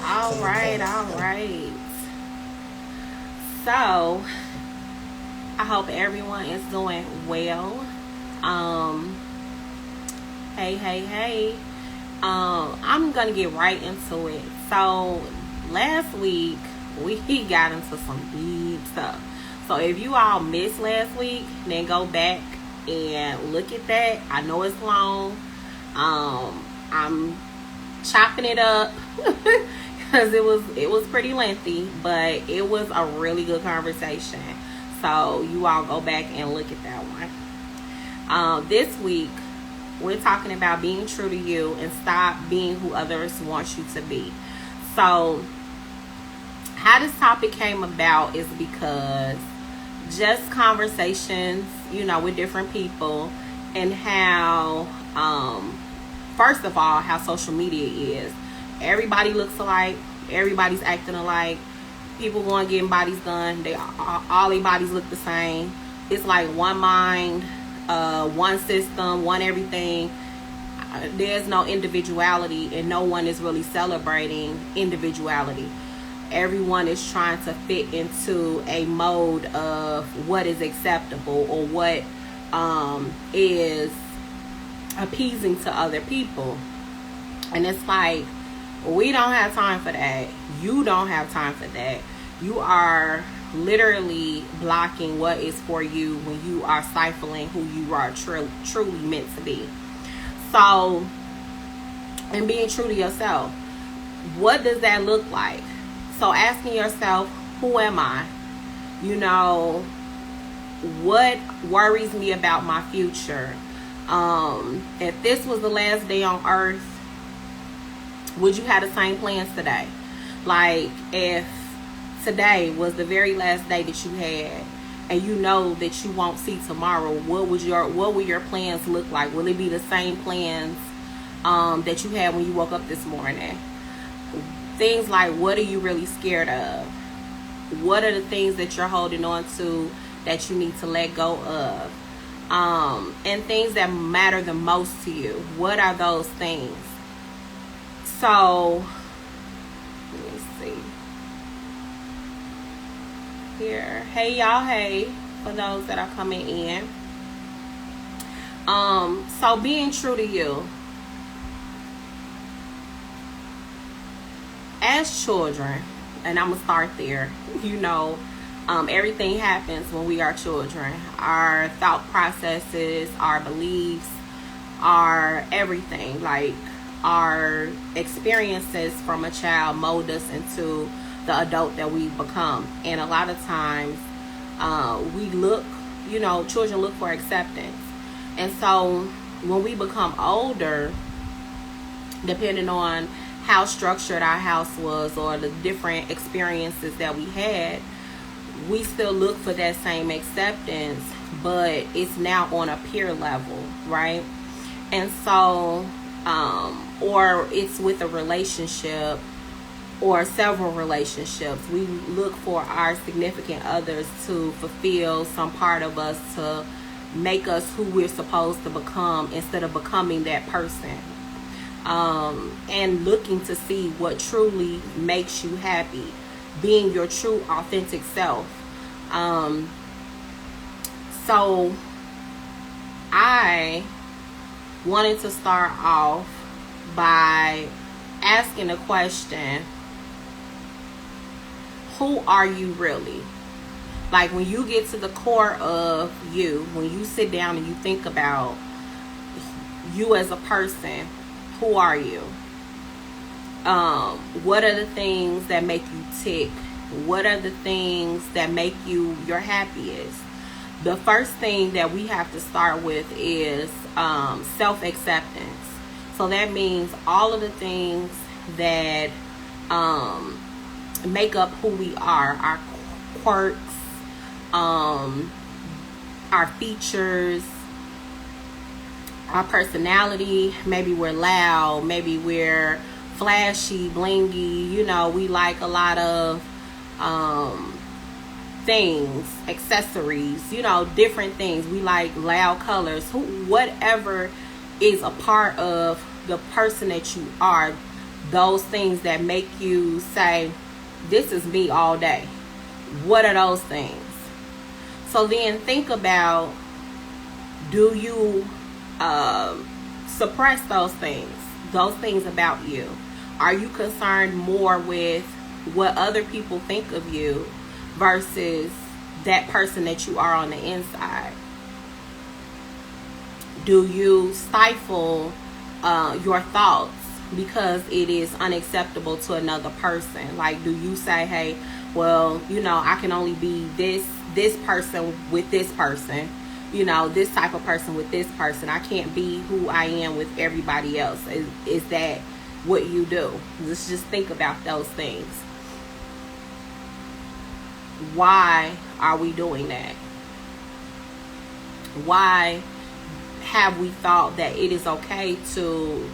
All right, all right. So, I hope everyone is doing well. Um, hey. I'm gonna get right into it. So, last week we got into some deep stuff. So, if you all missed last week, then go back and look at that. I know it's long. I'm chopping it up because it was pretty lengthy, but it was a really good conversation. So you all go back and look at that one. This week we're talking about being true to you and stop being who others want you to be. So how this topic came about is because just conversations, with different people, and how first of all, how social media is. Everybody looks alike. Everybody's acting alike. People going getting bodies done. All their bodies look the same. It's like one mind, one system, one everything. There's no individuality, and no one is really celebrating individuality. Everyone is trying to fit into a mode of what is acceptable or what is appeasing to other people. And it's like, we don't have time for that. You don't have time for that. You are literally blocking what is for you when you are stifling who you are truly meant to be. So, and being true to yourself, what does that look like? So asking yourself, who am I? What worries me about my future? If this was the last day on earth, would you have the same plans today? Like, if today was the very last day that you had, and you know that you won't see tomorrow, what will your plans look like? Will it be the same plans that you had when you woke up this morning? Things like, what are you really scared of? What are the things that you're holding on to that you need to let go of? And things that matter the most to you. What are those things? So, let me see. Here. Hey, y'all. Hey, for those that are coming in. So being true to you. As children, and I'm going to start there, everything happens when we are children. Our thought processes, our beliefs, our everything, like our experiences from a child mold us into the adult that we become. And a lot of times children look for acceptance. And so when we become older, depending on how structured our house was or the different experiences that we had, we still look for that same acceptance, but it's now on a peer level, right? And so, or it's with a relationship or several relationships. We look for our significant others to fulfill some part of us, to make us who we're supposed to become instead of becoming that person. And looking to see what truly makes you happy, being your true authentic self. So I wanted to start off by asking the question, who are you really? Like, when you get to the core of you, when you sit down and you think about you as a person, who are you? What are the things that make you tick? What are the things that make you your happiest? The first thing that we have to start with is self-acceptance. So that means all of the things that make up who we are, our quirks, our features, our personality. Maybe we're loud, maybe we're flashy, blingy, we like a lot of things, accessories, different things. We like loud colors. Whatever is a part of the person that you are, those things that make you say, this is me all day. What are those things? So then think about, do you suppress those things about you? Are you concerned more with what other people think of you versus that person that you are on the inside? Do you stifle your thoughts because it is unacceptable to another person? Like, do you say, hey, well, I can only be this person with this person, this type of person with this person. I can't be who I am with everybody else. Is that what you do? Let's just think about those things. Why are we doing that? Why have we thought that it is okay to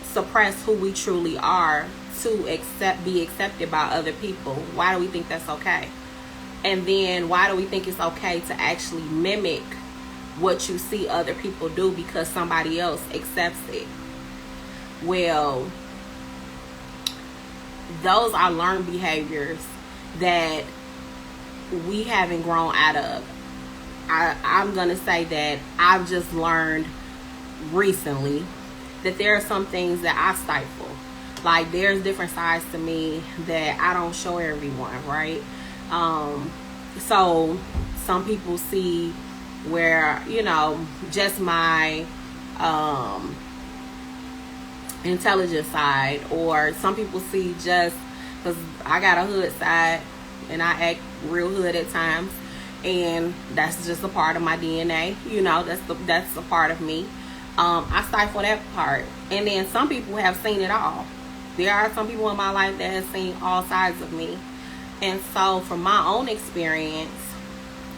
suppress who we truly are to be accepted by other people? Why do we think that's okay? And then why do we think it's okay to actually mimic what you see other people do because somebody else accepts it? Well, those are learned behaviors that we haven't grown out of. I'm going to say that I've just learned recently that there are some things that I stifle. Like, there's different sides to me that I don't show everyone, right? So some people see where, just my intelligent side, or some people see just because I got a hood side and I act real hood at times, and that's just a part of my DNA. That's a part of me. I stifle that part. And then some people have seen it all. There are some people in my life that have seen all sides of me. And so from my own experience,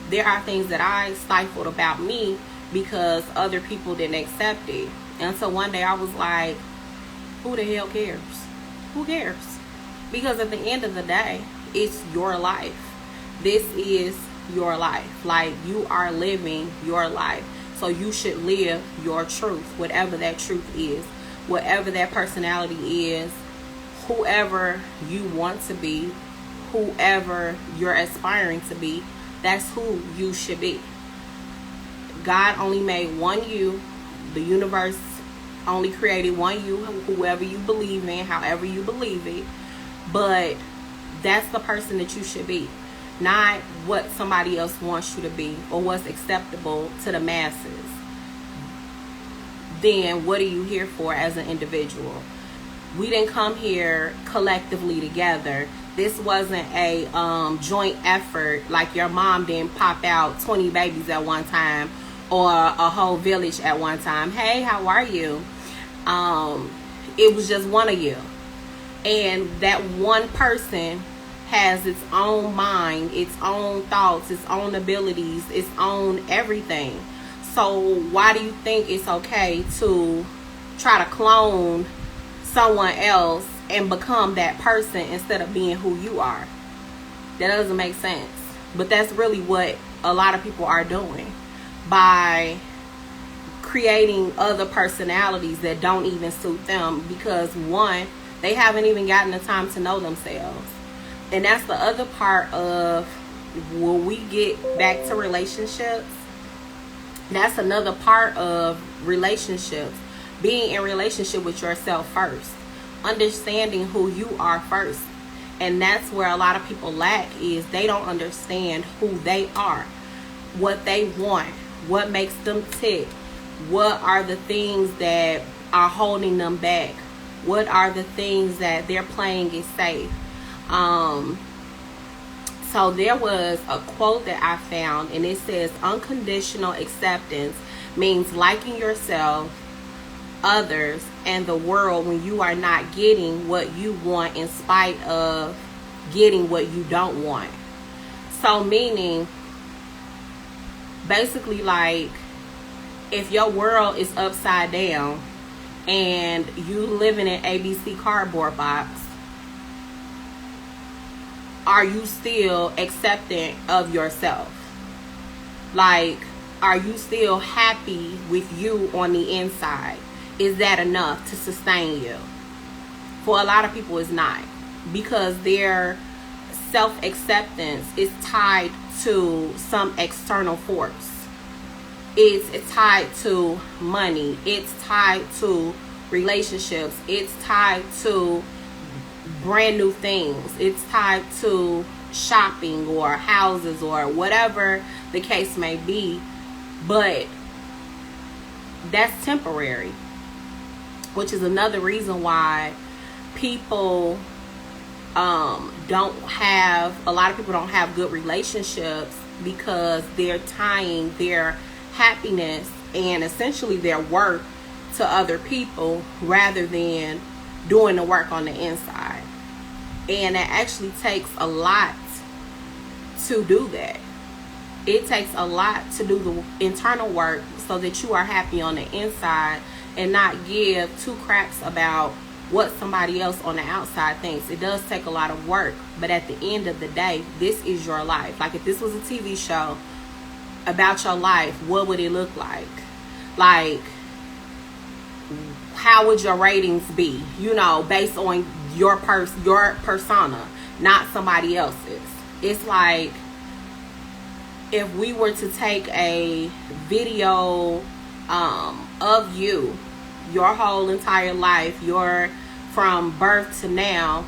there are things that I stifled about me because other people didn't accept it. And so one day I was like, who the hell cares? Who cares? Because at the end of the day, it's your life. This is your life. Like, you are living your life. So you should live your truth, whatever that truth is, whatever that personality is, whoever you want to be, whoever you're aspiring to be, that's who you should be. God only made one you. The universe only created one you, whoever you believe in, however you believe it. But that's the person that you should be, not what somebody else wants you to be or what's acceptable to the masses. Then what are you here for as an individual? We didn't come here collectively together. This wasn't a joint effort, like your mom didn't pop out 20 babies at one time or a whole village at one time. Hey, how are you? It was just one of you. And that one person has its own mind, its own thoughts, its own abilities, its own everything. So why do you think it's okay to try to clone someone else and become that person instead of being who you are? That doesn't make sense. But that's really what a lot of people are doing by creating other personalities that don't even suit them, because one, they haven't even gotten the time to know themselves. And that's the other part of when we get back to relationships. That's another part of relationships. Being in relationship with yourself first. Understanding who you are first. And that's where a lot of people lack, is they don't understand who they are. What they want. What makes them tick. What are the things that are holding them back? What are the things that they're playing it safe? So there was a quote that I found, and it says, unconditional acceptance means liking yourself, others, and the world when you are not getting what you want in spite of getting what you don't want. So meaning, basically, like, if your world is upside down and you live in an ABC cardboard box, are you still accepting of yourself? Like, are you still happy with you on the inside? is that enough to sustain you? For a lot of people, it's not, because their self-acceptance is tied to some external force. It's tied to money. It's tied to relationships. It's tied to brand new things. It's tied to shopping or houses or whatever the case may be. But that's temporary, which is another reason why people a lot of people don't have good relationships, because they're tying their happiness and essentially their worth to other people rather than doing the work on the inside. And it actually takes a lot to do that. It takes a lot to do the internal work so that you are happy on the inside and not give two craps about what somebody else on the outside thinks. It does take a lot of work, but at the end of the day, this is your life. Like, if this was a TV show about your life, what would it look like? Like, how would your ratings be? You know, based on your persona, not somebody else's. It's like, if we were to take a video of you, your whole entire life, your from birth to now,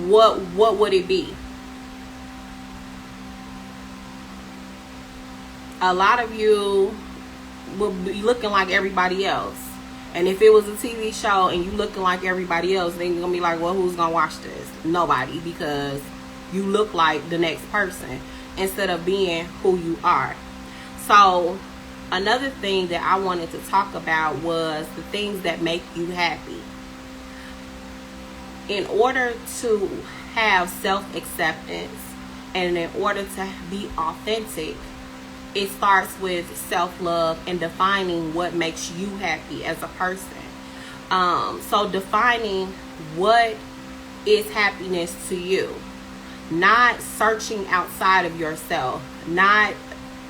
what would it be? A lot of you will be looking like everybody else. And if it was a TV show and you looking like everybody else, then you're going to be like, well, who's going to watch this? Nobody, because you look like the next person instead of being who you are. So another thing that I wanted to talk about was the things that make you happy. In order to have self-acceptance and in order to be authentic, it starts with self-love and defining what makes you happy as a person. So defining what is happiness to you. Not searching outside of yourself. Not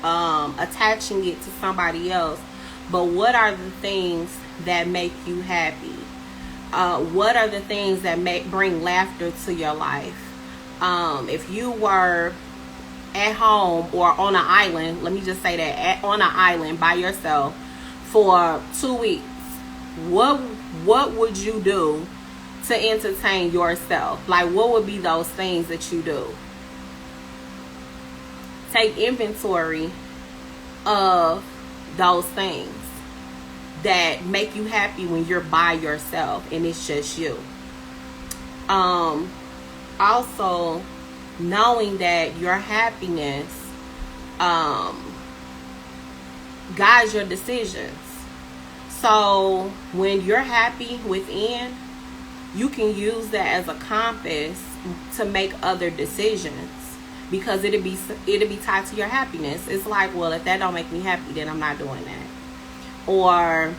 attaching it to somebody else. But what are the things that make you happy? What are the things that bring laughter to your life? If you were at home or on an island, let me just say that, on an island by yourself for 2 weeks, what would you do to entertain yourself? Like, what would be those things that you do? Take inventory of those things that make you happy when you're by yourself and it's just you. Also, knowing that your happiness guides your decisions. So when you're happy within, you can use that as a compass to make other decisions, because it'll be tied to your happiness. It's like, well, if that don't make me happy, then I'm not doing that. Or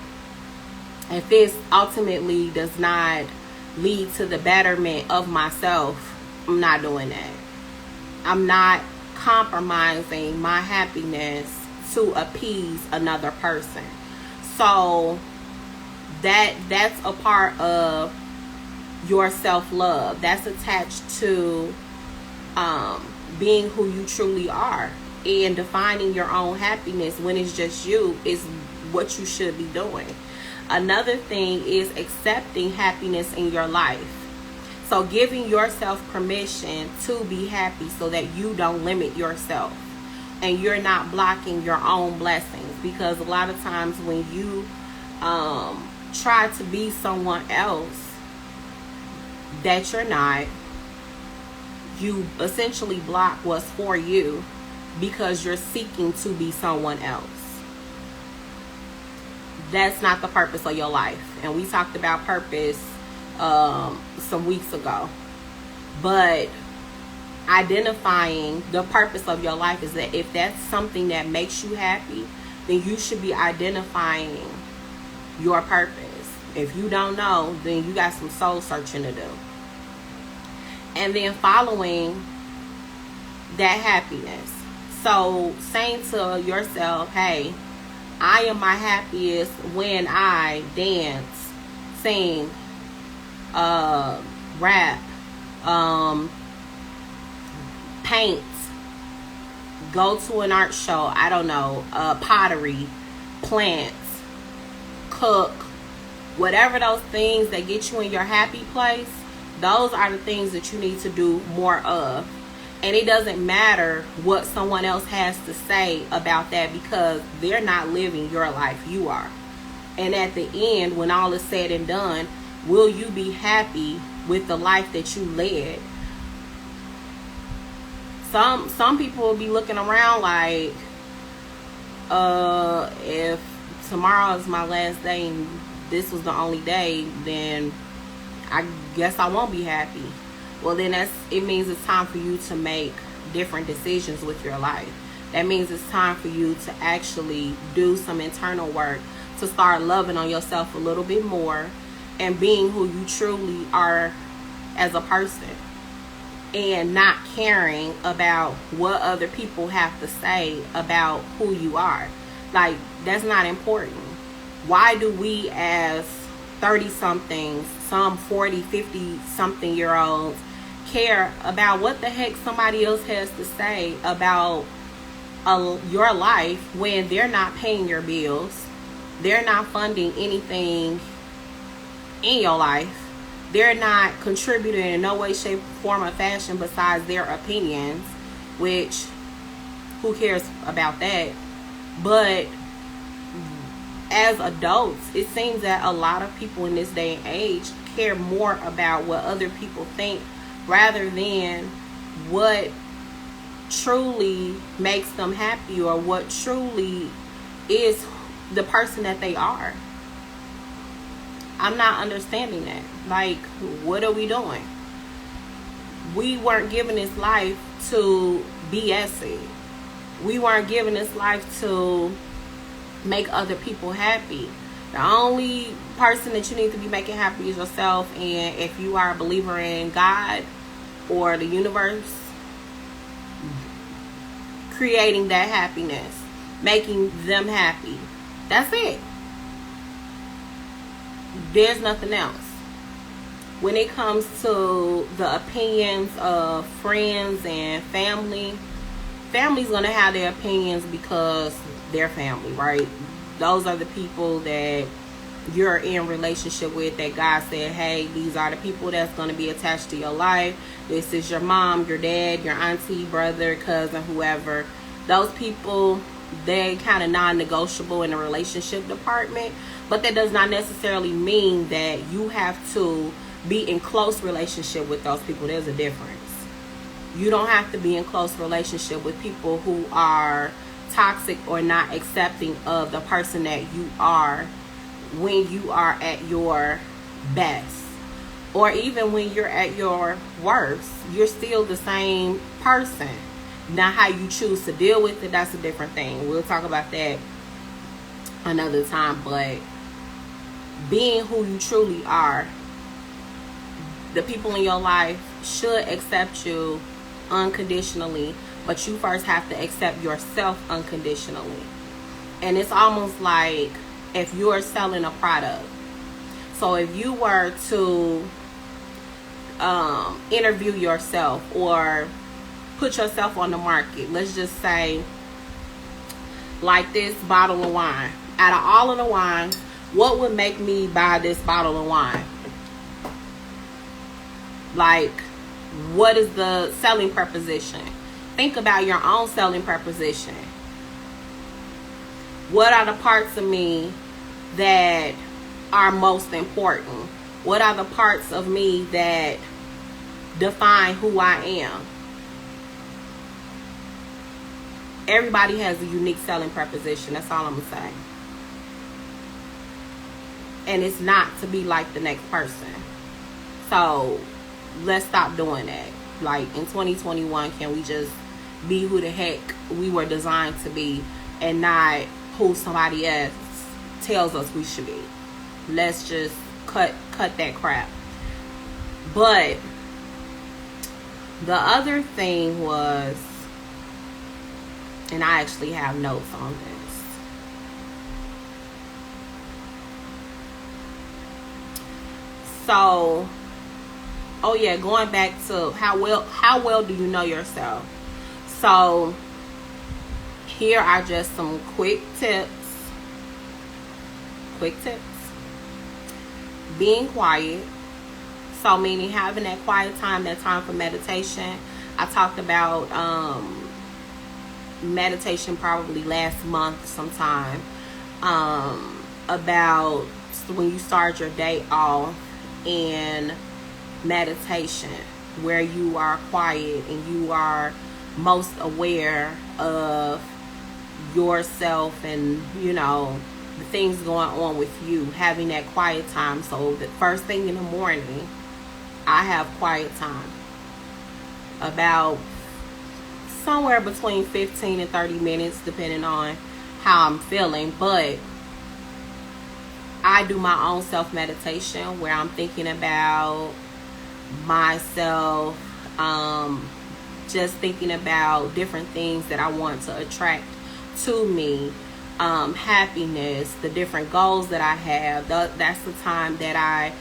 if this ultimately does not lead to the betterment of myself, I'm not doing that. I'm not compromising my happiness to appease another person. So that's a part of your self-love. That's attached to being who you truly are, and defining your own happiness when it's just you is what you should be doing. Another thing is accepting happiness in your life. So giving yourself permission to be happy so that you don't limit yourself and you're not blocking your own blessings. Because a lot of times when you try to be someone else that you're not, you essentially block what's for you because you're seeking to be someone else. That's not the purpose of your life. And we talked about purpose some weeks ago. But identifying the purpose of your life is that if that's something that makes you happy, then you should be identifying your purpose. If you don't know, then you got some soul searching to do. And then following that happiness. So saying to yourself, hey, I am my happiest when I dance, sing, rap, paint, go to an art show, I don't know, pottery, plants, cook, whatever those things that get you in your happy place, those are the things that you need to do more of. And it doesn't matter what someone else has to say about that, because they're not living your life, you are. And at the end, when all is said and done, will you be happy with the life that you led? Some people will be looking around like, if tomorrow is my last day and this was the only day, then I guess I won't be happy. Well, then it means it's time for you to make different decisions with your life. That means it's time for you to actually do some internal work, to start loving on yourself a little bit more and being who you truly are as a person, and not caring about what other people have to say about who you are. Like, that's not important. Why do we as 30-somethings, some 40, 50-something year olds, care about what the heck somebody else has to say about your life when they're not paying your bills, they're not funding anything in your life, they're not contributing in no way, shape, form, or fashion besides their opinions, which who cares about that? But as adults, it seems that a lot of people in this day and age care more about what other people think rather than what truly makes them happy or what truly is the person that they are. I'm not understanding that. Like, what are we doing? We weren't given this life to BS it. We weren't given this life to make other people happy. The only person that you need to be making happy is yourself. And if you are a believer in God or the universe, creating that happiness, making them happy, that's it. There's nothing else. When it comes to the opinions of friends and family, family's gonna have their opinions because they're family, right? Those are the people that you're in relationship with, that God said, hey, these are the people that's going to be attached to your life. This is your mom, your dad, your auntie, brother, cousin, whoever. Those people, they kind of non-negotiable in the relationship department, but that does not necessarily mean that you have to be in close relationship with those people. There's a difference. You don't have to be in close relationship with people who are toxic or not accepting of the person that you are when you are at your best, or even when you're at your worst. You're still the same person. Now, how you choose to deal with it, that's a different thing. We'll talk about that another time. But being who you truly are, the people in your life should accept you unconditionally, but you first have to accept yourself unconditionally. And it's almost like if you're selling a product. So if you were to interview yourself or put yourself on the market, let's just say like this bottle of wine. Out of all of the wine, what would make me buy this bottle of wine? Like, what is the selling proposition? Think about your own selling proposition. What are the parts of me that are most important? What are the parts of me that define who I am? Everybody has a unique selling proposition. That's all I'm going to say. And it's not to be like the next person. So let's stop doing that. Like, in 2021, can we just be who the heck we were designed to be and not who somebody else tells us we should be? Let's just cut that crap. But the other thing was, and I actually have notes on this, So, oh yeah, going back to how well do you know yourself? So, here are just some quick tips. Being quiet. So meaning having that quiet time, that time for meditation. I talked about meditation probably last month sometime. About when you start your day off and meditation, where you are quiet and you are most aware of yourself and the things going on with you, having that quiet time. So the first thing in the morning, I have quiet time, about somewhere between 15 and 30 minutes depending on how I'm feeling. But I do my own self meditation where I'm thinking about myself, just thinking about different things that I want to attract to me, happiness, the different goals that I have. That's the time that I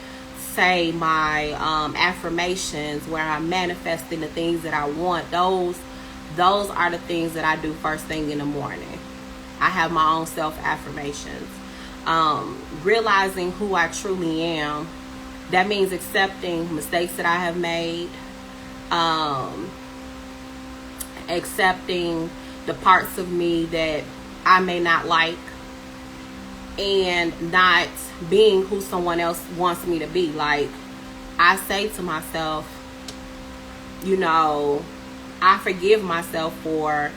say my affirmations, where I'm manifesting the things that I want. Those are the things that I do first thing in the morning. I have my own self affirmations. Realizing who I truly am. That means accepting mistakes that I have made, accepting the parts of me that I may not like, and not being who someone else wants me to be. Like, I say to myself, I forgive myself for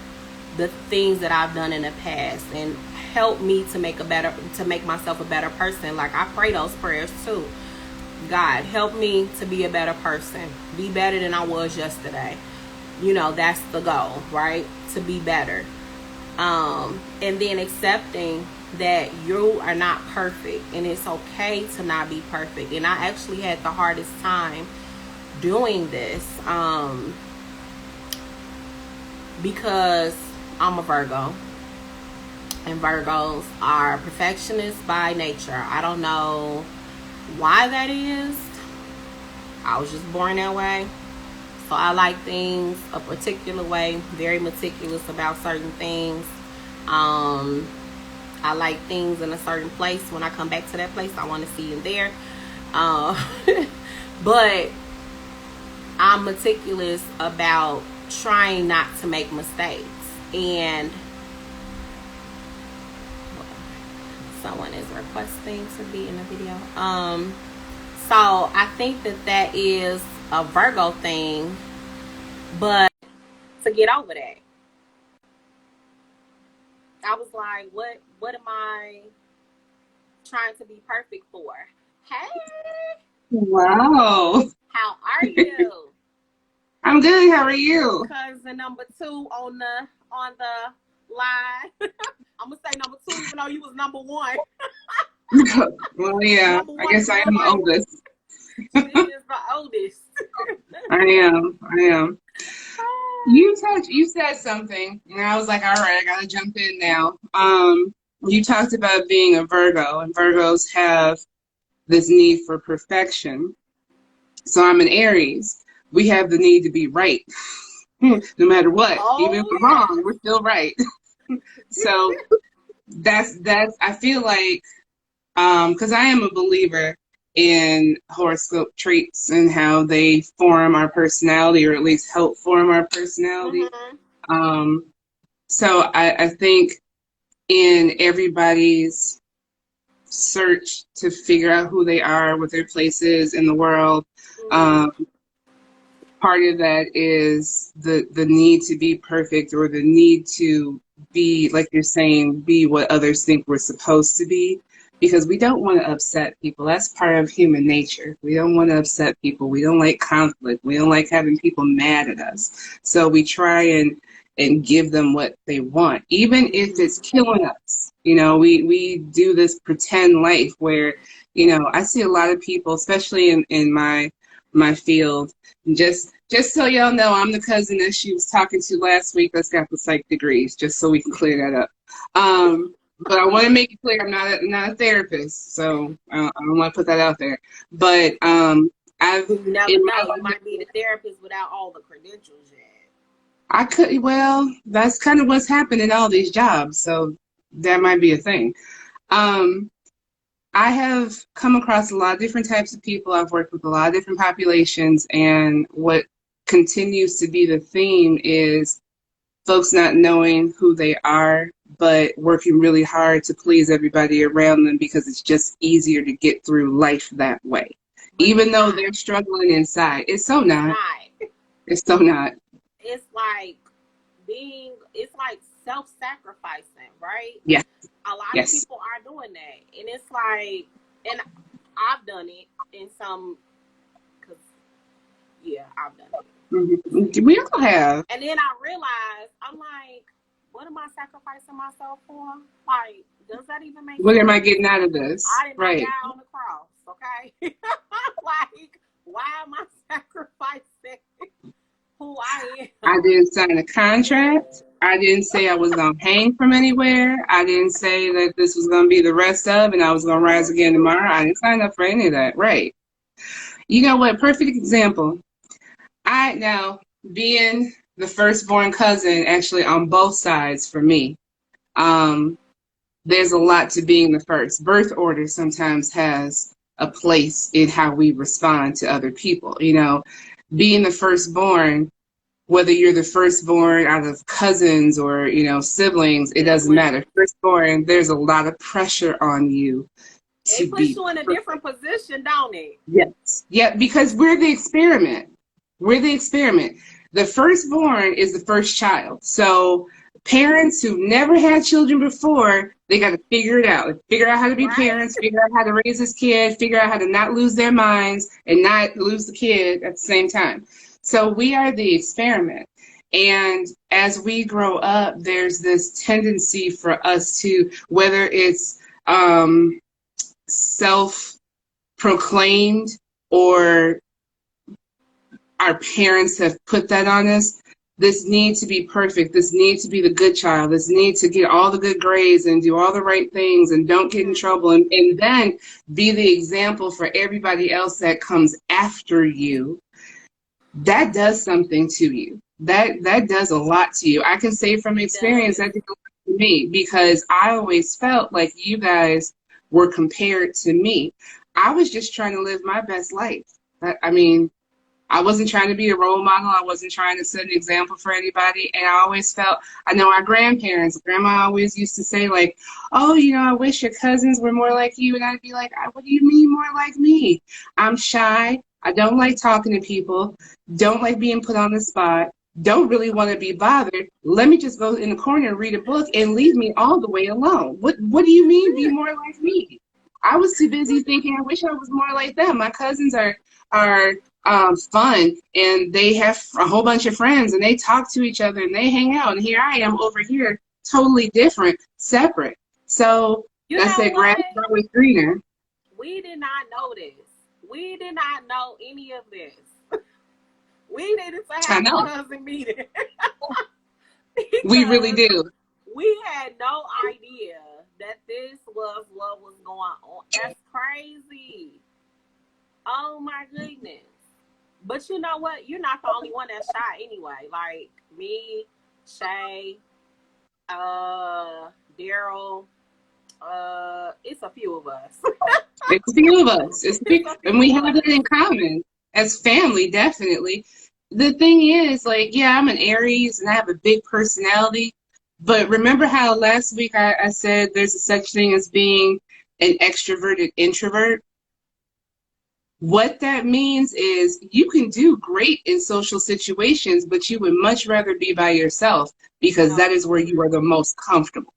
the things that I've done in the past, and help me to make myself a better person. Like, I pray those prayers too. God, help me to be a better person, be better than I was yesterday. That's the goal, right? To be better. And then accepting that you are not perfect, and it's okay to not be perfect. And I actually had the hardest time doing this, because I'm a Virgo, and Virgos are perfectionists by nature. I don't know why that is. I was just born that way. So I like things a particular way, very meticulous about certain things. I like things in a certain place. When I come back to that place, I want to see it there. But I'm meticulous about trying not to make mistakes. And someone is requesting to be in a video. So I think that is a Virgo thing, but to get over that, I was like, what am I trying to be perfect for? Hey, Wow. how are you? I'm good. How are you? Cousin number 2 on the line. I'm gonna say number 2, even though you was number 1. Well, yeah. Number I 1 guess I am the oldest. She is the oldest. I am. You said something, and I was like, all right, I gotta jump in now. You talked about being a Virgo, and Virgos have this need for perfection. So I'm an Aries. We have the need to be right, no matter what. Even if we're wrong, we're still right. So that's I feel like, because I am a believer in horoscope traits and how they form our personality, or at least help form our personality. So I think in everybody's search to figure out who they are, what their place is in the world, part of that is the need to be perfect, or the need to be, like you're saying, be what others think we're supposed to be, because we don't want to upset people. That's part of human nature. We don't want to upset people. We don't like conflict. We don't like having people mad at us. So we try and give them what they want, even if it's killing us. We do this pretend life where, I see a lot of people, especially in my field. Just so y'all know, I'm the cousin that she was talking to last week that's got the psych degrees, just so we can clear that up. But I want to make it clear, I'm not a therapist, so I don't want to put that out there. But I've You never in my know. You life, might be the therapist without all the credentials yet. I could, well, that's kind of what's happened in all these jobs, so that might be a thing. Um, I have come across a lot of different types of people. I've worked with a lot of different populations, and what continues to be the theme is folks not knowing who they are, but working really hard to please everybody around them because it's just easier to get through life that way. But Even it's though not. they're struggling inside. It's so It's not. not. It's so not. It's like it's like self-sacrificing, right? Yes, A lot of yes. people are doing that, and it's like, and I've done it in some, cause yeah, I've done it. We all have. And then I realized, I'm like, what am I sacrificing myself for? Like, does that even make What am I sense? getting out of this? I did not die Right. on the cross, okay? Like, why am I sacrificing who I I am? didn't sign a contract. I didn't say I was going to hang from anywhere. I didn't say that this was going to be the rest of and I was going to rise again tomorrow. I didn't sign up for any of that. Right. You know what? Perfect example. I now, being the firstborn cousin, actually on both sides for me, um, there's a lot to being the first. Birth order sometimes has a place in how we respond to other people. You know, being the firstborn, whether you're the firstborn out of cousins or, you know, siblings, it doesn't matter. Firstborn, there's a lot of pressure on you to It puts be you in a different perfect. position, don't it? Yes. Yeah, because we're the experiment. We're the experiment. The firstborn is the first child. So parents who never had children before, they got to figure it out. Figure out how to be Right? parents, figure out how to raise this kid, figure out how to not lose their minds and not lose the kid at the same time. So we are the experiment. And as we grow up, there's this tendency for us to, whether it's self proclaimed or our parents have put that on us, this need to be perfect, this need to be the good child, this need to get all the good grades and do all the right things and don't get in trouble, and then be the example for everybody else that comes after you. That does something to you. That does a lot to you. I can say from It experience does. that did a lot to me because I always felt like you guys were compared to me. I was just trying to live my best life. I mean, I wasn't trying to be a role model. I wasn't trying to set an example for anybody. And I always felt, I know our grandparents, grandma always used to say like, oh, you know, I wish your cousins were more like you. And I'd be like, what do you mean more like me? I'm shy. I don't like talking to people. Don't like being put on the spot. Don't really want to be bothered. Let me just go in the corner and read a book and leave me all the way alone. What do you mean be more like me? I was too busy thinking I wish I was more like them. My cousins are fun and they have a whole bunch of friends and they talk to each other and they hang out. And here I am over here, totally different, separate. So You that's know that grass what? is always greener. We did not know this. We did not know any of this. We needed to I have a know. cousin meeting We really because do. we had no idea that this was what was going on. That's crazy. Oh my goodness. But you know what? You're not the only one that's shy anyway. Like me, Shay, Daryl, it's a few of us. It's a few of us. It's a And few we of have that us. in common as family, definitely. The thing is, like, yeah, I'm an Aries and I have a big personality. But remember how last week I said there's a such thing as being an extroverted introvert? What that means is you can do great in social situations, but you would much rather be by yourself because that So is where you true. are the most comfortable.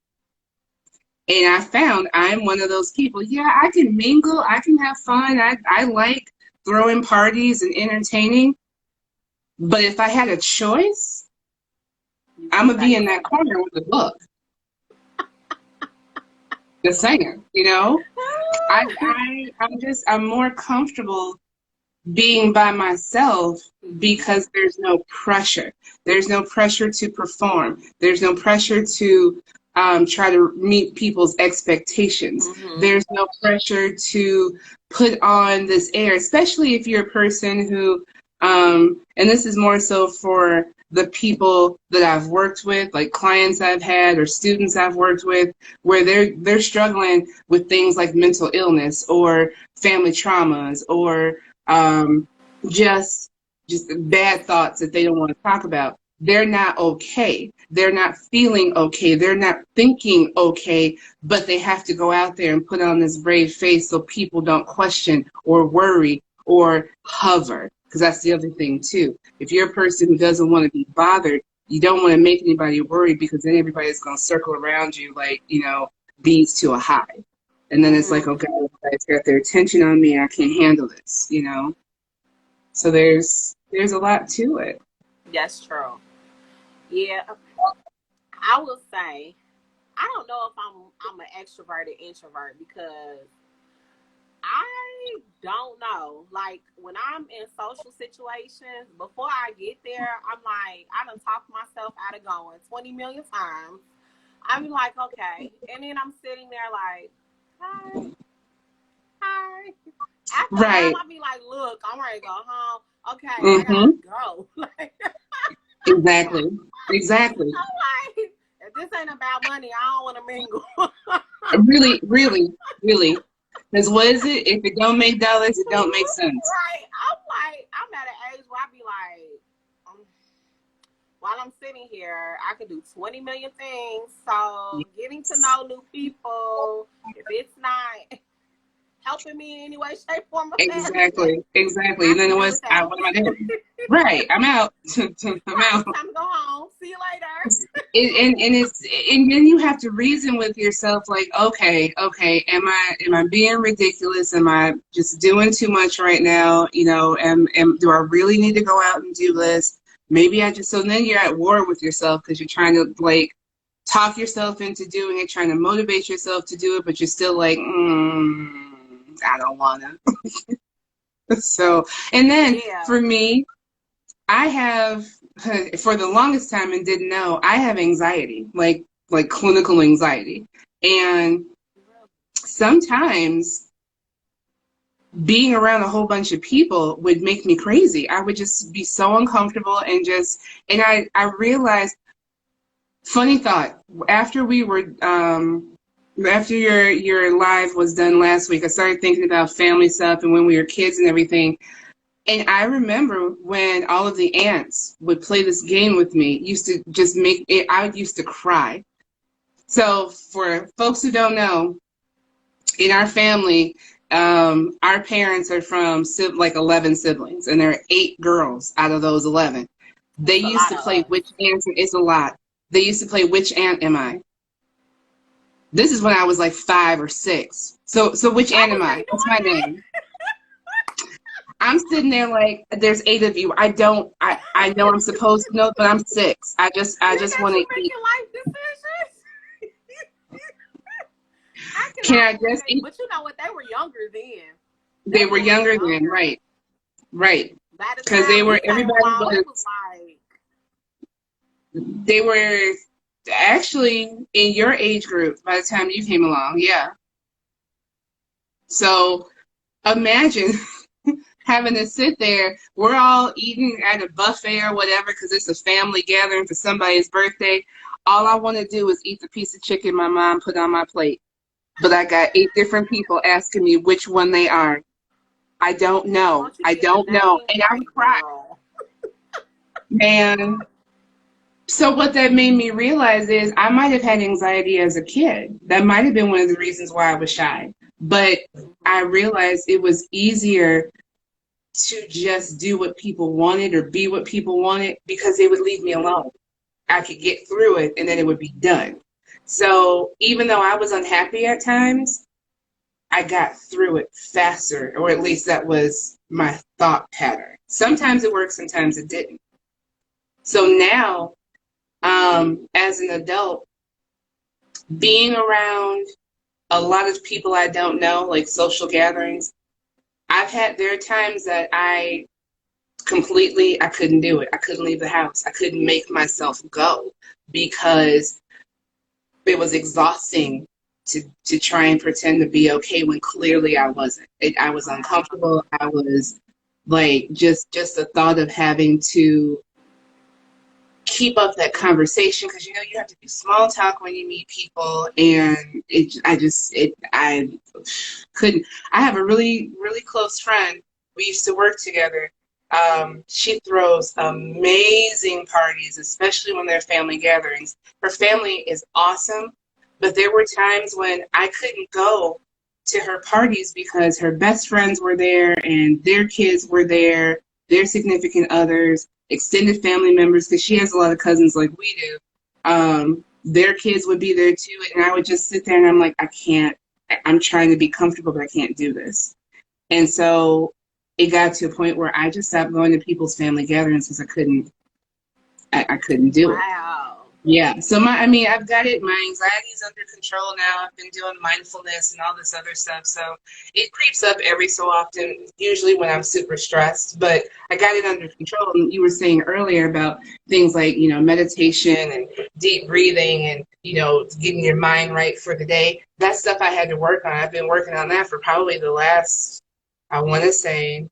And I found I'm one of those people. Yeah, I can mingle, I can have fun. I like throwing parties and entertaining. But if I had a choice, You I'm be gonna by be in that yourself. corner with a book, the singer, you know? I'm more comfortable being by myself Hmm. because there's no pressure. There's no pressure to perform. There's no pressure to try to meet people's expectations. There's no pressure to put on this air, especially if you're a person who, and this is more so for the people that I've worked with, like clients I've had or students I've worked with, where they're struggling with things like mental illness or family traumas or just bad thoughts that they don't want to talk about. They're not okay. They're not feeling okay. They're not thinking okay, but they have to go out there and put on this brave face so people don't question or worry or hover. Because that's the other thing too. If you're a person who doesn't want to be bothered, you don't want to make anybody worried, because then everybody's going to circle around you like, bees to a hive. And then it's like, okay, everybody's got their attention on me. I can't handle this, So there's a lot to it. That's true. Yeah, I will say I don't know if I'm an extroverted introvert, because I don't know. Like, when I'm in social situations, before I get there, I'm like, I done talked myself out of going 20 million times. I'm like, okay. And then I'm sitting there like, hi, hi. After a while, I'll be like, look, I'm ready to go home. Okay, I gotta go. Exactly. I'm like, if this ain't about money, I don't want to mingle. Really. Because what is it? If it don't make dollars, it don't make sense. Right. I'm at an age where I be like, while I'm sitting here, I can do 20 million things. So getting to know new people, if it's not helping me in any way, shape, form, or fashion. Exactly. And then what am I doing? Right. I'm out. I'm out. Time to go home. See you later. And then you have to reason with yourself, like, okay, am I being ridiculous? Am I just doing too much right now? Do I really need to go out and do this? Maybe so then you're at war with yourself, because you're trying to like talk yourself into doing it, trying to motivate yourself to do it, but you're still like, I don't wanna. So, and then for me, I have, for the longest time, and didn't know, I have anxiety, like clinical anxiety. And sometimes being around a whole bunch of people would make me crazy. I would just be so uncomfortable and I realized, funny thought, after we were, after your live was done last week, I started thinking about family stuff and when we were kids and everything. And I remember when all of the aunts would play this game with me, used to just make it, I used to cry. So for folks who don't know, in our family, our parents are from like 11 siblings, and there are 8 girls out of those 11. They used to play which aunt, it's a lot. They used to play which aunt am I? This is when I was like 5 or 6. So which aunt am I? What's my name? I'm sitting there like, there's 8 of you. I know I'm supposed to know, but I'm 6. I just want to eat. Life decisions. Can I just eat? But you know what? They were younger then. They were younger then, right. Because they were, everybody was like, they were actually in your age group by the time you came along, yeah. So imagine having to sit there, we're all eating at a buffet or whatever because it's a family gathering for somebody's birthday. All I want to do is eat the piece of chicken my mom put on my plate. But I got 8 different people asking me which one they are. I don't know. I don't know. And I would cry. And so what that made me realize is I might have had anxiety as a kid. That might have been one of the reasons why I was shy. But I realized it was easier to just do what people wanted or be what people wanted because they would leave me alone. I could get through it and then it would be done. So even though I was unhappy at times, I got through it faster, or at least that was my thought pattern. Sometimes it worked, sometimes it didn't. So now, as an adult, being around a lot of people I don't know, like social gatherings, there are times that I couldn't do it. I couldn't leave the house. I couldn't make myself go because it was exhausting to try and pretend to be okay when clearly I wasn't. I was uncomfortable. I was like just the thought of having to keep up that conversation, because you have to do small talk when you meet people, and I couldn't. I have a really close friend. We used to work together. She throws amazing parties, especially when they're family gatherings. Her family is awesome, but there were times when I couldn't go to her parties because her best friends were there and their kids were there, their significant others, extended family members, because she has a lot of cousins like we do. Their kids would be there too, and I would just sit there and I'm like, I can't. I'm trying to be comfortable, but I can't do this. And so it got to a point where I just stopped going to people's family gatherings because I couldn't do it. Wow. Yeah. So I've got it. My anxiety is under control now. I've been doing mindfulness and all this other stuff. So it creeps up every so often, usually when I'm super stressed, but I got it under control. And you were saying earlier about things like, meditation and deep breathing and, getting your mind right for the day. That stuff I had to work on. I've been working on that for probably the last, I want to say,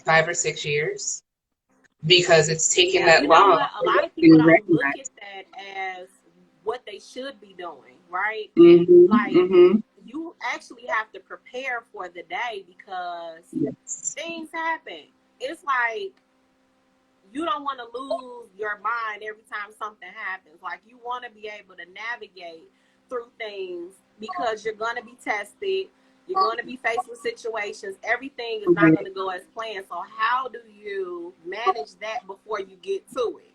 5 or 6 years. Because it's taken that you know long. what? A lot of people don't look at that as what they should be doing, right? Mm-hmm, Like, mm-hmm. you actually have to prepare for the day because things happen. It's like you don't want to lose your mind every time something happens. Like, you want to be able to navigate through things because you're going to be tested. You're going to be faced with situations. Everything is not going to go as planned. So how do you manage that before you get to it?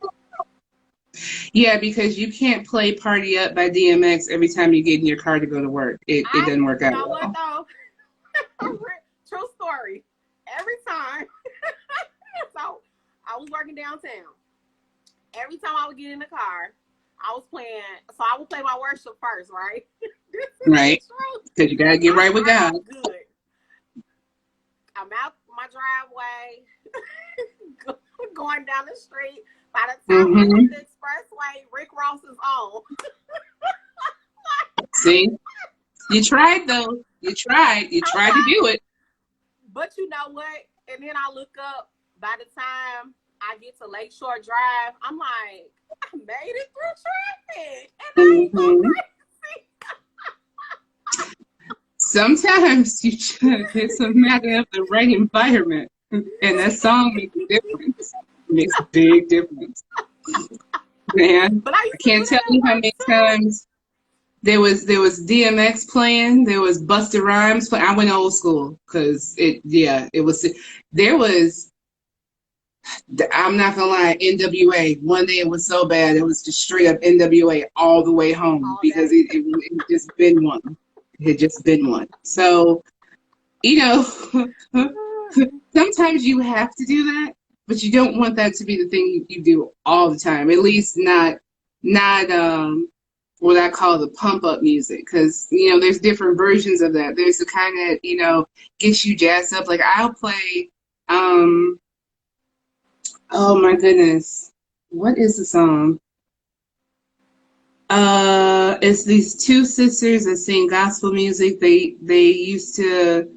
Yeah, because you can't play Party Up by DMX every time you get in your car to go to work. It doesn't work out. You know what, though? True story. Every time. So I was working downtown. Every time I would get in the car, I was playing. So I would play my worship first, right? Right. Because you got to get right with God. Good. I'm out my driveway, going down the street. By the time I hit the expressway, Rick Ross is on. See? You tried, though. You tried. You tried to do it. But you know what? And then I look up, by the time I get to Lakeshore Drive, I'm like, I made it through traffic. And I ain't going crazy. Sometimes it's a matter of the right environment. And that song makes a difference. It makes a big difference. Man, but I can't tell you how many times there was DMX playing, there was Busta Rhymes playing. I went old school because there was, I'm not gonna lie, NWA. One day it was so bad, it was just straight up NWA all the way home because it had just been one. It had just been one. So, sometimes you have to do that, but you don't want that to be the thing you do all the time. At least not what I call the pump up music, because there's different versions of that. There's the kind that gets you jazzed up. Like I'll play. Oh my goodness, what is the song? It's these two sisters that sing gospel music. They used to.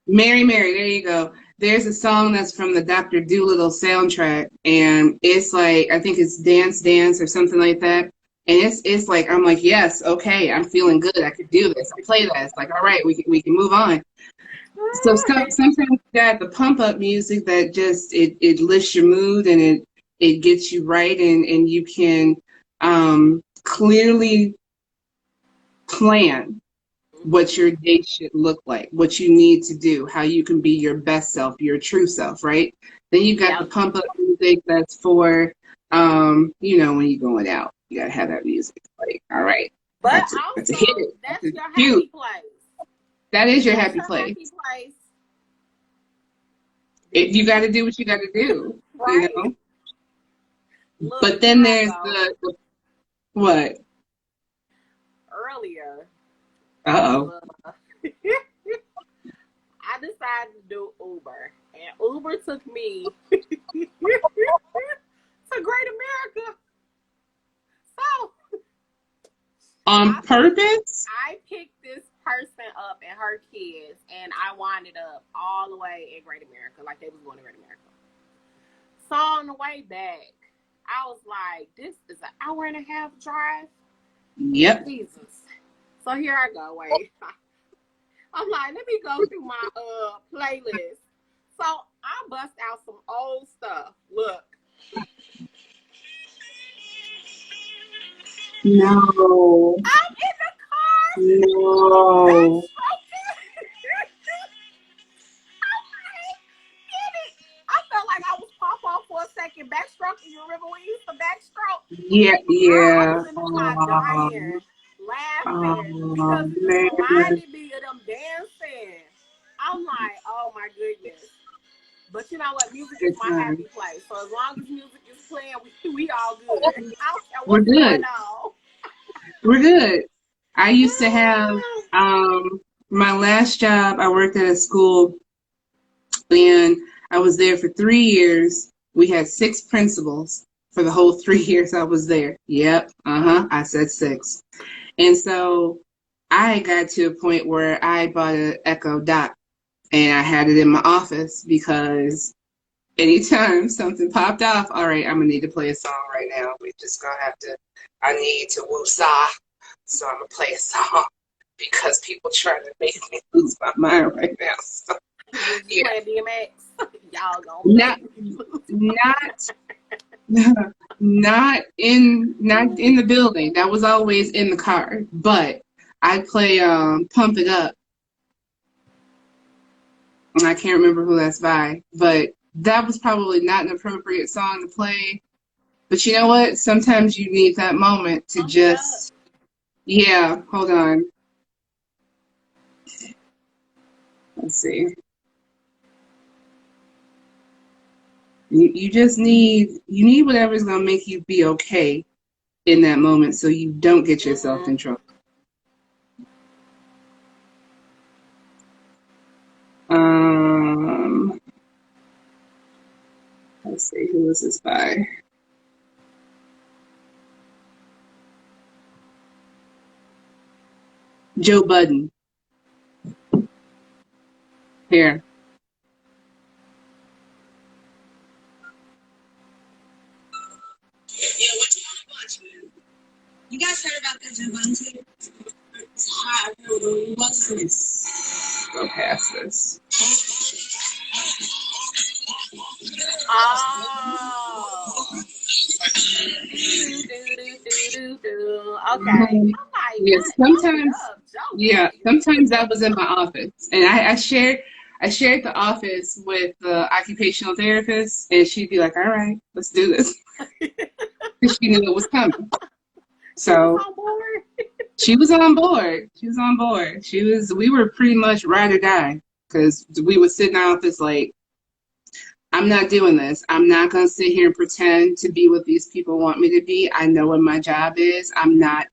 Mary, there you go. There's a song that's from the Dr. Dolittle soundtrack, and it's like, I think it's Dance Dance or something like that. And it's like, I'm like, yes, okay, I'm feeling good. I could do this. I play that. It's like, all right, we can move on. So sometimes you got the pump up music that just it lifts your mood and it gets you right, and you can clearly plan what your day should look like, what you need to do, how you can be your best self, your true self, right? Then you got the pump up music that's for, when you're going out, you gotta have that music. Like, all right, but that's also, a hit. That's your happy place. That is your happy place. You got to do what you got to do, right? Look, but then there's the what? Earlier. Uh-oh. I decided to do Uber, and Uber took me to Great America. So On purpose? I picked this person up and her kids, and I winded up all the way in Great America, like they was going to Great America. So on the way back, I was like, this is an hour and a half drive. Yep. Jesus. So here I go. Wait. I'm like, let me go through my playlist. So I bust out some old stuff. Look. No. I'm in the car. No. I felt like I was pop off for a second. Backstroke. You remember when you used to backstroke? Yeah, Girl, I yeah. was in the car dying, laughing, because it just Man. reminded me of them dancing. I'm like, oh my goodness. But you know what? Music is Good my time. happy place. So as long as music is playing, we all good. I don't care We're what's good. going on. We're good. I used to have my last job, I worked at a school and I was there for 3 years. We had 6 principals for the whole 3 years I was there. Yep. I said 6. And so I got to a point where I bought an Echo Dot and I had it in my office because anytime something popped off, all right, I'm gonna need to play a song right now. We just gonna have to. I need to woosah, so I'm gonna play a song because people trying to make me lose my mind right now. So, Was you yeah, playing DMX? Y'all gonna not in the building. That was always in the car. But I play "Pump It Up." And I can't remember who that's by, but that was probably not an appropriate song to play. But you know what? Sometimes you need that moment to just, yeah, hold on. Let's see. You just need whatever's going to make you be okay in that moment so you don't get yourself in trouble. Let's see, who is this by? Joe Budden. Here. Yeah, what you want to watch, man? You guys heard about the Joe Budden too? It's hot. What's this? Go past this. Oh. Okay. I'm like, Yeah, what? sometimes, Joe Budden. sometimes I was in my office, and I shared the office with the occupational therapist, and she'd be like, "All right, let's do this," because she knew it was coming. So she was on board. She was on board. We were pretty much ride or die because we would sit in the office like, I'm not doing this. I'm not going to sit here and pretend to be what these people want me to be. I know what my job is. I'm not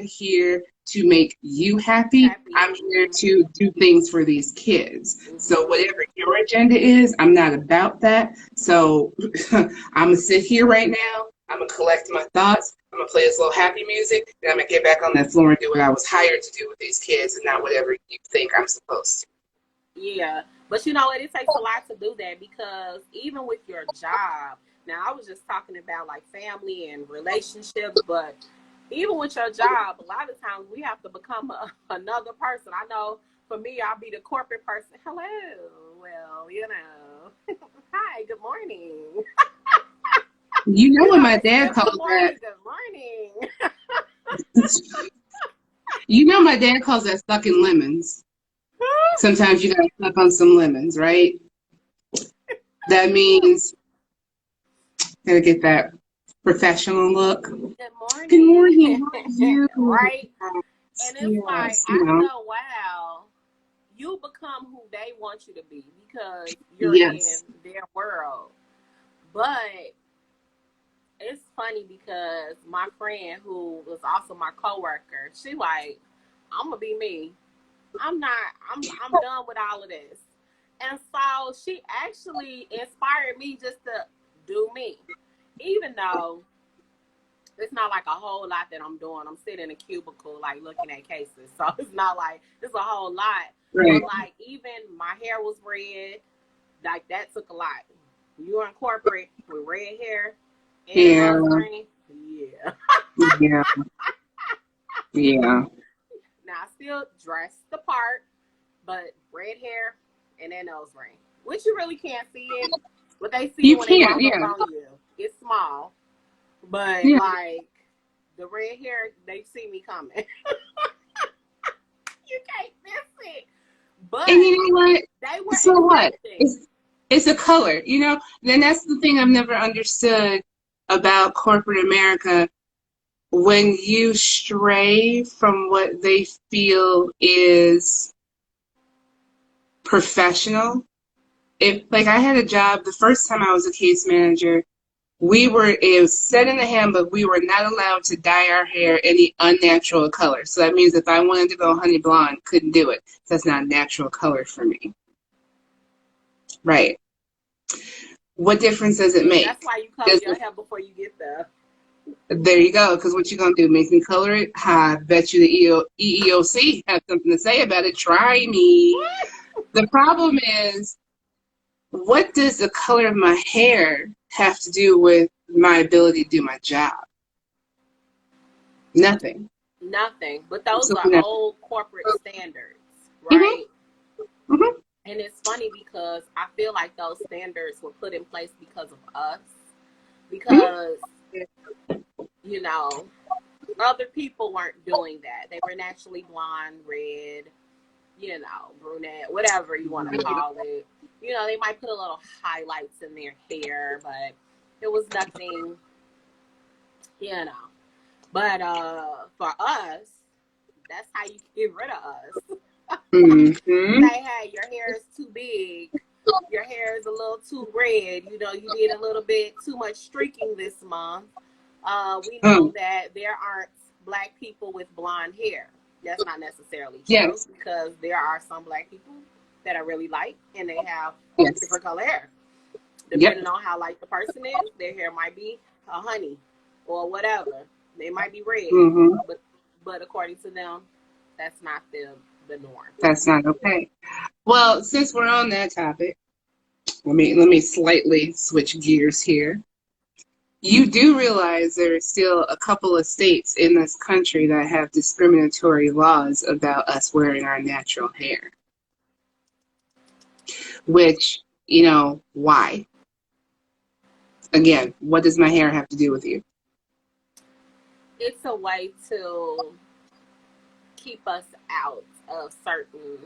here to make you happy. I'm here to do things for these kids. So whatever your agenda is, I'm not about that. So I'm going to sit here right now. I'm going to collect my thoughts. I'm going to play this little happy music. And I'm going to get back on that floor and do what I was hired to do with these kids and not whatever you think I'm supposed to. Yeah. But you know what? It takes a lot to do that because even with your job, now I was just talking about like family and relationships, but even with your job, a lot of times we have to become another person. I know for me, I'll be the corporate person. Hello. Well, hi, good morning. You know what my dad calls that? Good morning. You know my dad calls that sucking lemons. Sometimes you gotta suck on some lemons, right? That means gotta get that professional look. Good morning. Good morning. How are you? Right? And it's like, after a while, you become who they want you to be because you're in their world. But it's funny because my friend who was also my coworker, she like, I'm gonna be me. I'm done with all of this. And so she actually inspired me just to do me. Even though It's not like a whole lot that I'm doing. I'm sitting in a cubicle, like looking at cases. So it's not like it's a whole lot. Right. But like even my hair was red. Like that took a lot. You are in corporate with red hair and Yeah. nose ring. Yeah. Yeah. Yeah. Now I still dress the part, but red hair and that nose ring, which you really can't see it, but they see it You when they can't. walk up Yeah. on you. It's small, but Yeah. like the red hair, they see me coming. You can't miss it. But And you know what? they were So what? accepting. It's a color, you know? Then that's the thing I've never understood about corporate America. When you stray from what they feel is professional, if like I had a job the first time I was a case manager, it was said in the handbook we were not allowed to dye our hair any unnatural color. So that means if I wanted to go honey blonde, couldn't do it. That's not a natural color for me. Right. What difference does it Look, that's make? why you color Does your hair before you get there. There you go. Because what you gonna do? Make me color it? I bet you the EEOC has something to say about it. Try me. The problem is, what does the color of my hair have to do with my ability to do my job? Nothing. Nothing. But those are Absolutely nothing. old corporate standards, Mm-hmm. right? Mm-hmm. And it's funny because I feel like those standards were put in place because of us. Mm-hmm. Because, you know, other people weren't doing that. They were naturally blonde, red, brunette, whatever you want to call it. They might put a little highlights in their hair, but it was nothing, you know. But for us, that's how you get rid of us. Mm-hmm. Say, hey, your hair is too big. Your hair is a little too red. You did a little bit too much streaking this month. We know Mm. that there aren't black people with blonde hair. That's not necessarily true Yes. because there are some black people that I really like and they have Yes. different color hair. Yep. Depending on how light the person is, their hair might be a honey or whatever. They might be red, Mm-hmm. but according to them, that's not the norm. That's not okay. Well, since we're on that topic, let me slightly switch gears here. You do realize there are still a couple of states in this country that have discriminatory laws about us wearing our natural hair. Which, why? Again, what does my hair have to do with you? It's a way to keep us out of certain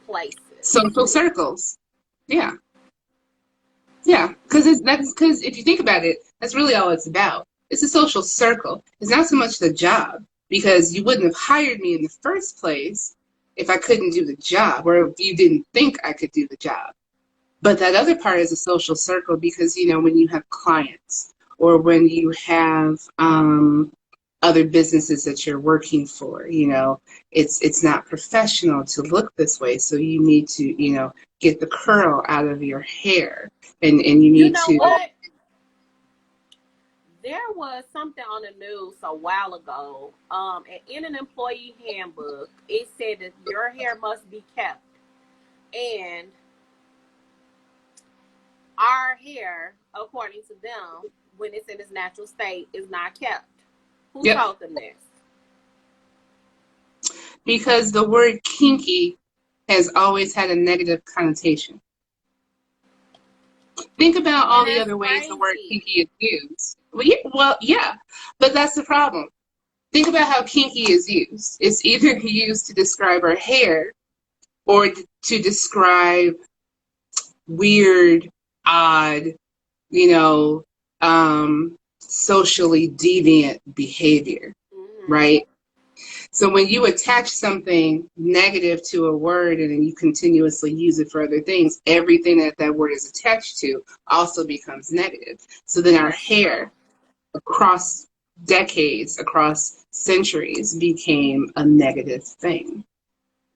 places. Social circles. Yeah. Yeah. Because if you think about it, that's really all it's about. It's a social circle. It's not so much the job, because you wouldn't have hired me in the first place if I couldn't do the job, or if you didn't think I could do the job. But that other part is a social circle because, when you have clients or when you have other businesses that you're working for, it's not professional to look this way. So you need to, get the curl out of your hair, and you You need know to. what? There was something on the news a while ago. And in an employee handbook, it said that your hair must be kept. And our hair, according to them, when it's in its natural state, is not kept. Who Yep. told them this? Because the word kinky has always had a negative connotation. Think about all And the that's other ways the word crazy. kinky is used. Yeah, but that's the problem. Think about how kinky is used. It's either used to describe our hair or to describe weird, odd, you know, socially deviant behavior, Mm-hmm. right? So when you attach something negative to a word and then you continuously use it for other things, everything that word is attached to also becomes negative. So then our That's true. hair across decades, across centuries, became a negative thing.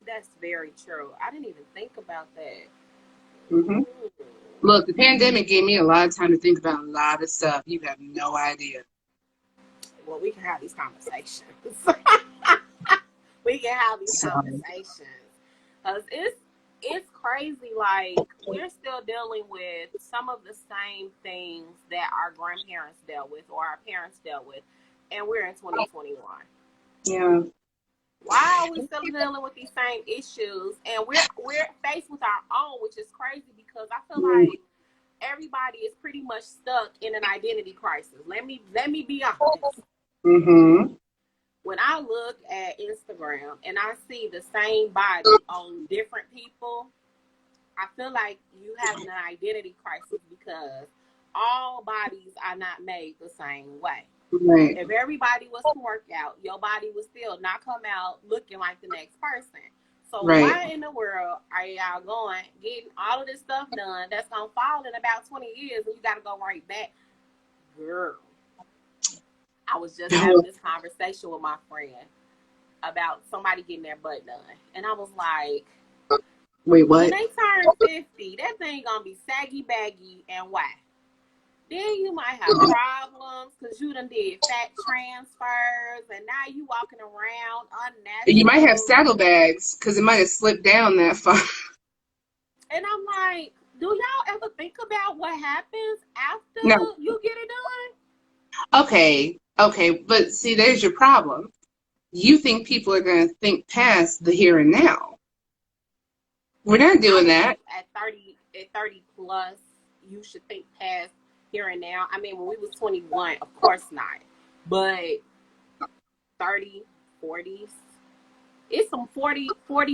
That's very true. I didn't even think about that. Hmm. Ooh. Look, the pandemic gave me a lot of time to think about a lot of stuff. You have no idea. well, we can have these conversations. We can have these Sorry. conversations. Because it's crazy. Like, we're still dealing with some of the same things that our grandparents dealt with or our parents dealt with. And we're in 2021. Yeah. Why are we still dealing with these same issues? And we're faced with our own, which is crazy because I feel like everybody is pretty much stuck in an identity crisis. Let me be honest. Mm-hmm. When I look at Instagram and I see the same body on different people, I feel like you have an identity crisis because all bodies are not made the same way. Right. If everybody was to work out, your body would still not come out looking like the next person. So Right. why in the world are y'all going, getting all of this stuff done that's going to fall in about 20 years and you got to go right back? Girl, I was just having this conversation with my friend about somebody getting their butt done. And I was like, wait, when what? they turn 50, that thing going to be saggy baggy and why? Then you might have problems because you done did fat transfers and now you walking around You might have unnatural. saddlebags because it might have slipped down that far. And I'm like, do y'all ever think about what happens after No. you get it done? Okay. But see, there's your problem. You think people are going to think past the here and now. We're not doing that. At 30 plus, you should think past here and now. I mean, when we was 21, of course not. But 30, 40s, it's some 40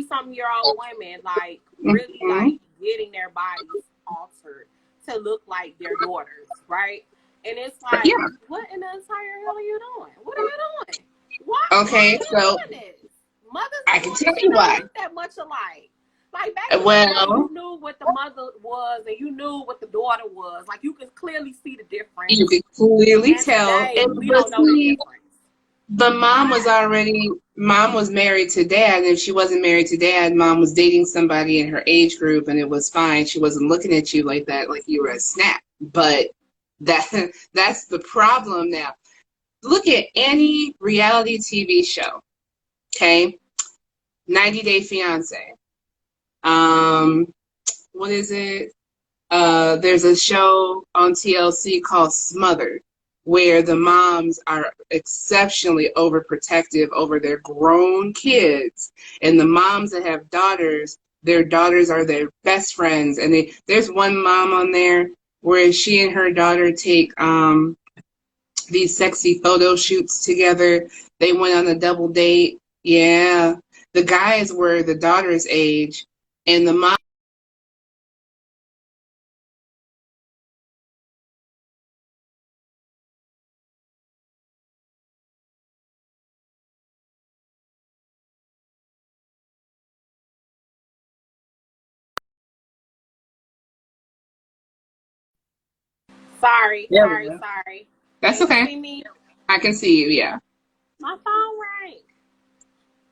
something year old women like really like getting their bodies altered to look like their daughters, right? And it's like, Yeah. what in the entire hell are you doing? What are you doing? Why Okay, are you so doing this? Mothers I and can daughters tell you should not why. look that much alike. Like back in the day, Well, you knew what the mother was and you knew what the daughter was. Like you could clearly see the difference. you could clearly And tell. today, we But don't know the see, difference. but mom was married to dad, and if she wasn't married to dad, mom was dating somebody in her age group, and it was fine. She wasn't looking at you like that, like you were a snap. But that's the problem now. Look at any reality TV show, okay? 90 Day Fiance. What is it? There's a show on TLC called Smothered, where the moms are exceptionally overprotective over their grown kids, and the moms that have daughters, their daughters are their best friends. And there's one mom on there where she and her daughter take these sexy photo shoots together. They went on a double date. Yeah, the guys were the daughter's age, and the mom. Sorry. There we go. That's Can you okay. see me? I can see you. Yeah. My phone rang.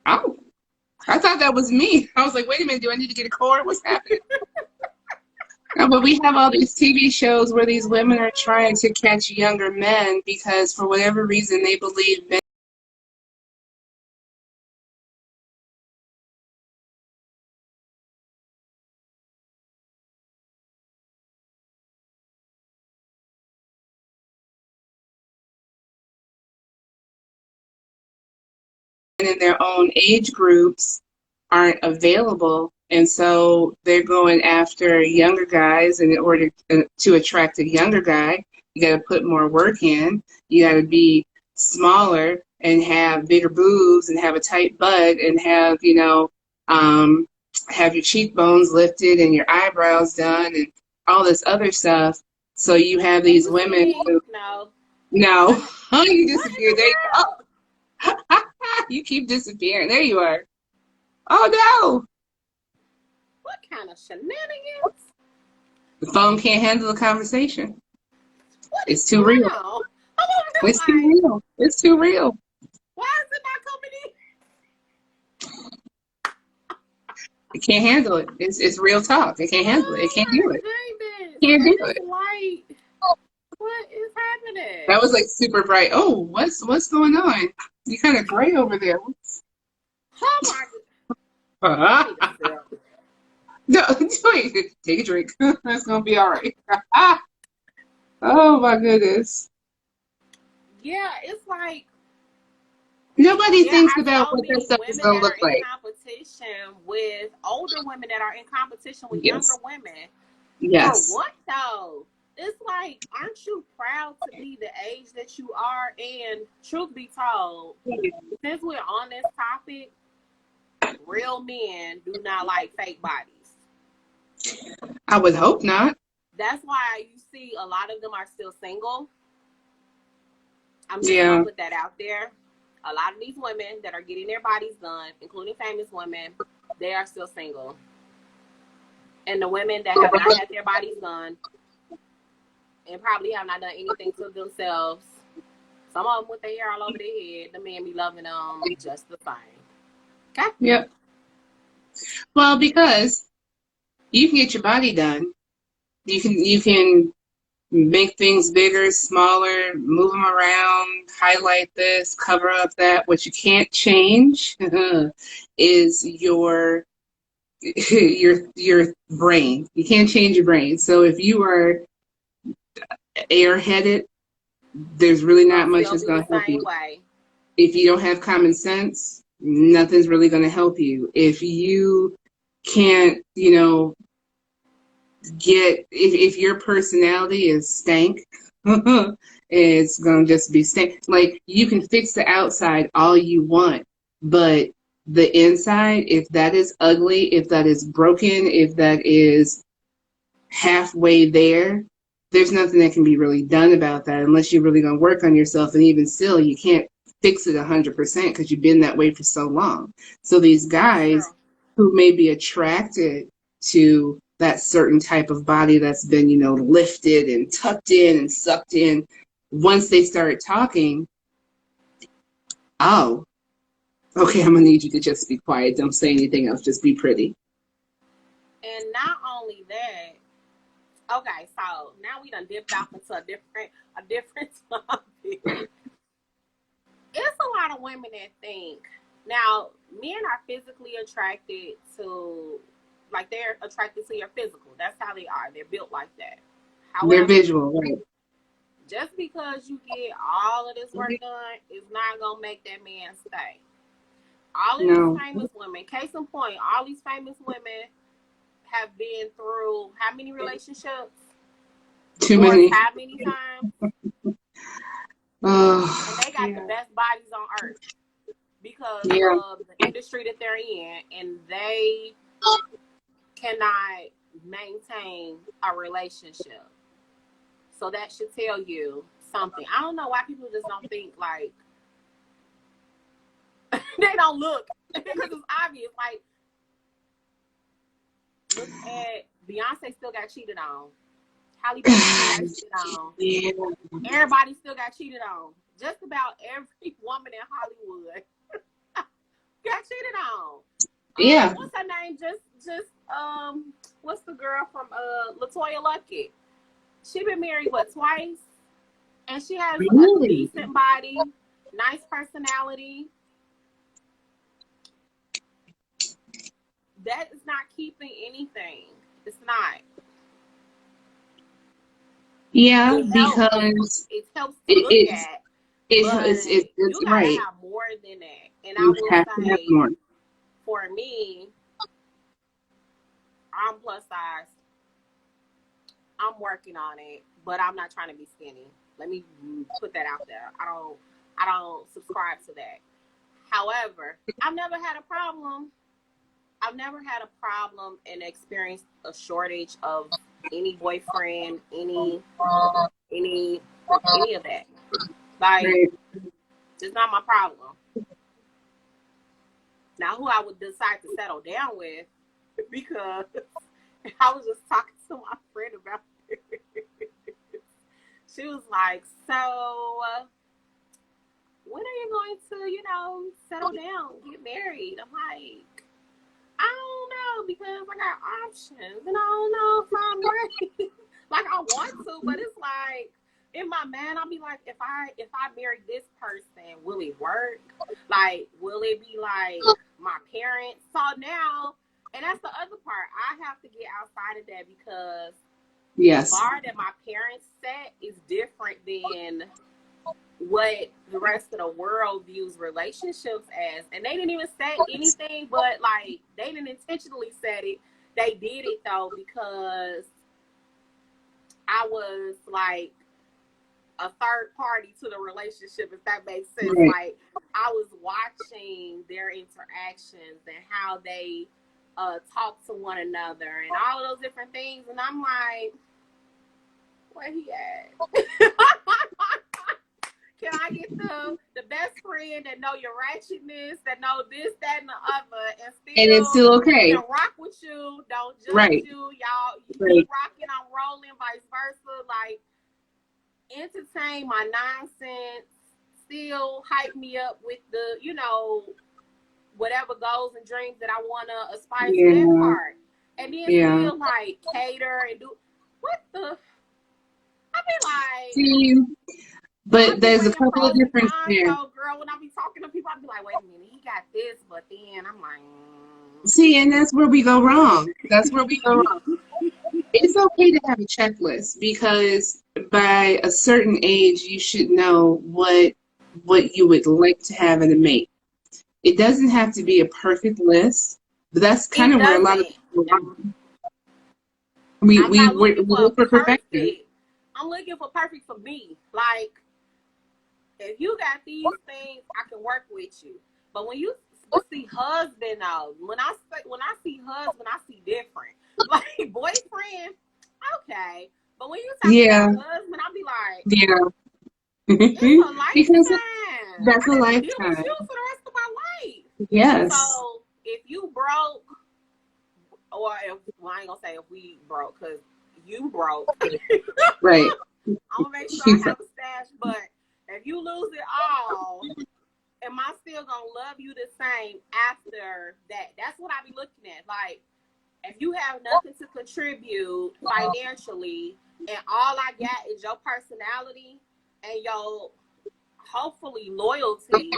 Oh, I thought that was me. I was like, wait a minute, do I need to get a cord? What's happening? No, but we have all these TV shows where these women are trying to catch younger men because for whatever reason they believe men in their own age groups aren't available. And so they're going after younger guys, and in order to attract a younger guy, you got to put more work in. You got to be smaller and have bigger boobs and have a tight butt and have, have your cheekbones lifted and your eyebrows done and all this other stuff. So you have Can these you see women me? who, No. no, you What in disappeared. the There you go. world? You keep disappearing. There you are. Oh no. What kind of shenanigans? The phone can't handle the conversation. What is It's too going real. on? I'm over here It's too like, real. It's too real. why is it not coming in? It can't handle it. It's real talk. It can't handle it. It can't do Oh it. my goodness. Can't And do this it. light. what is happening? That was like super bright. Oh, what's going on? You kind of gray over there. Oh my god. I need a sip. No, wait, take a drink. That's gonna be all right. Oh my goodness. Yeah, it's like, Nobody yeah, thinks I about so what that many stuff is women gonna that look are in like. competition with older women that are in competition with younger Yes. women. For Yes. what though? It's like, aren't you proud to be the age that you are? And truth be told, since we're on this topic, real men do not like fake bodies. I would hope not. That's why you see a lot of them are still single. I'm just gonna Yeah. put that out there. A lot of these women that are getting their bodies done, including famous women, they are still single. And the women that have not had their bodies done and probably have not done anything to themselves, some of them with their hair all over their head, the men be loving them just the same. Okay? Yep. Well, because you can get your body done. You can make things bigger, smaller, move them around, highlight this, cover up that. What you can't change is your brain. You can't change your brain. So if you are airheaded, there's really You're not gonna much still that's be the going to help same you. way. If you don't have common sense, nothing's really going to help you. If you can't, if your personality is stank, it's gonna just be stank. Like you can fix the outside all you want, but the inside, if that is ugly, if that is broken, if that is halfway there, there's nothing that can be really done about that unless you're really gonna work on yourself. And even still, you can't fix it 100% because you've been that way for so long. So these That's guys true. who may be attracted to that certain type of body that's been, lifted and tucked in and sucked in, once they start talking, oh, okay, I'm gonna need you to just be quiet. Don't say anything else. Just be pretty. And not only that, okay, so now we done dipped off into a different topic. It's a lot of women that think now men are physically attracted to, like, they're attracted to your physical. That's how they are. They're built like that. They're However, visual, right? just because you get all of this work done is not gonna make that man stay. All of these No, famous women, case in point, all these famous women have been through how many relationships? too Divorced many. how many times? And Oh, they got the yeah, best bodies on earth because yeah, of the industry that they're in, and they cannot maintain a relationship. So that should tell you something. I don't know why people just don't think like they don't look because it's obvious. Like, look at Beyonce still got cheated on. Halle Berry still got cheated on. yeah, Everybody still got cheated on. Just about every woman in Hollywood got cheated on. yeah. What's her name? What's the girl from Latoya Luckett? She been married what, twice, and she has a Really? decent body, nice personality. That is not keeping anything. It's not. Yeah, It helps. because It helps to it, look it's at, it, but it's you gotta right. have more than that. And I You will have to have say, more. for me, I'm plus size. I'm working on it, but I'm not trying to be skinny. Let me put that out there. I don't subscribe to that. However, I've never had a problem. I've never had a problem and experienced a shortage of any boyfriend, any any of that. Like, Right. it's not my problem. Now, who I would decide to settle down with, because I was just talking to my friend about it. She was like, "So, when are you going to, settle down, get married?" I'm like, "I don't know because I got options, and I don't know if I'm ready." Like, I want to, but it's like in my mind, I'll be like, if I marry this person, will it work? Like, will it be like my parents? So now, and that's the other part. I have to get outside of that because the Yes. bar that my parents set is different than what the rest of the world views relationships as. And they didn't even say anything, but like they didn't intentionally set it. They did it though because I was like a third party to the relationship, if that makes sense. Right. Like I was watching their interactions and how they talk to one another and all of those different things, and I'm like, where he at? Can I get the best friend that know your ratchetness, that know this, that, and the other, and it's still okay. can rock with you, don't judge Right. you, y'all. You Right. keep rocking, I'm rolling, vice versa. Like, entertain my nonsense, still hype me up with the, whatever goals and dreams that I want to aspire to that part. And then still, like, cater and do, what the, I be like... See, but there's a couple of different things. So, girl, when I be talking to people, I be like, wait a minute, he got this, but then I'm like... See, and that's where we go wrong. That's where we go wrong. It's okay to have a checklist because by a certain age, you should know what you would like to have in a mate. It doesn't have to be a perfect list, but that's kind of where a lot of people are. We look for perfection. I'm looking for perfect for me. Like, if you got these things, I can work with you. But when you see husband, when I see husband, I see different. Like boyfriend, okay. But when you talk about husband, I'll be like, it's a lifetime. Because that's a lifetime. Deal with you for the rest of my life. Yes. So if you broke, or I ain't gonna say if we broke, because you broke. Right. I'm gonna make sure I have a stash, but if you lose it all, am I still gonna love you the same after that? That's what I be looking at. Like, if you have nothing to contribute financially and all I got is your personality and your hopefully loyalty,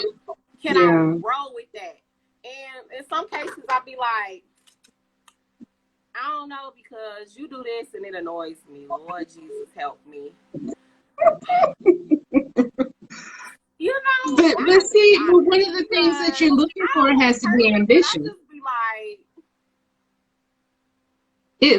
can I roll with that? And in some cases I'll be like, I don't know, because you do this and it annoys me. Lord Jesus, help me. But see, one of the things that you're looking for has to be ambition. I just be like,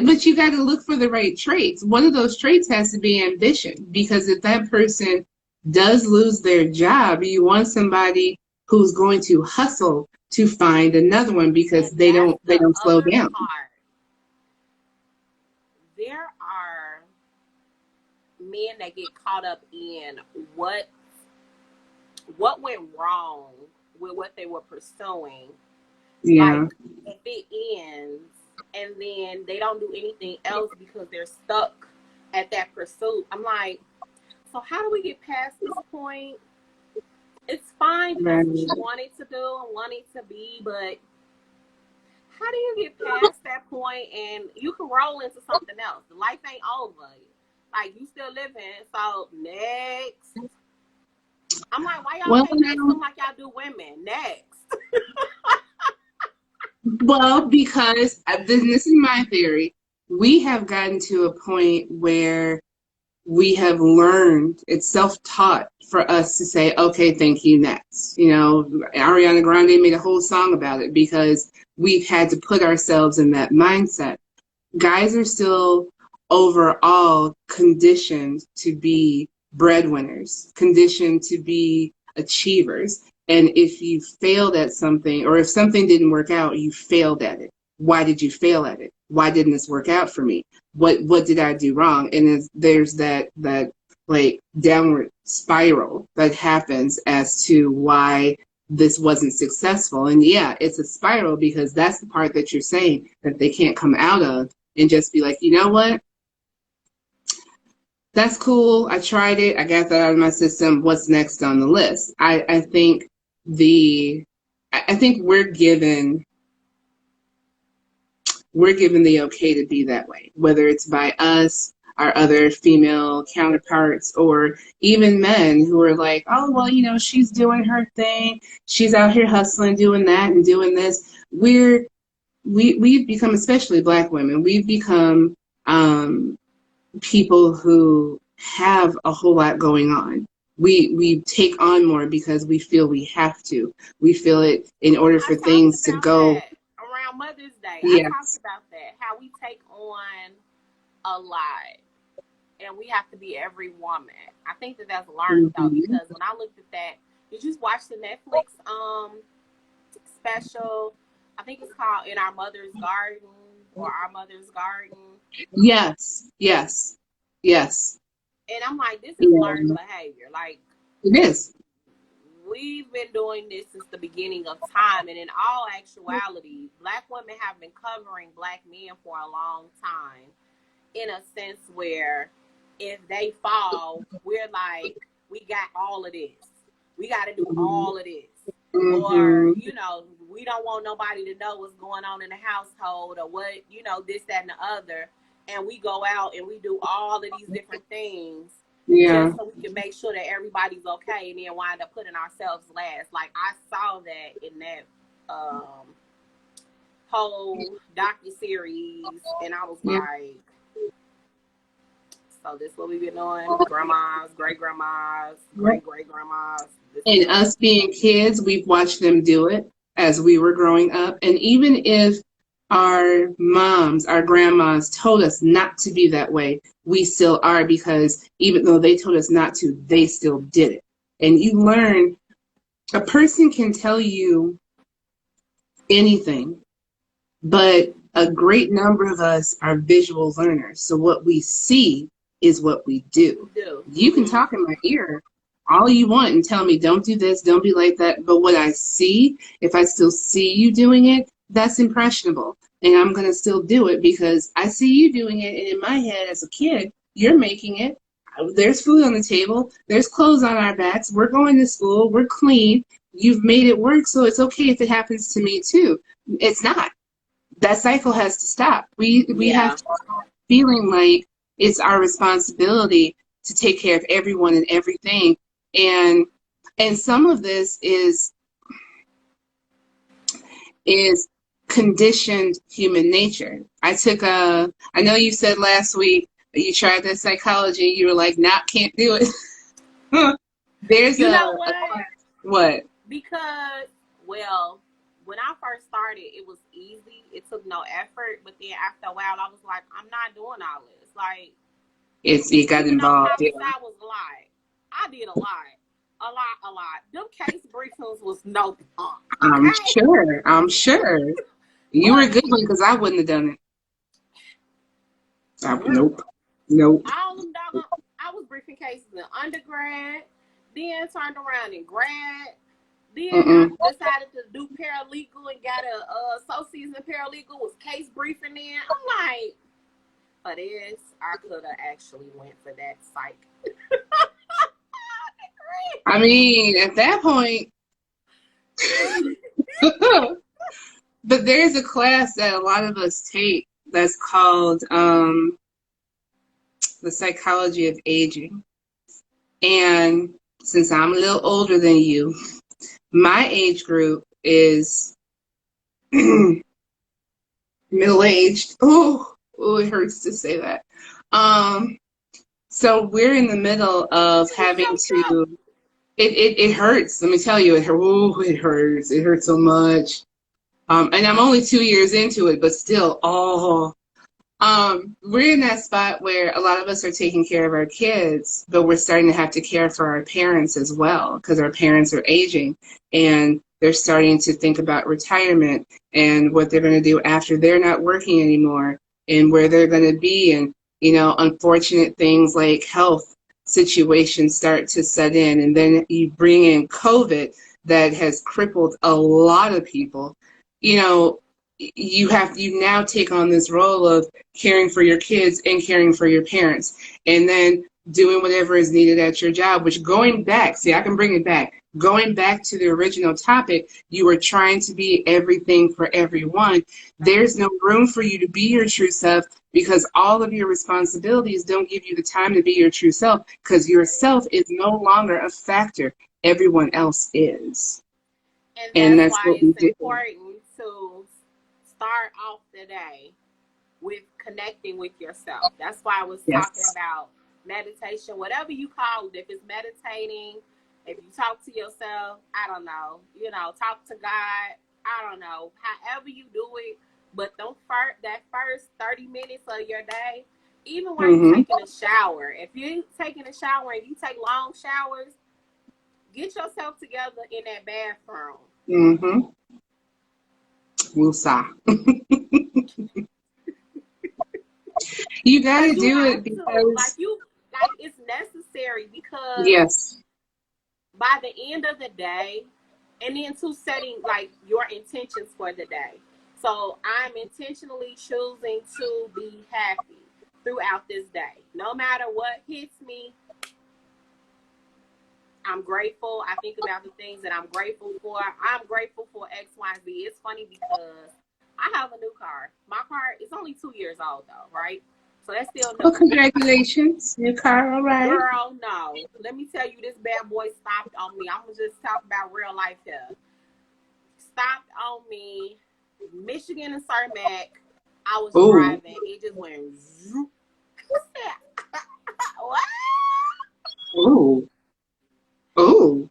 but you got to look for the right traits. One of those traits has to be ambition, because if that person does lose their job, you want somebody who's going to hustle to find another one, because they don't slow down. There are men that get caught up in what went wrong with what they were pursuing. Yeah. Like, if it ends and then they don't do anything else because they're stuck at that pursuit. I'm like, so how do we get past this point? It's fine because that's what you wanted to do and wanted to be, but how do you get past that point and you can roll into something else? The life ain't over. Like, you still living, so next. I'm like, why y'all can't act them like y'all do women? Next. Well, because this is my theory. We have gotten to a point where we have learned, it's self-taught for us to say, okay, thank you, next. Ariana Grande made a whole song about it because we've had to put ourselves in that mindset. Guys are still overall conditioned to be breadwinners, conditioned to be achievers. And if you failed at something, or if something didn't work out, you failed at it. Why did you fail at it? Why didn't this work out for me? What did I do wrong? And there's that like downward spiral that happens as to why this wasn't successful. And yeah, it's a spiral because that's the part that you're saying that they can't come out of and just be like, you know what? That's cool. I tried it. I got that out of my system. What's next on the list? I think we're given the okay to be that way, whether it's by us, our other female counterparts, or even men who are like, oh, well, she's doing her thing. She's out here hustling, doing that and doing this. We've become, especially Black women, we've become people who have a whole lot going on. We take on more because we feel we have to. We feel it in order I for talked things to about go. that around Mother's Day. I talked Yes. about that, how we take on a lot and we have to be every woman. I think that that's learned though, Mm-hmm. because when I looked at that, did you watch the Netflix special? I think it's called In Our Mother's Garden or Our Mother's Garden. Yes. Yes. Yes. And I'm like, this is learned Yeah. behavior. Like, It is. we've been doing this since the beginning of time, and in all actuality, Black women have been covering Black men for a long time, in a sense where if they fall, we're like, we got all of this. We got to do all of this. Or, Mm-hmm. we don't want nobody to know what's going on in the household or what, this, that, and the other. And we go out and we do all of these different things Yeah. just so we can make sure that everybody's okay, and then wind up putting ourselves last. Like, I saw that in that whole docu-series, and I was Yeah. like, so this what we've been doing? Grandmas, great-grandmas, great-great-grandmas. And us being kids, we've watched them do it as we were growing up. And even if our moms, our grandmas told us not to be that way, we still are, because even though they told us not to, they still did it. And you learn, a person can tell you anything, but a great number of us are visual learners. So what we see is what we do. You can talk in my ear all you want and tell me, don't do this, don't be like that. But what I see, if I still see you doing it, that's impressionable. And I'm going to still do it because I see you doing it. And in my head as a kid, you're making it. There's food on the table. There's clothes on our backs. We're going to school. We're clean. You've made it work. So it's okay if it happens to me too. It's not. That cycle has to stop. We have to start feeling like it's our responsibility to take care of everyone and everything. And some of this is conditioned human nature. I know you said last week you tried the psychology, you were like, nah, can't do it. There's what? Because, well, when I first started, it was easy. It took no effort. But then after a while, I was like, I'm not doing all this. Like, it got involved. I was a lot. I did a lot. A lot. Them case briefings was no fun. Okay? I'm sure. You were a good one because I wouldn't have done it. Nope. All them doggone, I was briefing cases in undergrad, then turned around in grad. Then I decided to do paralegal and got a associate's in paralegal, was case briefing then. I'm like, for this, I could have actually went for that psych. I mean, at that point, but there's a class that a lot of us take that's called the psychology of aging. And since I'm a little older than you, my age group is middle-aged. Oh, it hurts to say that. So we're in the middle of having to. It hurts. Let me tell you, it hurts. It hurts so much. And I'm only 2 years into it, but still, we're in that spot where a lot of us are taking care of our kids, but we're starting to have to care for our parents as well, because our parents are aging and they're starting to think about retirement and what they're going to do after they're not working anymore and where they're going to be. And, unfortunate things like health situations start to set in. And then you bring in COVID that has crippled a lot of people. You now take on this role of caring for your kids and caring for your parents. And then doing whatever is needed at your job, which going back, see, I can bring it back. Going back to the original topic, you were trying to be everything for everyone. There's no room for you to be your true self because all of your responsibilities don't give you the time to be your true self because yourself is no longer a factor. Everyone else is. And And that's that's why what we it's do. important to start off the day with connecting with yourself. That's why I was talking Yes. about meditation, whatever you call it. If it's meditating, if you talk to yourself, I don't know, talk to God, I don't know, however you do it. But that first 30 minutes of your day, even while you're Mm-hmm. taking a shower, if you're taking a shower and you take long showers, get yourself together in that bathroom. Mm-hmm. Woosah. You Cause gotta you do have it to, because it's necessary because yes. by the end of the day, and then to setting like your intentions for the day. So I'm intentionally choosing to be happy throughout this day. No matter what hits me, I'm grateful. I think about the things that I'm grateful for. I'm grateful for X, Y, Z. It's funny because I have a new car. My car is only 2 years old though, right? So that's still Well, new. congratulations. Your car, all right. Girl, no. Let me tell you, this bad boy stopped on me. I'm going to just talk about real life here. Stopped on me, Michigan and Cermak. I was Ooh. driving. It just went zoop. What? Ooh. Ooh.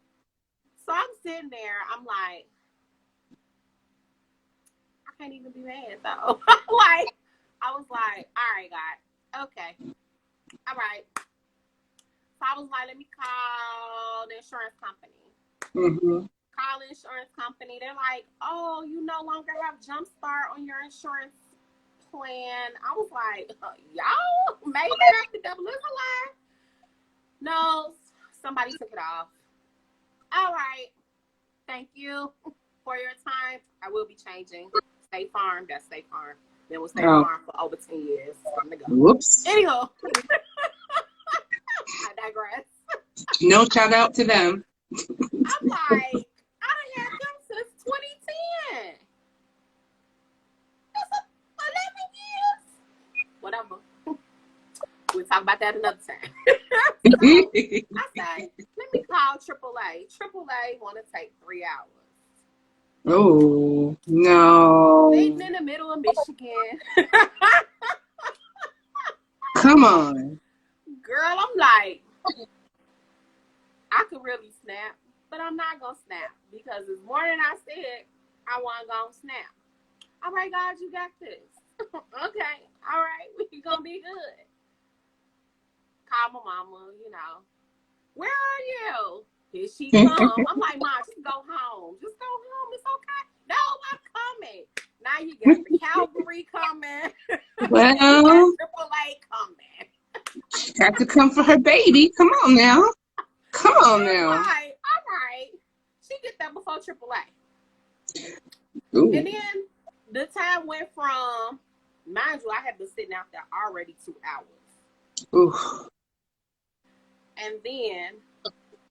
So I'm sitting there. I'm like, I can't even be mad though. Like, I was like, all right, God. Okay. All right. So I was like, let me call the insurance company. Mm-hmm. Call the insurance company. They're like, oh, you no longer have Jumpstart on your insurance plan. I was like, y'all made that up. The devil is a lie. No, somebody took it off. All right. Thank you for your time. I will be changing. State Farm. That's State Farm. Been with State Oh, Farm for over 10 years. Time to go. whoops. Anyhow, I digress. No shout out to them. I'm like, I done had them since 2010. That's 11 years. Whatever. We'll talk about that another time. So I said, let me call AAA. AAA want to take 3 hours. Oh, no. Sitting in the middle of Michigan. Come on. Girl, I'm like, I could really snap, but I'm not going to snap because this morning I said I wasn't going to snap. All right, God, you got this. Okay. All right. We're going to be good. Call my mama, Where are you? Here she come. I'm like, Mom, just go home. Just go home. It's okay. No, I'm coming. Now you got the Calvary coming. You got Well, AAA coming. got to come for her baby. Come on now. Come on I'm now. like, all right. She get that before AAA. Ooh. And then the time went from, mind you, I had been sitting out there already 2 hours. Ooh. And then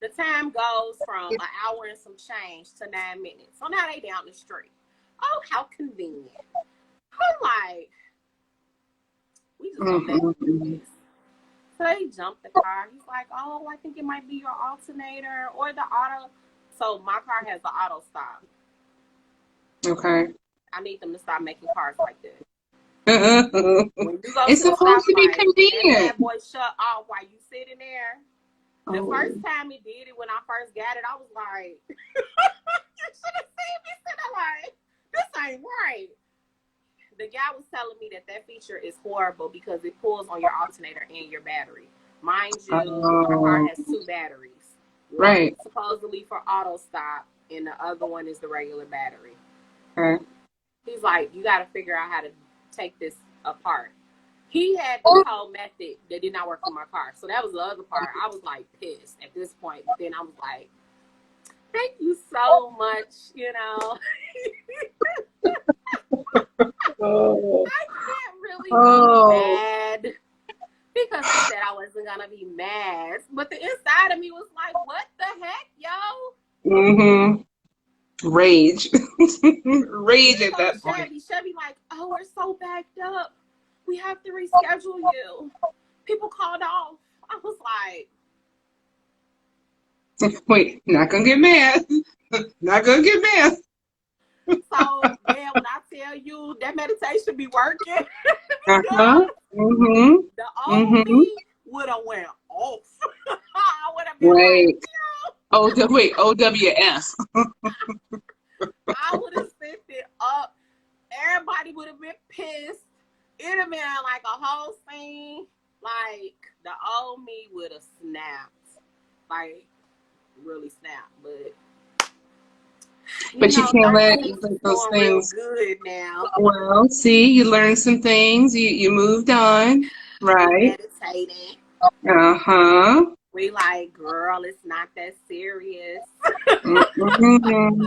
the time goes from an hour and some change to 9 minutes. So now they down the street. Oh, how convenient. I'm like, we just gonna let them do this. So they jumped the car. He's like, oh, I think it might be your alternator or the auto. So my car has the auto stop. Okay. I need them to stop making cars like this. When you go It's to the supposed to be stoplight, convenient. that bad boy shut off while you sitting there. The first time he did it, when I first got it, I was like, you should have seen me sitting like, this ain't right. The guy was telling me that feature is horrible because it pulls on your alternator and your battery. Mind you, my car has 2 batteries. One Right. supposedly for auto stop, and the other one is the regular battery. Okay. He's like, you got to figure out how to take this apart. He had this whole method that did not work for my car. So that was the other part. I was like pissed at this point. But then I was like, thank you so much, Oh. I can't really be mad because he said I wasn't gonna be mad. But the inside of me was like, what the heck, yo? Mm-hmm. Rage. Then Rage at go that point. Chevy like, oh, we're so backed up. We have to reschedule you. People called off. I was like, Wait, not gonna get mad. Not gonna get mad. so man, when I tell you that meditation be working, Uh-huh. Mm-hmm. the old Mm-hmm. me would have went off. I would have been like, Wait. Wait, OWF. I would have sent it up. Everybody would have been pissed. It'd have been like a whole scene. Like the old me would have snapped. Like really snapped. But But you can't let 36 is those doing real things. good now. Well, see, you learned some things. You moved on, We right? meditating. Uh-huh. We like, girl, it's not that serious. Mm-hmm.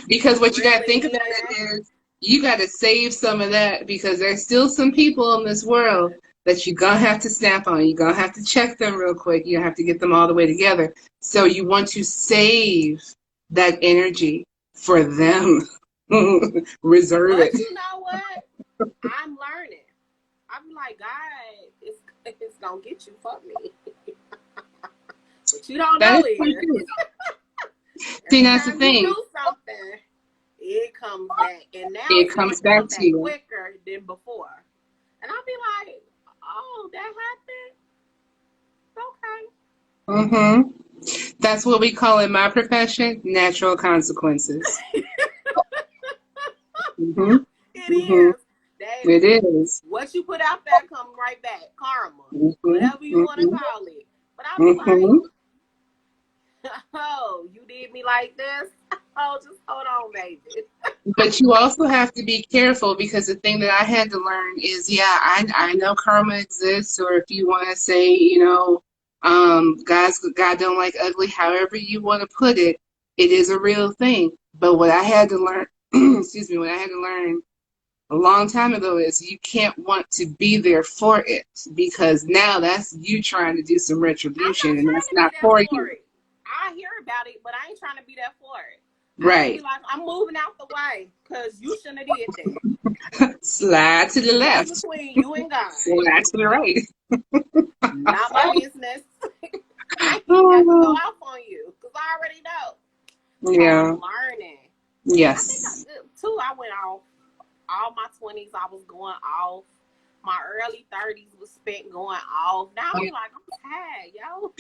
Because what you got to Really, think about it is you got to save some of that because there's still some people in this world that you're going to have to snap on. You're going to have to check them real quick. You have to get them all the way together. So you want to save that energy for them. Reserve but it. you know what? I'm learning. I'm like, God, it's gonna get you for me. But you don't That know is it. quite good. See, Every that's the time you thing. do something, it comes back. And now It it seems comes like it back comes to back you. quicker than before. And I'll be like, oh, that happened? Okay. Mm-hmm. That's what we call in my profession natural consequences. Mm-hmm. It Mm-hmm. is. That It is. what you put out there comes right back. Karma. Mm-hmm. Whatever you want to Mm-hmm. call it. But I'll be Mm-hmm. like, oh, you did me like this? Oh, just hold on, baby. But you also have to be careful because the thing that I had to learn is, yeah, I know karma exists, or if you want to say, God don't like ugly, however you want to put it, it is a real thing. But what I had to learn, excuse me, what I had to learn a long time ago is you can't want to be there for it because now that's you trying to do some I'm retribution not and trying that's to be not there for for you. it. I hear about it, but I ain't trying to be there for it. I just be Right. like, I'm moving out the way because you shouldn't have did that. Slide to the That's left, between you and God. slide to the right. Not my business. I ain't even got to go Oh, off on you because I already know. So I'm yeah. learning. I think I Yes. too. I went off all my 20s. I was going off. My early 30s was spent going off. Now I'm like, I'm tired, yo.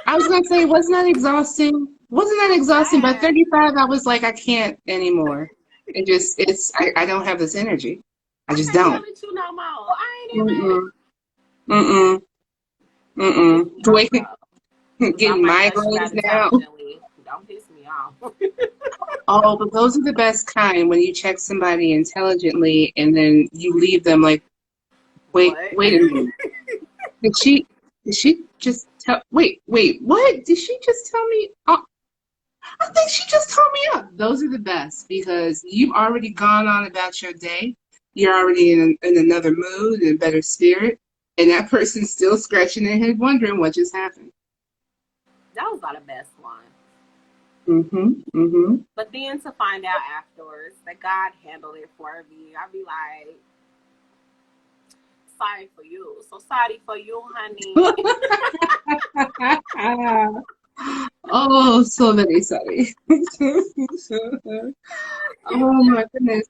I was gonna say, wasn't that exhausting? Wasn't that I'm exhausting? By tired. 35, I was like, I can't anymore. I don't have this energy. I I just can't yell don't. at you no more. I ain't even. Mm-mm. Mm-mm. Don't piss Mm-mm. me off though, because I Getting might cuss you migraines out now. intelligently. Don't piss me off. Oh, but those are the best kind when you check somebody intelligently and then you leave them like, What? wait a minute. Did she, did she just tell, wait, what? Did she just tell me? Oh, I think she just told me up. Those are the best because you've already gone on about your day. You're already in another mood, in a better spirit. And that person's still scratching their head wondering what just happened. Those are the best ones. Mm-hmm. Mm-hmm. But then to find out afterwards that God handled it for me, I'd be like, sorry for you. So sorry for you, honey. Oh, so very sorry. Oh my goodness.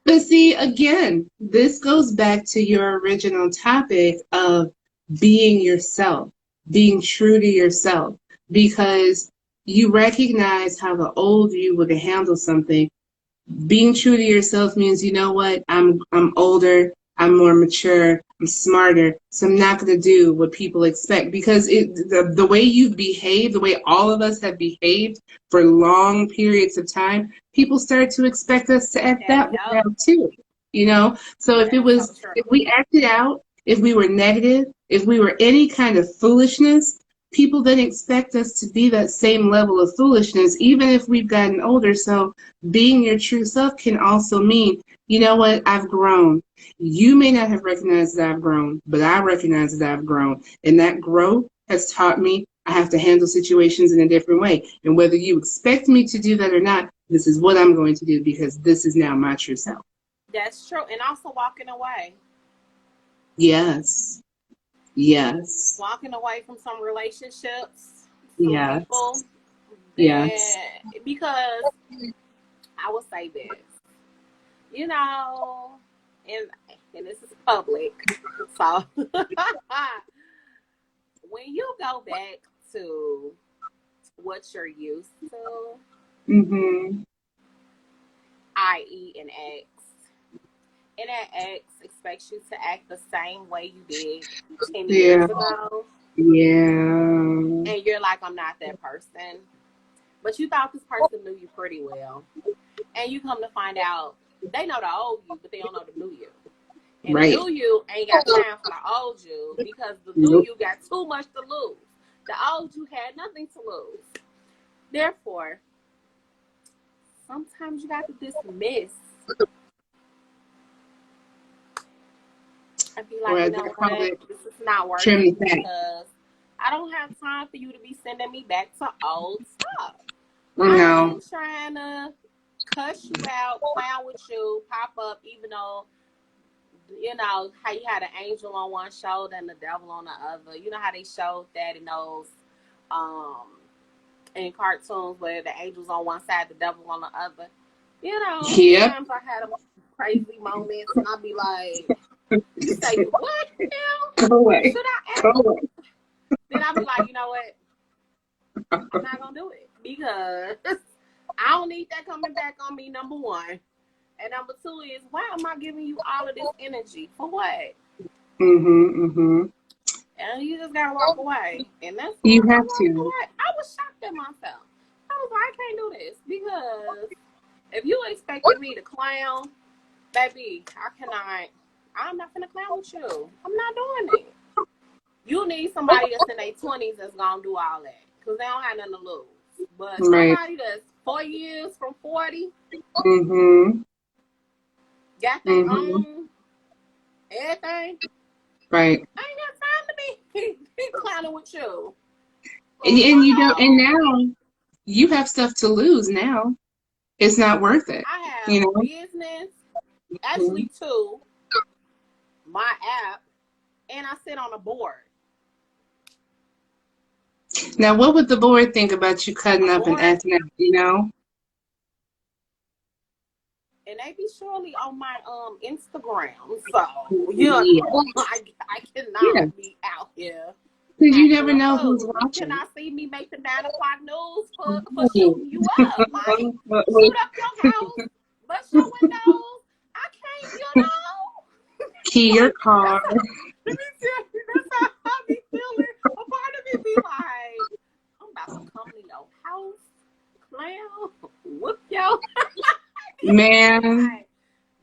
But see, again, this goes back to your original topic of being yourself, being true to yourself, because you recognize how the old you would handle something. Being true to yourself means, you know what, I'm older, I'm more mature, I'm smarter, so I'm not going to do what people expect because the way you've behaved, the way all of us have behaved for long periods of time, people start to expect us to act that way now Yep. too. So if it That is so was, if true. we acted out, if we were negative, if we were any kind of foolishness, people then expect us to be that same level of foolishness, even if we've gotten older. So being your true self can also mean, you know what? I've grown. You may not have recognized that I've grown, but I recognize that I've grown. And that growth has taught me I have to handle situations in a different way. And whether you expect me to do that or not, this is what I'm going to do because this is now my true self. That's true. And also walking away. Yes. Yes. Walking away from some relationships, some people. Yes. Yes. Because I will say this, you know, and this is public. So when you go back to what you're used to, Mm-hmm. i.e. an ex, and that ex expects you to act the same way you did 10 years Yeah. ago, Yeah. and you're like, I'm not that person. But you thought this person knew you pretty well. And you come to find out they know the old you, but they don't know the new you. And the Right. new you ain't got time for the old you because the new Nope. you got too much to lose. The old you had nothing to lose. Therefore, sometimes you got to dismiss and be like, Or you as know I call what, it, this is not trim the working fat. because I don't have time for you to be sending me back to old stuff. I No. ain't trying to cuss you out, clown with you, pop up, even though, you know, how you had an angel on one shoulder and the devil on the other. You know how they showed that in those, um, in cartoons where the angel's on one side, the devil on the other. You know, Yep. sometimes I had them crazy moments and I'd be like, you say you what now? Go away. Should I Go act? away. Then I'd be like, you know what? I'm not going to do it because I don't need that coming back on me, number one. And number two is, why am I giving you all of this energy? For what? Mm-hmm. Mm-hmm. And you just gotta walk away. And that's why You I have walked to. away. I was shocked at myself. I was like, I can't do this because if you expected me to clown, baby, I cannot. I'm not gonna clown with you. I'm not doing it. You need somebody that's in their 20s that's gonna do all that because they don't have nothing to lose. But Right. somebody that's 4 years from 40 Mm-hmm. got their Mm-hmm. own everything. Right. I ain't got time to be clowning with you. And you don't. And No. now you have stuff to lose. Now it's not worth it. I have You a know. business, Mm-hmm. actually two, my app, and I sit on a board. Now, what would the board think about you cutting A up and board, acting up? You know. and they be surely on my Instagram. So yeah, Yeah. I Yeah. cannot be out here Because you acting never a know who's fool. You watching. cannot see me make the 9 o'clock news for shooting you up. Like Wait. shoot up your house, bust your windows. I can't, you know. Key your Like car. let me tell you, that's how I be feeling. A part of me be like, I'm about to come to your house, clown, whoop yo. Man, Like,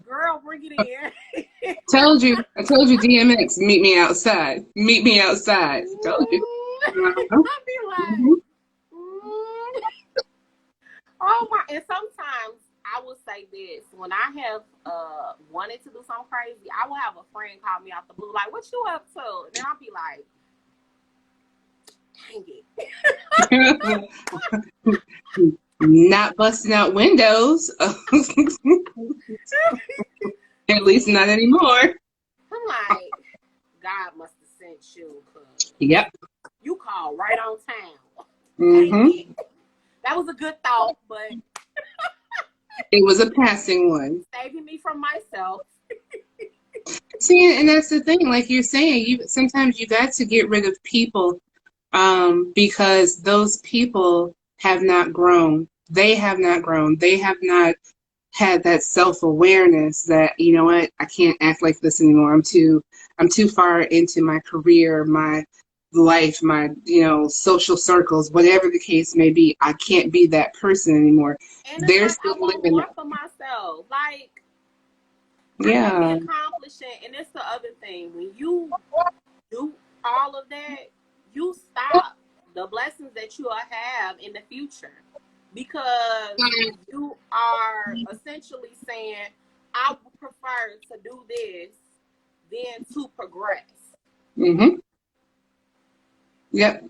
girl, bring it in. told you. I told you, DMX, meet me outside. Meet me outside. Told you. Uh-huh. I be Mhm. like, mm. Oh my! And sometimes I will say this: when I have wanted to do something crazy, I will have a friend call me out the blue, like, "What you up to?" And then I'll be like, "Dang it!" Not busting out windows. At least not anymore. I'm like, God must have sent you, cause Yep. you called right on time. Dang Mm-hmm. it! That was a good thought, but It was a passing one. saving me from myself. See, and that's the thing. Like you're saying, sometimes you got to get rid of people, because those people have not grown. They have not grown. They have not had that self-awareness that, you know what, I can't act like this anymore. I'm too far into my career, my life, my, social circles, whatever the case may be. I can't be that person anymore. And it's They're like I still want living more that. for myself. Like I can't be Yeah. accomplishing, and it's the other thing. When you do all of that, you stop the blessings that you will have in the future because you are essentially saying, prefer to do this than to progress. Mm-hmm. Yep.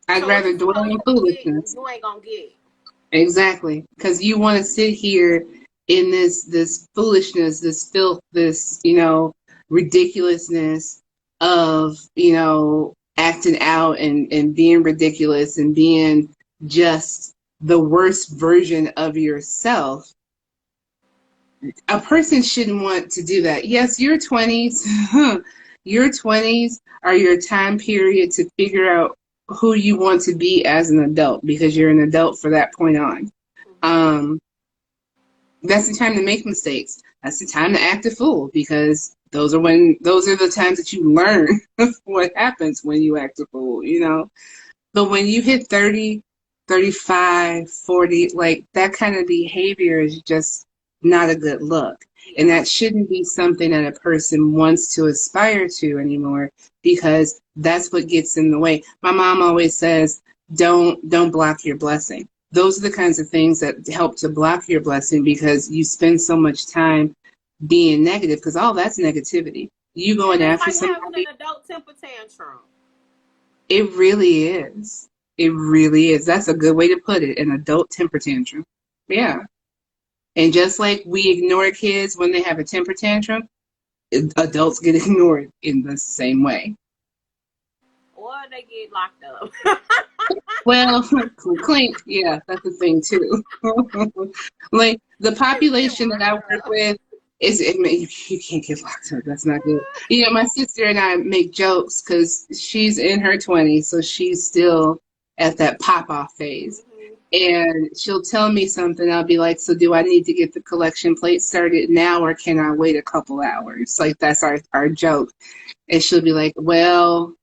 I'd So what rather you dwell supposed in to get, foolishness. you ain't gonna get. Exactly. Because you want to sit here in this foolishness, this filth, this, ridiculousness of, acting out and being ridiculous and being just the worst version of yourself. A person shouldn't want to do that. Yes, your 20s, your 20s are your time period to figure out who you want to be as an adult, because you're an adult for that point on. Um, that's the time to make mistakes. That's the time to act a fool, because those are the times that you learn what happens when you act a fool. But when you hit 30, 35, 40, like that kind of behavior is just not a good look. And that shouldn't be something that a person wants to aspire to anymore, because that's what gets in the way. My mom always says, don't block your blessing. Those are the kinds of things that help to block your blessing, because you spend so much time being negative, because all that's negativity. You And going it's after like having somebody, an adult temper tantrum. it really is. It really is. That's a good way to put it, an adult temper tantrum. Yeah. And just like we ignore kids when they have a temper tantrum, adults get ignored in the same way. Or they get locked up. Well, clink, yeah, that's the thing too. Like the They get population that I locked work up. with you can't get locked up. That's not good. My sister and I make jokes because she's in her 20s, so she's still at that pop off phase. Mm-hmm. And she'll tell me something. I'll be like, "So do I need to get the collection plate started now, or can I wait a couple hours?" Like that's our joke. And she'll be like, "Well,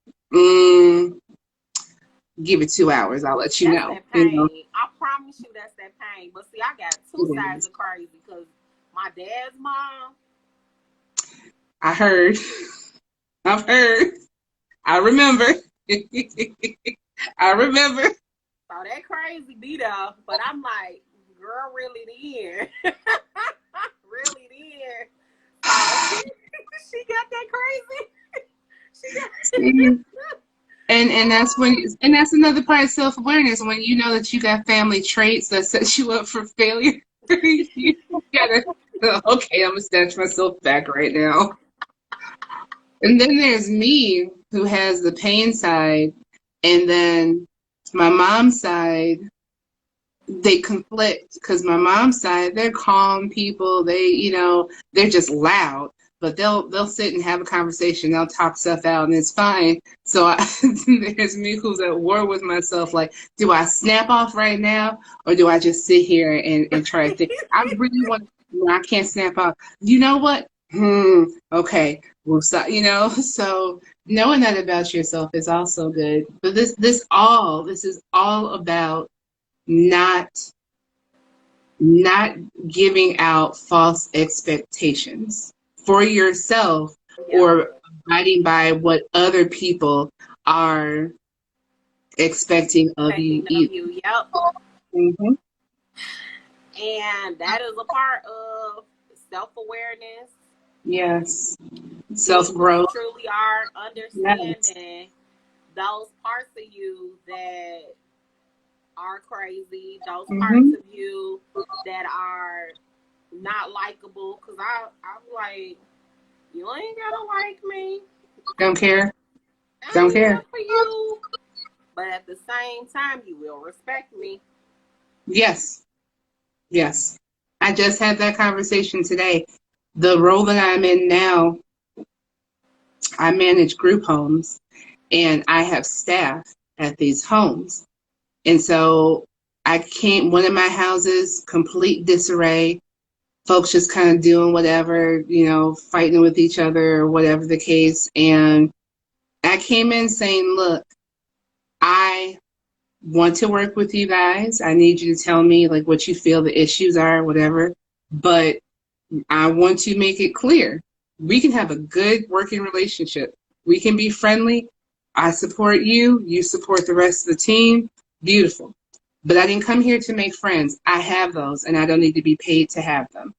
give it 2 hours. I'll let you That's know." that pain. I promise you that's that pain. But see, I got two It sides is. of crazy because my dad's mom, I heard. I've heard. I remember. I remember. so that crazy be there. But I'm like, girl, really then. Really then. So she got that crazy. She got And that's another part of self-awareness, when you know that you got family traits that sets you up for failure. You gotta, okay, I'm gonna snatch myself back right now. And then there's me, who has the pain side, and then my mom's side, they conflict, because my mom's side, they're calm people. They're just loud, but they'll sit and have a conversation. They'll talk stuff out, and it's fine. So there's me, who's at war with myself. Like, do I snap off right now, or do I just sit here and try to think? I really want. No, I can't snap off. You know what? Okay. Well, so, so knowing that about yourself is also good. But this is all about not giving out false expectations for yourself, yep, or abiding by what other people are expecting of you expecting of either. you. Yep. Mm-hmm. And that is a part of self awareness. Yes. Being who you Self-growth. truly are, Yes. understanding those parts of you that are crazy, those parts Mm-hmm. of you that are not likable. Cause I'm like, you ain't gotta like me. Don't care. I Don't ain't here care. for you. But at the same time, you will respect me. Yes. Yes. I just had that conversation today. The role that I'm in now, I manage group homes, and I have staff at these homes. And so one of my houses, complete disarray, folks just kind of doing whatever, fighting with each other or whatever the case. And I came in saying, look, I want to work with you guys. I need you to tell me like what you feel the issues are, whatever. But I want to make it clear, we can have a good working relationship. We can be friendly. I support you. You support the rest of the team. Beautiful. But I didn't come here to make friends. I have those, and I don't need to be paid to have them.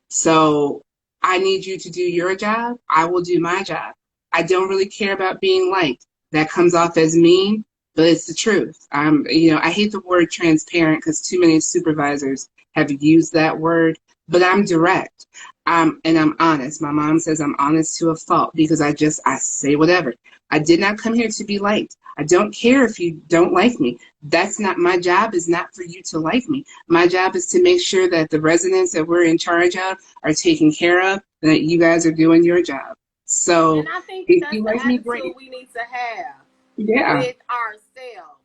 So I need you to do your job. I will do my job. I don't really care about being liked. That comes off as mean, but it's the truth. I hate the word transparent because too many supervisors have used that word, but I'm direct. And I'm honest. My mom says I'm honest to a fault because I say whatever. I did not come here to be liked. I don't care if you don't like me. That's not my job, is not for you to like me. My job is to make sure that the residents that we're in charge of are taken care of and that you guys are doing your job. So And I think if that's you the like me, great. attitude we need to have Yeah. with ourselves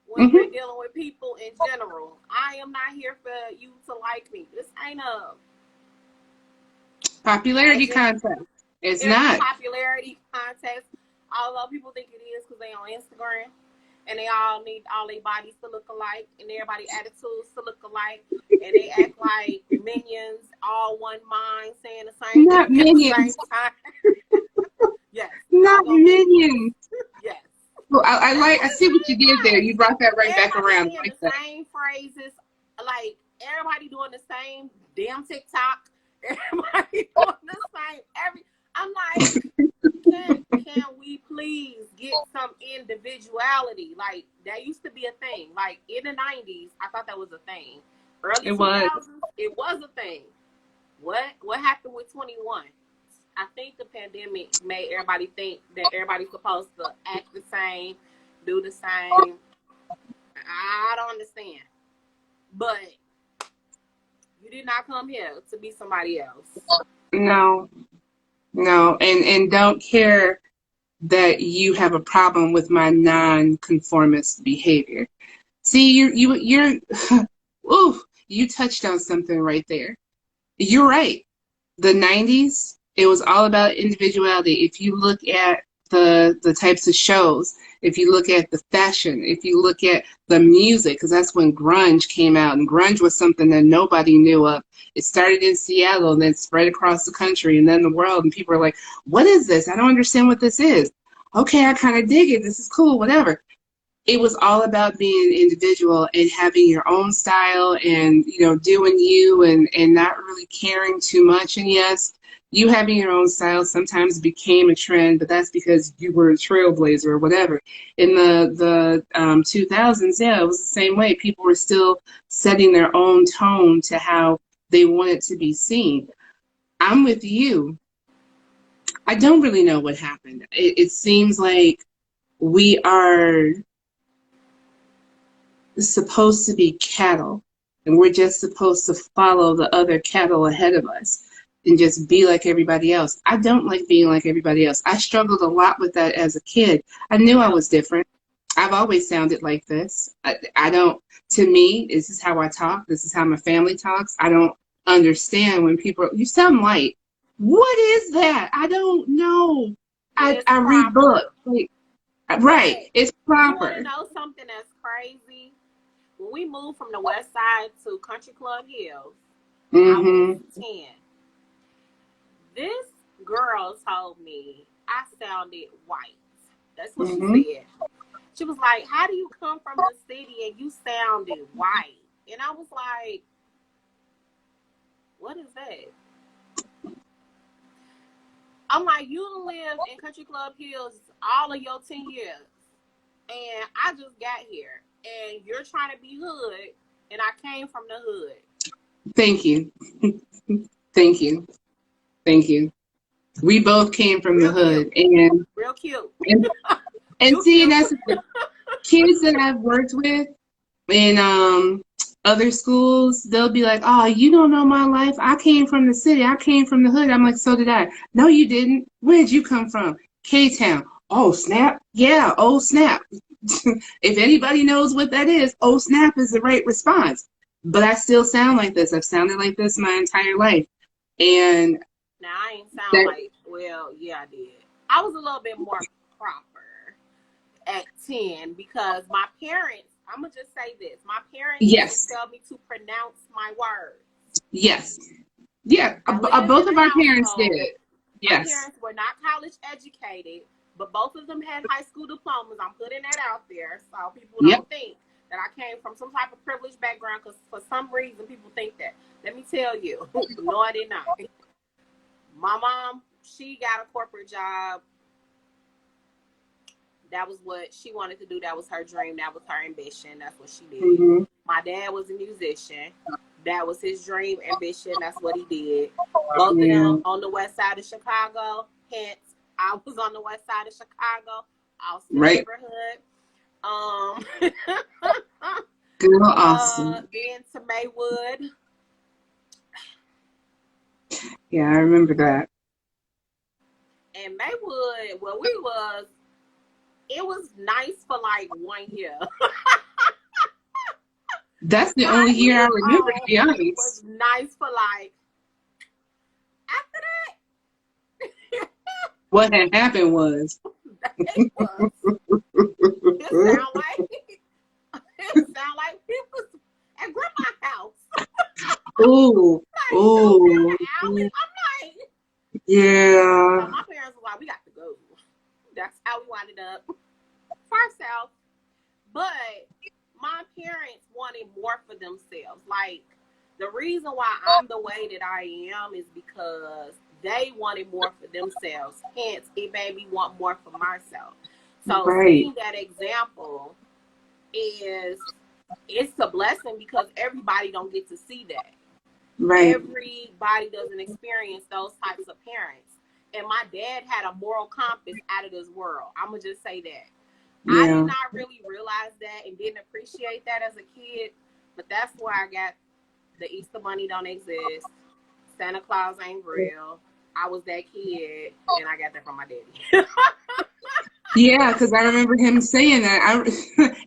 when we're Hmm. dealing with people in general. I am not here for you to like me. This ain't a Popularity pageant. contest. It's It's a not. popularity contest. Although people think it is because they on Instagram and they all need all their bodies to look alike and everybody attitudes to look alike and they act like minions, all one mind, saying the same Not thing at the same minions. time. Yes, Not doggone minions. minions. Yes. Well, I see what you did there. You Right. brought that right back Everybody around. I saying like the that. same phrases, like everybody doing the same damn TikTok. Everybody doing the same. I'm like, can we please get some individuality? Like that used to be a thing. Like in the 90s, I thought that was a thing. Early It was. 2000s, it was a thing. What happened with 21? I think the pandemic made everybody think that everybody's supposed to act the same, do the same. I don't understand. But you did not come here to be somebody else. No, no, and don't care that you have a problem with my non-conformist behavior. See, you're ooh, you touched on something right there. You're right. The 90s, it was all about individuality. If you look at the types of shows, if you look at the fashion, if you look at the music, because that's when grunge came out, and grunge was something that nobody knew of. It started in Seattle and then spread across the country and then the world, and people are like, what is this? I don't understand what this is. Okay, I kind of dig it. This is cool, whatever. It was all about being an individual and having your own style and doing you and not really caring too much. And yes, you having your own style sometimes became a trend, but that's because you were a trailblazer or whatever. In the 2000s, yeah, it was the same way. People were still setting their own tone to how they wanted to be seen. I'm with you. I don't really know what happened. It seems like we are supposed to be cattle, and we're just supposed to follow the other cattle ahead of us and just be like everybody else. I don't like being like everybody else. I struggled a lot with that as a kid. I knew I Yep. was different. I've always sounded like this. I don't, to me, this is how I talk. This is how my family talks. I don't understand when people, you sound light. What is that? I don't know. It's I read books. proper. Like, right. But It's you want to proper. know something that's crazy? When we moved from the west side to Country Club Hills, I was Mm-hmm. 10. This girl told me I sounded white. That's what she Mm-hmm. said. She was like, how do you come from the city and you sounded white? And I was like, what is that? I'm like, you live in Country Club Hills all of your 10 years. And I just got here. And you're trying to be hood. And I came from the hood. Thank you. Thank you. Thank you. We both came from the Real cute. hood, Real cute. and, and You see, and cute. that's the kids that I've worked with in other schools. They'll be like, "Oh, you don't know my life. I came from the city. I came from the hood." I'm like, "So did I." No, you didn't. Where did you come from? K Town. Oh snap! Yeah. Oh snap! If anybody knows what that is, oh snap is the right response. But I still sound like this. I've sounded like this my entire life, and Now, I ain't sound that like, well, yeah, I did. I was a little bit more proper at 10 because my parents, I'm going to just say this, my parents used to yes, tell me to pronounce my words. yes, yeah. I lived Both in of a our parents did. household. My Yes. parents were not college educated, but both of them had high school diplomas. I'm putting that out there so people Yep. don't think that I came from some type of privileged background because for some reason people think that. Let me tell you, no, I did not. My mom, she got a corporate job. That was what she wanted to do. That was her dream. That was her ambition. That's what she did. Mm-hmm. My dad was a musician. That was his dream, ambition. That's what he did. Both of Yeah. them on the west side of Chicago. Hence, I was on the west side of Chicago, Austin Right. neighborhood. Girl, Austin. Then to Maywood. Yeah, I remember that. And Maywood, where we was, it was nice for like 1 year. That's the only Like, year I remember, to be it honest. was nice for like, after that, What had happened was. it was. It sound like it was at grandma's house. Ooh. Like, Ooh. I'm like, Yeah. so my parents were like, we got to go. That's how we wound up far south. But my parents wanted more for themselves. Like, the reason why I'm the way that I am is because they wanted more for themselves. Hence, it made me want more for myself. So Right. seeing that example it's a blessing because everybody don't get to see that. Right. Everybody doesn't experience those types of parents. And my dad had a moral compass out of this world. I'm going to just say that. Yeah. I did not really realize that and didn't appreciate that as a kid. But that's where I got the Easter Bunny don't exist. Santa Claus ain't real. I was that kid, and I got that from my daddy. Yeah, because I remember him saying that.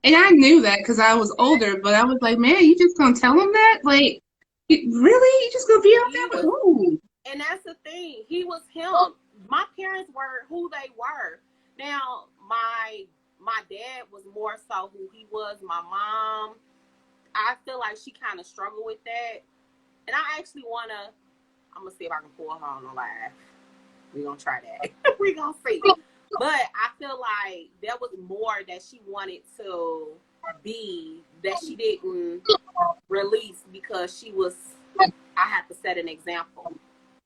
And I knew that because I was older, but I was like, man, you just gonna tell him that? Like, really? You just gonna be out there? Ooh. And that's the thing. He was him. My parents were who they were. Now, my dad was more so who he was. My mom, I feel like she kind of struggled with that. And I actually I'm going to see if I can pull her on the live. We're going to try that. We're going to see. But I feel like there was more that she wanted to be that she didn't release because I had to set an example.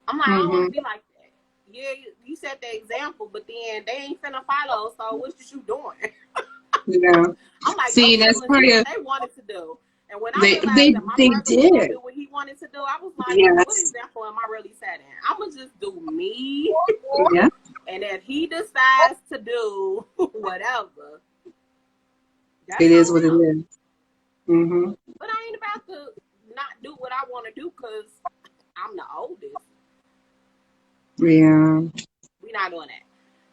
I'm like, I don't want to be like that. Yeah, you set the example, but then they ain't finna follow, so what you doing? Yeah. I'm like, see, that's part of what they wanted to do. And when I they realized that my brother was did. gonna do what he wanted to do, I was like, Yes. what example am I really setting? I'm gonna just do me. Yeah. And if he decides to do whatever, It is what it is. Mm-hmm. But I ain't about to not do what I want to do because I'm the oldest. Yeah. We're not doing that.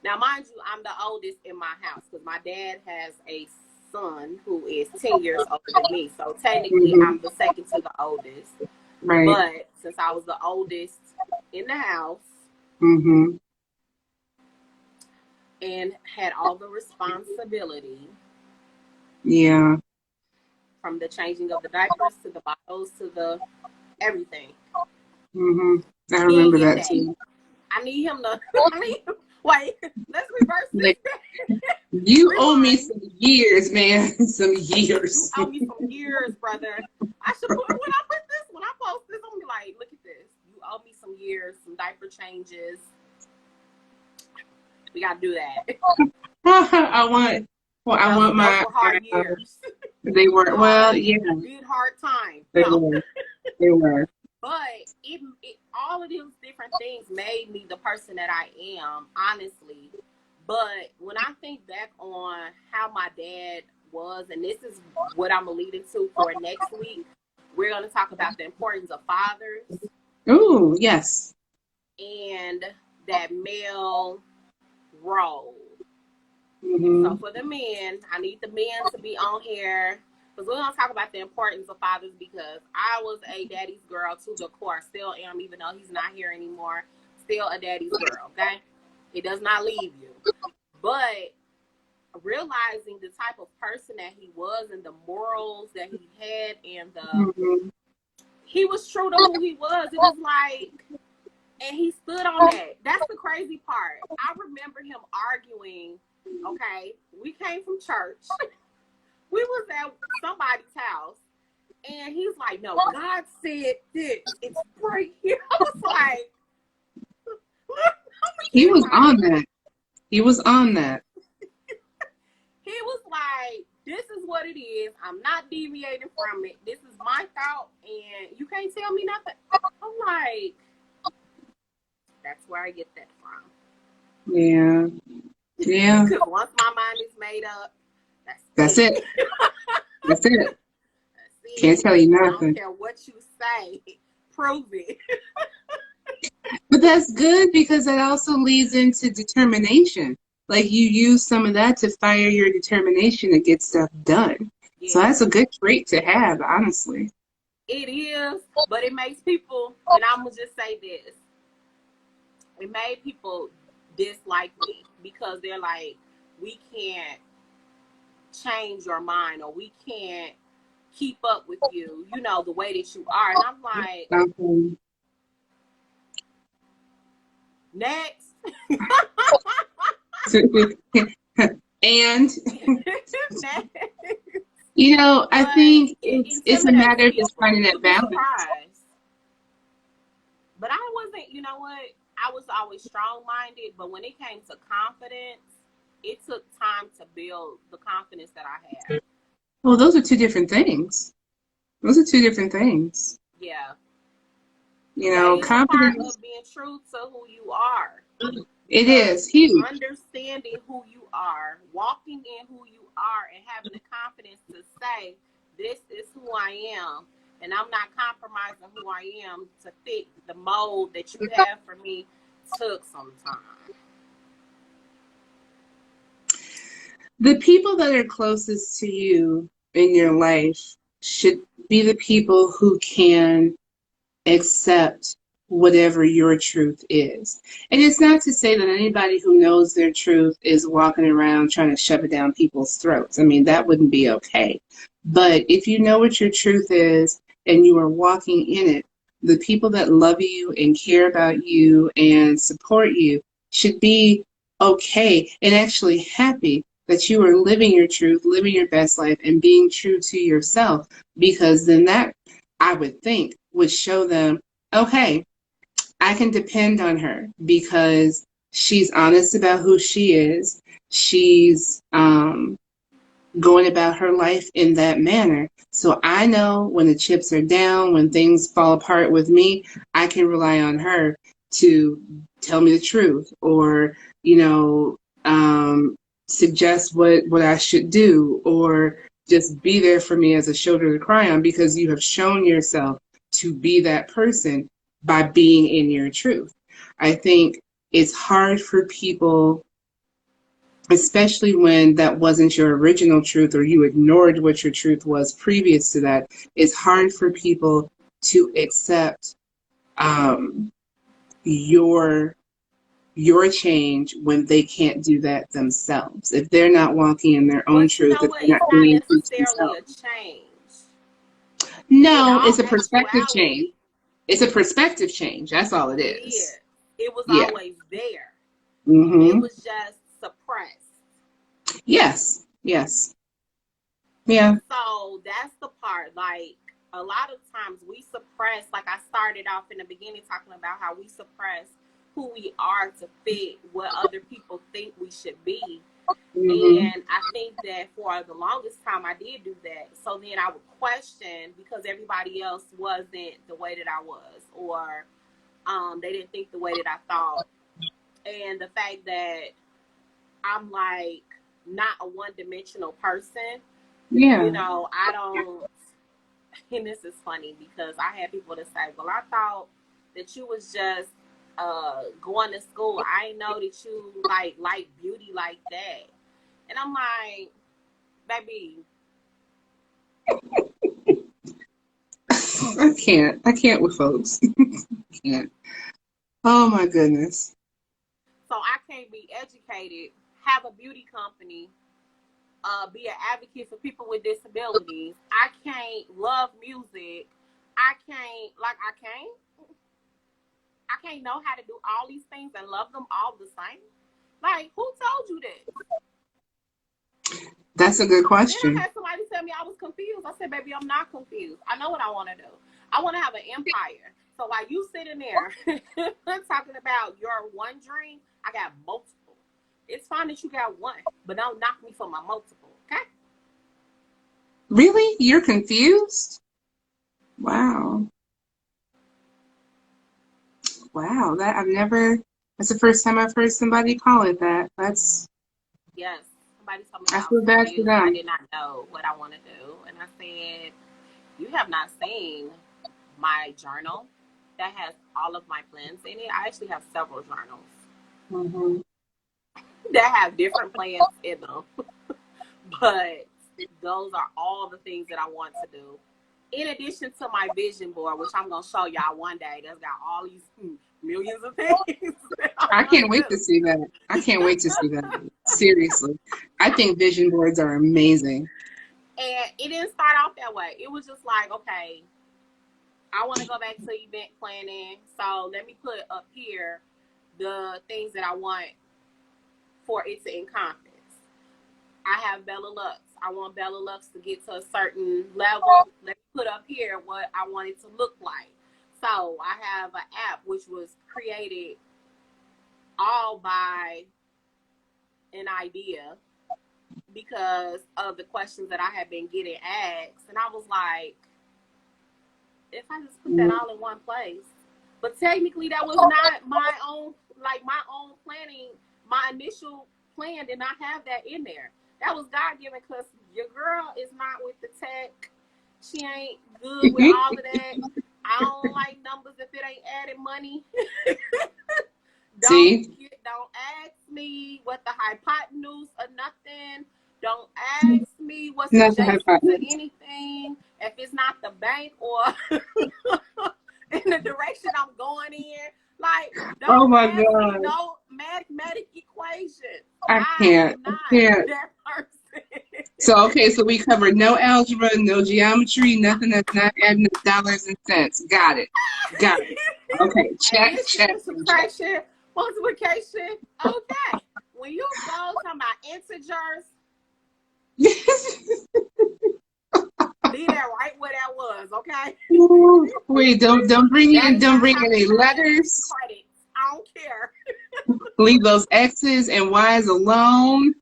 Now, mind you, I'm the oldest in my house because my dad has a son who is 10 years older than me. So technically, I'm the second to the oldest. Right. But since I was the oldest in the house and had all the responsibility, yeah, from the changing of the diapers to the bottles to the everything. I remember that too. I need him to. Wait, let's reverse this. You owe me some years, man. Some years. You owe me some years, brother. I should put when I post this, I'm gonna be like, look at this. You owe me some years, some diaper changes. We gotta do that. I want my hard years. They were yeah. Good hard time. They were. But all of these different things made me the person that I am, honestly. But when I think back on how my dad was, and this is what I'm leading to for next week, we're going to talk about the importance of fathers. Ooh, yes. And that male role. So for the men, I need the men to be on here. Because we're going to talk about the importance of fathers because I was a daddy's girl to the core. Still am, even though he's not here anymore. Still a daddy's girl, okay? It does not leave you. But realizing the type of person that he was and the morals that he had and he was true to who he was. It was like, and he stood on that. That's the crazy part. I remember him arguing, okay, we came from church. We was at somebody's house, and he's like, no, God said this. It's right here. I was like, He was on that. He was on that. He was like, this is what it is. I'm not deviating from it. This is my thought, and you can't tell me nothing. I'm like, that's where I get that from. Yeah. Yeah. Because once my mind is made up, That's it. That's it. That's it. Can't tell you I don't nothing. care what you say. Prove it. But that's good because that also leads into determination. Like you use some of that to fire your determination to get stuff done. Yeah. So that's a good trait to have, honestly. It is, but it makes people, and I'm going to just say this, it made people dislike me because they're like, we can't change your mind, or we can't keep up with you, you know, the way that you are. And I'm like, next. And Next. you know, I But think it it's a intimidates matter of just people. finding that You'd be balance. surprised. But I wasn't, you know what? I was always strong-minded, but when it came to confidence, it took time to build the confidence that I had. Well, those are two different things. Those are two different things. Yeah. You That know, is a part confidence. of being true to who you are. It is huge. Understanding who you are, walking in who you are, and having the confidence to say, this is who I am, and I'm not compromising who I am to fit the mold that you have for me, took some time. The people that are closest to you in your life should be the people who can accept whatever your truth is. And it's not to say that anybody who knows their truth is walking around trying to shove it down people's throats. I mean, that wouldn't be okay. But if you know what your truth is and you are walking in it, the people that love you and care about you and support you should be okay and actually happy that you are living your truth, living your best life, and being true to yourself, because then that, I would think, would show them, okay, I can depend on her because she's honest about who she is. She's going about her life in that manner. So I know when the chips are down, when things fall apart with me, I can rely on her to tell me the truth, or, you know, suggest what I should do, or just be there for me as a shoulder to cry on, because you have shown yourself to be that person by being in your truth. I think it's hard for people, especially when that wasn't your original truth or you ignored what your truth was previous to that. It's hard for people to accept your change when they can't do that themselves. If they're not walking in their own But you truth, know if what? they're not It's not being true to necessarily a themselves. change. In No, all it's a perspective change. actuality, It's a perspective change. That's all it it is. is. It was Yeah. always there. It Mm-hmm. was just suppressed. Yes. Yes. Yeah. So that's the part. Like, a lot of times we suppress, like I started off in the beginning talking about how we suppress who we are to fit what other people think we should be. Mm-hmm. And I think that for the longest time I did do that. So then I would question because everybody else wasn't the way that I was, or they didn't think the way that I thought. And the fact that I'm like not a one-dimensional person, Yeah. you know, I don't. And this is funny because I had people that say, well, I thought that you was just going to school. I didn't know that you like beauty like that. And I'm like, baby, I can't with folks. Can't. Oh my goodness. so I can't be educated, have a beauty company, be an advocate for people with disabilities. I can't love music. I can't know how to do all these things and love them all the same. Like, who told you that? That's a good Then question. I had somebody tell me I was confused. I said, baby, I'm not confused. I know what I want to do. I want to have an empire. So while you sitting there talking about your one dream, I got multiple. It's fine that you got one, but don't knock me for my multiple, okay? Really? You're confused? Wow. Wow. That's the first time I've heard somebody call it that. Yes. Somebody told me I I was feel bad for confused and I them. did not know what I want to do. And I said, you have not seen my journal that has all of my plans in it. I actually have several journals Hmm. that have different plans in them. But those are all the things that I want to do. In addition to my vision board, which I'm going to show y'all one day, that's got all these millions of things that I I want can't to wait to do. see that. I can't wait to see that. Seriously. I think vision boards are amazing. And it didn't start off that way. It was just like, okay, I want to go back to event planning. So let me put up here the things that I want for it to encompass. I have Bella Lux. I want Bella Lux to get to a certain level. Let me put up here what I want it to look like. So I have an app which was created all by an idea because of the questions that I had been getting asked. And I was like, if I just put that all in one place. But technically that was not my own, like my own planning. My initial plan did not have that in there. That was God given because your girl is not with the tech. She ain't good with all of that. I don't like numbers if it ain't adding money. don't See? don't ask me what the hypotenuse or nothing. Don't ask me what's Not the adjacent to hypotenuse. anything if it's not the bank or in the direction I'm going in. Like, Oh don't my ask me God. no mathematic equation. I I can't. am I not can't. that person. So, okay, so we covered no algebra, no geometry, nothing that's not adding up dollars and cents. Got it. Got it. Okay, check, check, Addition, and check. subtraction, multiplication. Okay. When you go talking about integers, leave that right where that was, okay? Wait, That is don't not bring how in we any earn letters. credits. I don't care. Leave those X's and Y's alone.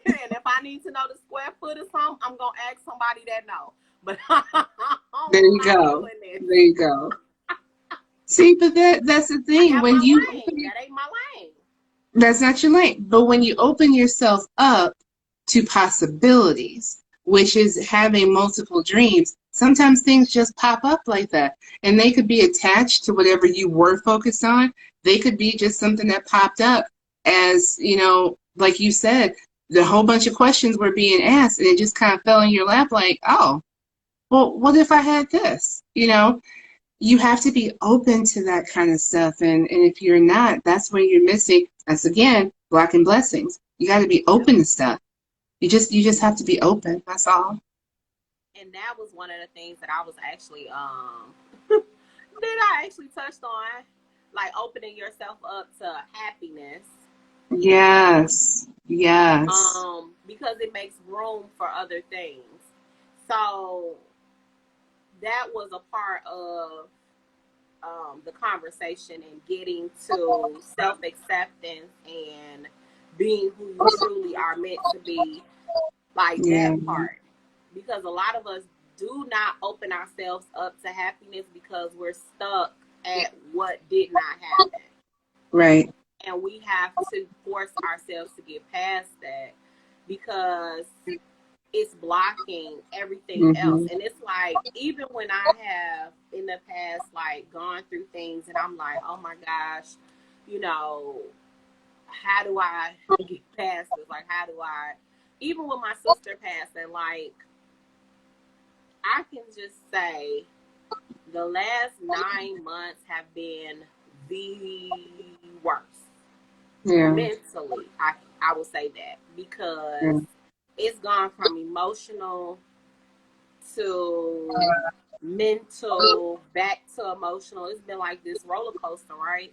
And if I need to know the square foot or something, I'm gonna ask somebody that know. But I'm There you not go. doing this. There you go. See, but that's the I thing. have When my you lane. That ain't my lane. That's not your lane. But when you open yourself up to possibilities, which is having multiple dreams, sometimes things just pop up like that. And they could be attached to whatever you were focused on. They could be just something that popped up as, like you said, the whole bunch of questions were being asked and it just kind of fell in your lap like, oh, well, what if I had this? You have to be open to that kind of stuff. And if you're not, that's when you're missing. That's again, blocking blessings. You got to be Yep. open to stuff. You just have to be open. That's all. And that was one of the things that I was actually that I actually touched on, like opening yourself up to happiness. Yes. Yes. Because it makes room for other things. So that was a part of the conversation and getting to self acceptance and being who you truly are meant to be, like Yeah. that part. Because a lot of us do not open ourselves up to happiness because we're stuck at what did not happen. Right. And we have to force ourselves to get past that because it's blocking everything else. Mm-hmm. And it's like, even when I have in the past, like, gone through things and I'm like, oh my gosh, you know, how do I get past this? Like, how do I, even with my sister passing, like, I can just say the last 9 months have been the worst Yeah. mentally. I will say that because Yeah. it's gone from emotional to mental back to emotional. It's been like this roller coaster, right?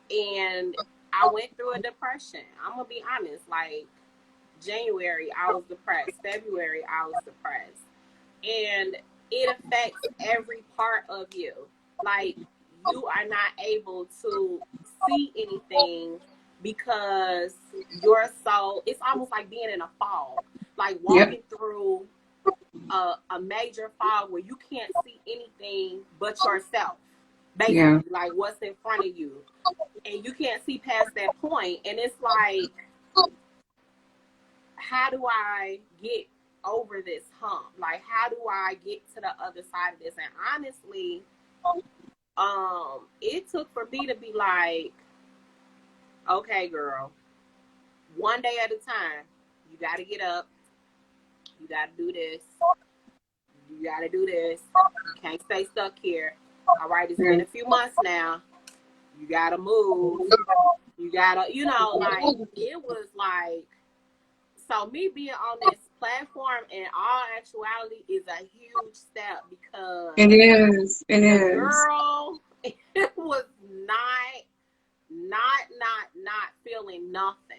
And I went through a depression. I'm gonna be honest. Like, January, I was depressed. February, I was depressed, and it affects every part of you. Like, you are not able to see anything because your soul, it's almost like being in a fog, like Yep. walking through a major fog where you can't see anything but yourself, Yeah. basically, like what's in front of you. And you can't see past that point. And it's like, how do I get over this hump? Like, how do I get to the other side of this? And honestly, it took for me to be like, okay, girl, one day at a time. You got to get up. You got to do this. You got to do this. You can't stay stuck here. All right, it's Yeah. been a few months now. You got to move. You got to, like, it was like, so me being on this platform in all actuality is a huge step because It is. It the is. girl, it was not feeling nothing.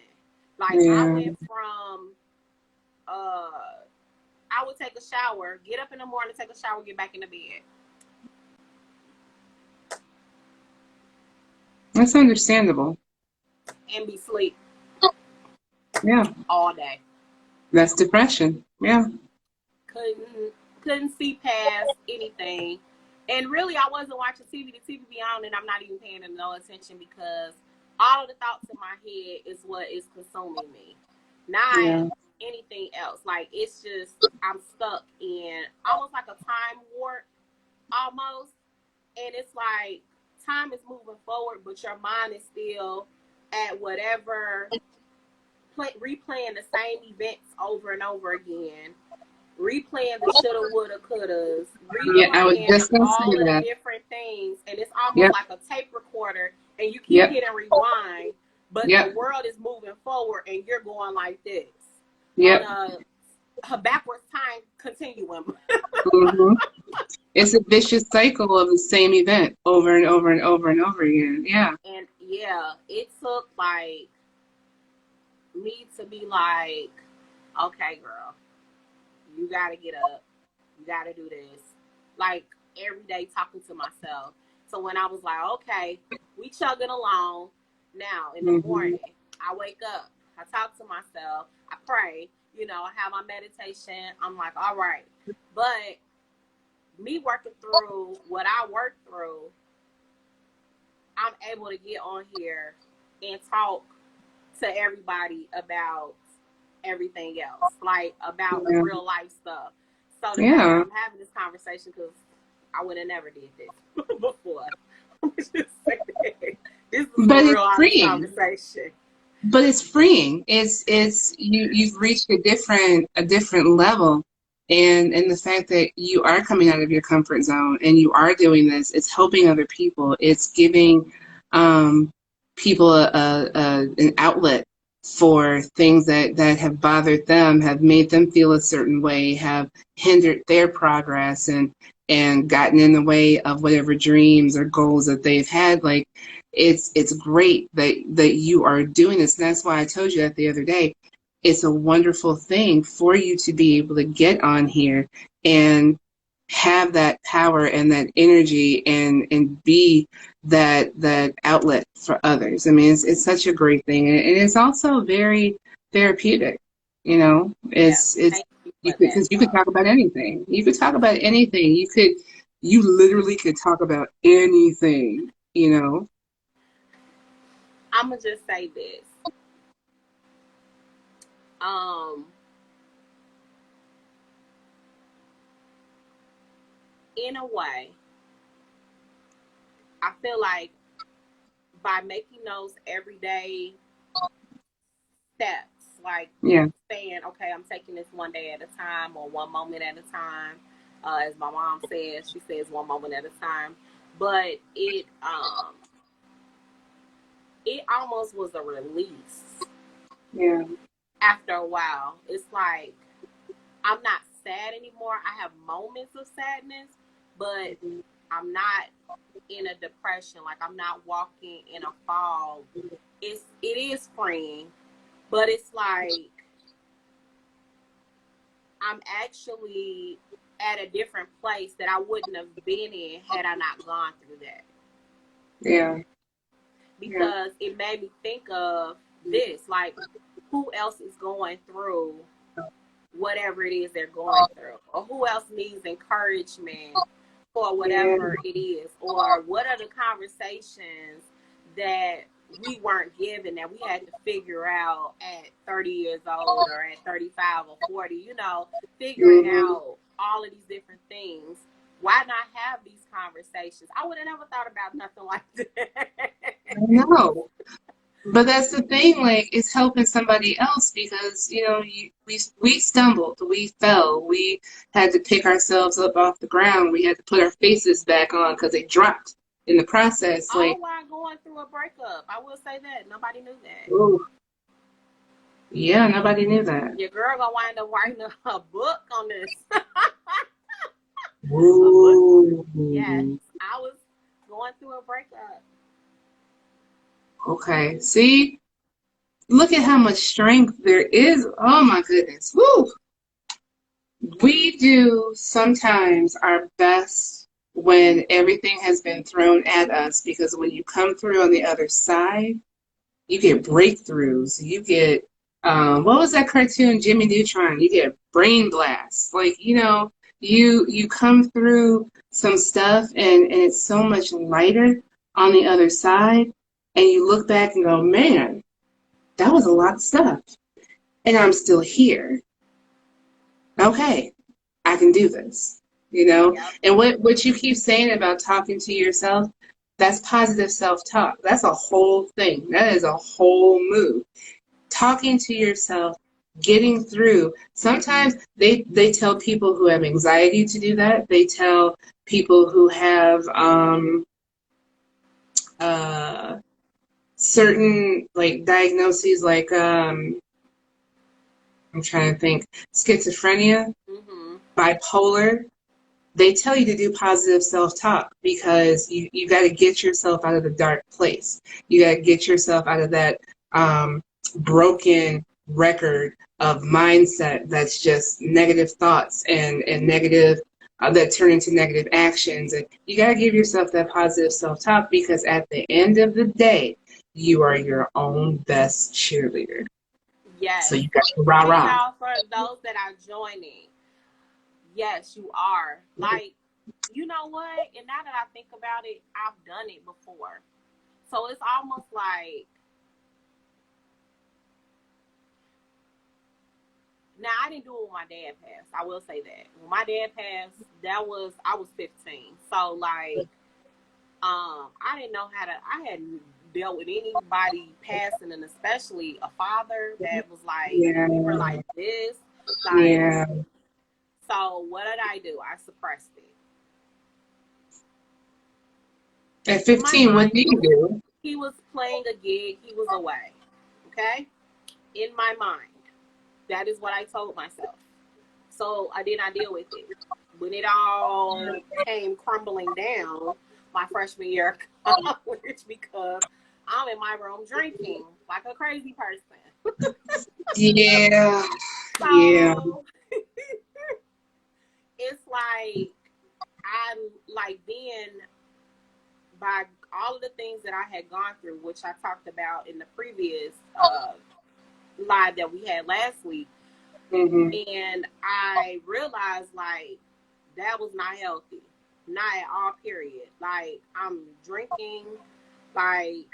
Like, I Yeah. went from I would take a shower, get up in the morning, take a shower, get back in the bed, That's understandable. and be asleep Yeah. all day. That's depression. Yeah. Couldn't see past anything. And really, I wasn't watching TV. The TV be on, and I'm not even paying no attention because all of the thoughts in my head is what is consuming me, not Yeah. anything else. Like, it's just, I'm stuck in almost like a time warp, almost. And it's like time is moving forward, but your mind is still at whatever, replaying the same events over and over again, replaying the shoulda, woulda, couldas, Yeah. I was replaying just gonna say all of the that. different things, and it's almost Yep. like a tape recorder, and you keep Yep. hitting rewind, but the Yep. world is moving forward, and you're going like this on Yep. a backwards time continuum. Hmm. It's a vicious cycle of the same event over and over and over and over again. Yeah. And yeah, it took like me to be like, okay, girl, you gotta get up, you gotta do this. Like, every day talking to myself. So when I was like, okay, we chugging along. Now in the Hmm. morning, I wake up, I talk to myself, I pray, I have my meditation. I'm like, all right. But me working through what I worked through, I'm able to get on here and talk to everybody about everything else, like about Yeah. real life stuff. So the fact that Yeah. I'm having this conversation, because I would have never did this before. I'm just saying, this is But a real it's honest freeing. conversation. But it's freeing. It's you've reached a different level. And the fact that you are coming out of your comfort zone and you are doing this, it's helping other people. It's giving people an outlet for things that have bothered them, have made them feel a certain way, have hindered their progress and gotten in the way of whatever dreams or goals that they've had. Like, it's great that you are doing this. And that's why I told you that the other day. It's a wonderful thing for you to be able to get on here and have that power and that energy and be that outlet for others. I mean, it's such a great thing, and it's also very therapeutic. Yeah, It's thank you you for could, that, because you could though. talk about anything. You could talk about anything. You literally could talk about anything. I'm gonna just say this. Um, in a way, I feel like by making those everyday steps, like Yeah, saying, okay, I'm taking this one day at a time or one moment at a time. As my mom says, she says one moment at a time. But it almost was a release yeah, after a while. It's like I'm not sad anymore. I have moments of sadness, but I'm not in a depression. Like, I'm not walking in a fog. It is freeing, but it's like I'm actually at a different place that I wouldn't have been in had I not gone through that. Yeah. Yeah. Because it made me think of this, like, who else is going through whatever it is they're going through, or who else needs encouragement for Yeah. whatever it is, or what are the conversations that we weren't given that we had to figure out at 30 years old or at 35 or 40, figuring Mm-hmm. out all of these different things. Why not have these conversations? I would have never thought about nothing like that. No. But that's the thing, like, it's helping somebody else because, we stumbled, we fell, we had to pick ourselves up off the ground, we had to put our faces back on because they dropped in the process. All Like, while going through a breakup. I will say that. Nobody knew that. ooh, yeah, nobody knew that. Your girl gonna wind up writing a book on this. A book. Ooh. Yes. I was going through a breakup. Okay. See, look at how much strength there is. Oh my goodness. Woo. We do sometimes our best when everything has been thrown at us because when you come through on the other side, you get breakthroughs. You get, what was that cartoon, Jimmy Neutron? You get brain blasts. Like, you come through some stuff and it's so much lighter on the other side. And you look back and go, man, that was a lot of stuff. And I'm still here. Okay, I can do this. Yep. And what you keep saying about talking to yourself, that's positive self-talk. That's a whole thing. That is a whole move. Talking to yourself, getting through. Sometimes they tell people who have anxiety to do that. They tell people who have certain like diagnoses like I'm trying to think, schizophrenia, Mm-hmm. bipolar. They tell you to do positive self-talk because you got to get yourself out of the dark place. You got to get yourself out of that broken record of mindset that's just negative thoughts and negative that turn into negative actions. And you got to give yourself that positive self-talk because at the end of the day, you are your own best cheerleader. So Yes. you got to rah And rah. y'all, for those that are joining, yes, you are. Like, you know what? And now that I think about it, I've done it before. So it's almost like, now I didn't do it when my dad passed. I will say that. When my dad passed, I was 15. So like, I didn't know how to, I hadn't dealt with anybody passing, and especially a father that was like, Yeah, we were like this. Like, yeah. so what did I do? I suppressed it. At In my 15, what mind, do you do? he was playing a gig, he was away. Okay? In my mind. That is what I told myself. So I did not deal with it. When it all came crumbling down my freshman year of college, because I'm in my room drinking like a crazy person. Yeah, yeah, So it's like I like being by all of the things that I had gone through, which I talked about in the previous live that we had last week. hmm, And I realized like that was not healthy. Not at all, period. Like I'm drinking, like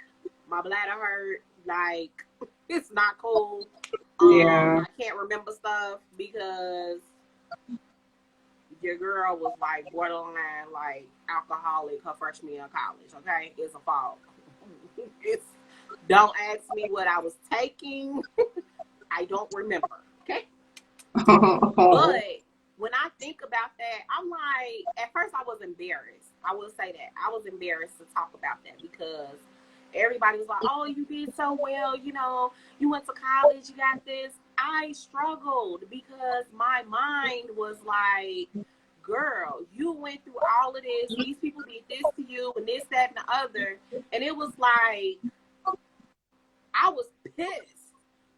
my bladder hurt, like it's not cool. yeah. I can't remember stuff because your girl was like borderline like alcoholic her freshman year of college, okay? It's a fault. It's don't ask me what I was taking. I don't remember. Okay? Oh, But when I think about that, I'm like, at first I was embarrassed. I will say that. I was embarrassed to talk about that because everybody was like, oh, you did so well. You went to college, you got this. I struggled because my mind was like, girl, you went through all of this. These people did this to you and this, that, and the other. And it was like, I was pissed.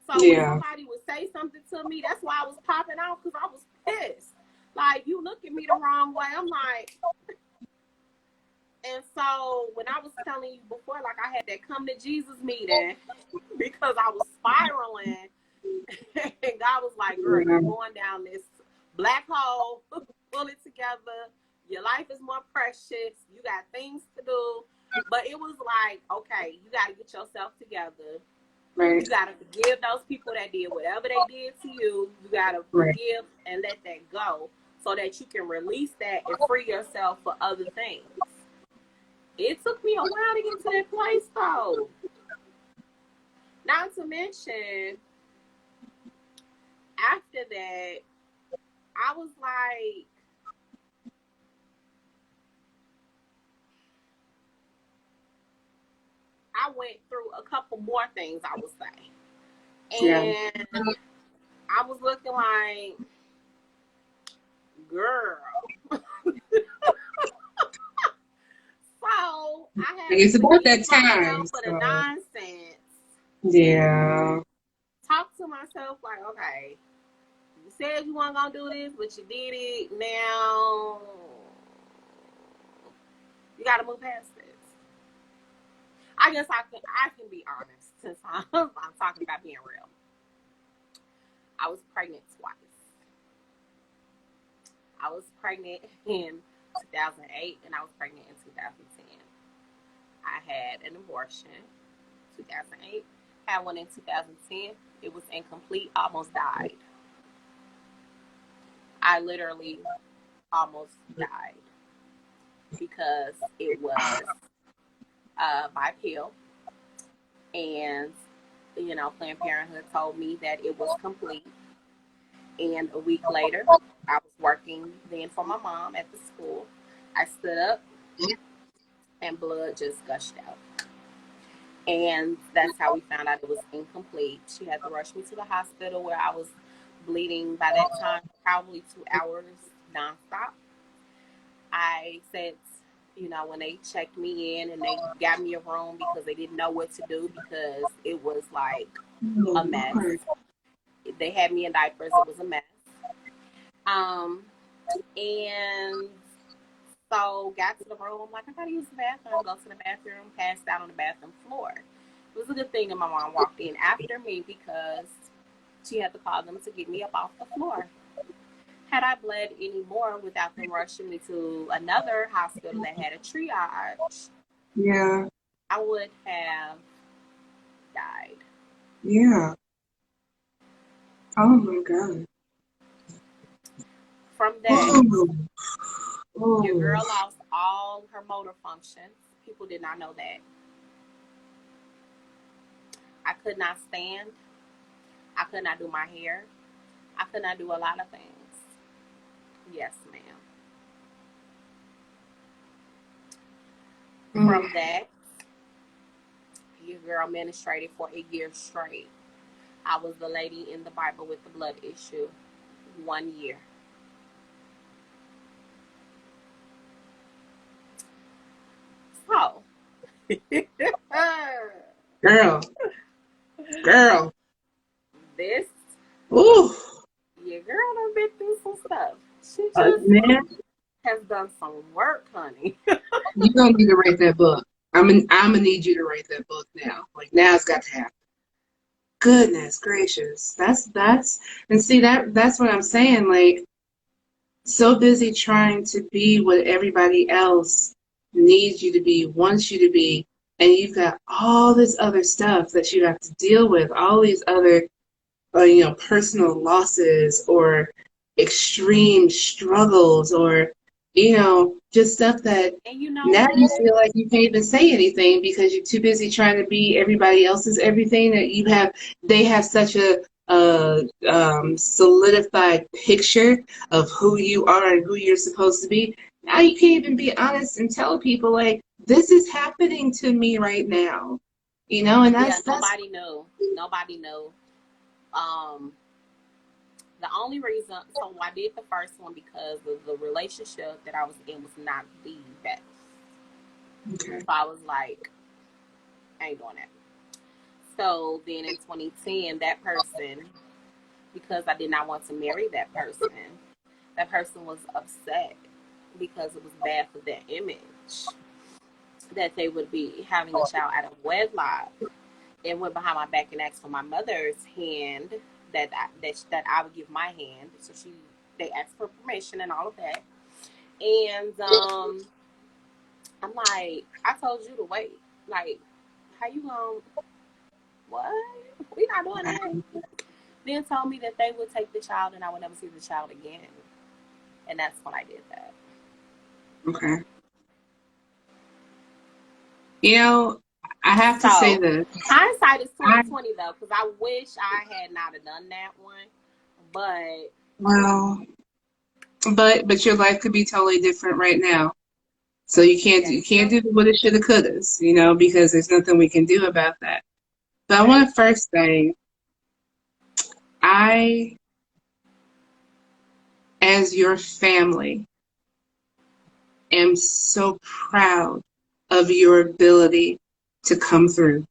So when yeah. somebody would say something to me, that's why I was popping off because I was pissed. Like, you look at me the wrong way. I'm like, and so when I was telling you before, like, I had that come to Jesus meeting because I was spiraling, and God was like, girl, Yeah. you're going down this black hole, pull it together. Your life is more precious. You got things to do. But it was like, okay, you got to get yourself together. Right. You got to forgive those people that did whatever they did to you. You got to Right. forgive and let that go so that you can release that and free yourself for other things. It took me a while to get to that place, though. Not to mention, after that, I was like, I went through a couple more things, I would say. Yeah. And I was looking like, girl. So I had to It's about forgive that time. myself for the So nonsense. yeah. Talk to myself like, okay, you said you weren't gonna do this, but you did it. Now you gotta move past this. I guess I can be honest since I'm talking about being real. I was pregnant twice. I was pregnant in 2008 and I was pregnant in 2010. I had an abortion in 2008. Had one in 2010. It was incomplete. Almost died. I literally almost died because it was by pill, and Planned Parenthood told me that it was complete. And a week later, I was working then for my mom at the school. I stood up and blood just gushed out. And that's how we found out it was incomplete. She had to rush me to the hospital where I was bleeding by that time, probably 2 hours nonstop. I said, when they checked me in and they got me a room because they didn't know what to do because it was like Oh, a mess. Lord. They had me in diapers. It was a mess. And so got to the room. I'm like, I gotta use the bathroom. Go to the bathroom. Passed out on the bathroom floor. It was a good thing that my mom walked in after me because she had to call them to get me up off the floor. Had I bled any more without them rushing me to another hospital that had a triage, Yeah. I would have died. Yeah. Oh my God. From that, Oh. your Oh. girl lost all her motor functions. People did not know that. I could not stand. I could not do my hair. I could not do a lot of things. Yes, ma'am. From that, your girl menstruated for a year straight. I was the lady in the Bible with the blood issue. 1 year. So, Girl. Girl. this, Ooh. your girl done been through some stuff. She just Man, has done some work, honey. you don't need to write that book. I'm gonna need you to write that book now. Like now it's got to happen. Goodness gracious. That's and see that's what I'm saying. Like so busy trying to be what everybody else needs you to be, wants you to be, and you've got all this other stuff that you have to deal with, all these other personal losses or extreme struggles or, just stuff that And you know now you what? feel like you can't even say anything because you're too busy trying to be everybody else's everything that they have such a solidified picture of who you are and who you're supposed to be. Now you can't even be honest and tell people like, this is happening to me right now, and Yeah, that's nobody knew. Nobody knew. Um, the only reason, so I did the first one because the relationship that I was in was not the best. okay. So I was like, I ain't doing that. So then in 2010, that person, because I did not want to marry that person, that person was upset because it was bad for their image that they would be having a child out of wedlock, and went behind my back and asked for my mother's hand, that I would give my hand. So they asked for permission and all of that. And I'm like, I told you to wait. Like, how you gonna what? We not doing that. Then told me that they would take the child and I would never see the child again. And that's when I did that. Okay. You know, I have to say So this. hindsight is I 2020 though, because I wish I had not have done that one. But well, but your life could be totally different right now. So you that's can't true. do the woulda, shoulda, couldas, because there's nothing we can do about that. But I That want is to first say, I, as your family, am so proud of your ability to come through.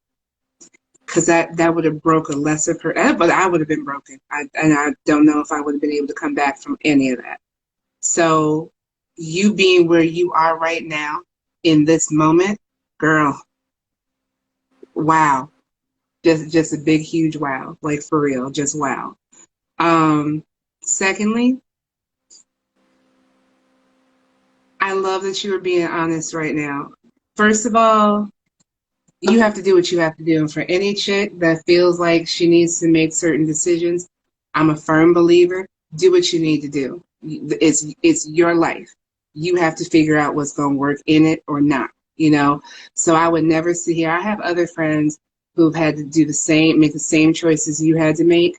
Because that would have broke a lesser person, but I would have been broken. And I don't know if I would have been able to come back from any of that. So you being where you are right now in this moment, girl, wow. Just a big, huge wow. Like for real, just wow. Secondly, I love that you are being honest right now. First of all, you have to do what you have to do. And for any chick that feels like she needs to make certain decisions, I'm a firm believer. Do what you need to do. It's your life. You have to figure out what's going to work in it or not. So I would never sit here. I have other friends who've had to do make the same choices you had to make.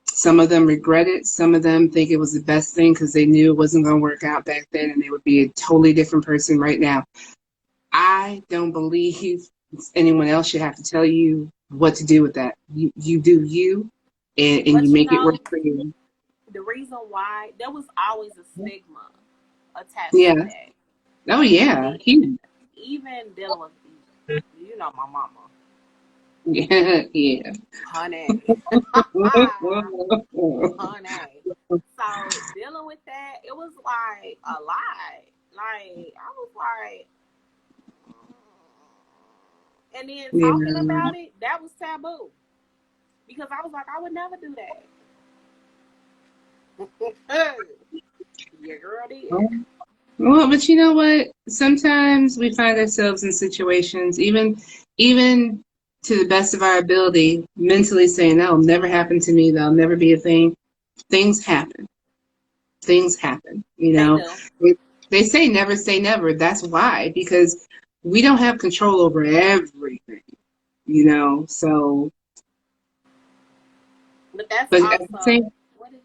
Some of them regret it. Some of them think it was the best thing because they knew it wasn't going to work out back then and they would be a totally different person right now. I don't believe anyone else should have to tell you what to do with that. You do you, and you but make it work for you. the reason why there was always a stigma attached to Yeah. that. Oh And yeah. then Huge. even dealing with my mama. Yeah. Yeah. Honey. Honey. So dealing with that, it was like a lot. Like I was like, and then talking Yeah. about it, that was taboo because I was like, I would never do that. Your girl did. Well, but you know what? Sometimes we find ourselves in situations, even to the best of our ability, mentally saying, "That'll never happen to me. That'll never be a thing." Things happen. Things happen. They do. They, they say never say never. That's why, because we don't have control over everything. So, But that's but at the also same, what is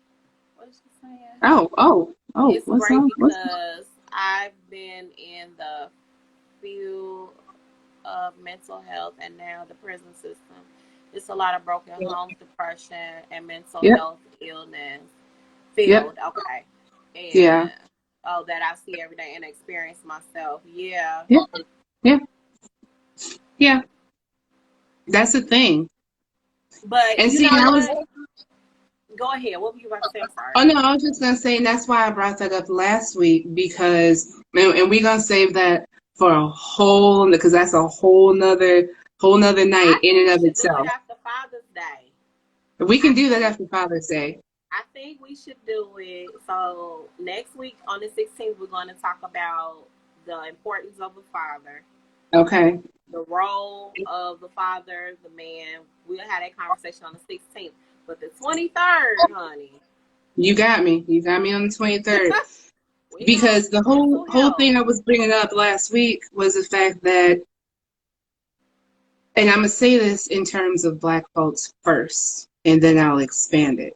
what is she saying? oh, It's what's great wrong? because I've been in the field of mental health and now the prison system. It's a lot of broken homes, depression, and mental Yep, health illness yep, field. Okay. yeah, And that I see every day and experience myself. Yeah. yeah, yeah, yeah. That's the thing. But And you see, know I was, what? Go ahead. What were you about to say? I'm sorry. oh no, I was just gonna say, and that's why I brought that up last week because, and we're gonna save that for because that's a whole nother night I in think and we of should do it itself. after Father's Day. We can I do that think after Father's Day. I think we should do it. So next week on the 16th, we're going to talk about the importance of a father, Okay. the role of the father, the man. We'll have that conversation on the 16th. But the 23rd, honey, You got me. You got me on the 23rd. we gonna Because the mental whole health. thing I was bringing up last week was the fact that, and I'm gonna say this in terms of Black folks first, and then I'll expand it.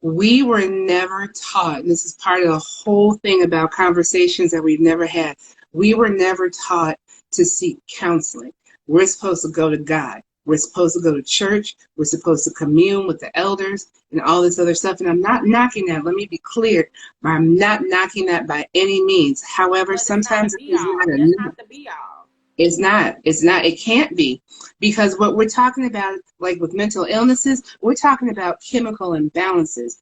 We were never taught, and this is part of the whole thing about conversations that we've never had. We were never taught to seek counseling. We're supposed to go to God. We're supposed to go to church. We're supposed to commune with the elders and all this other stuff. And I'm not knocking that. Let me be clear. I'm not knocking that by any means. However, But it's not a sometimes it be is not all. That's enough. not the be all. It's not. It's not. It can't be. Because what we're talking about, like with mental illnesses, we're talking about chemical imbalances.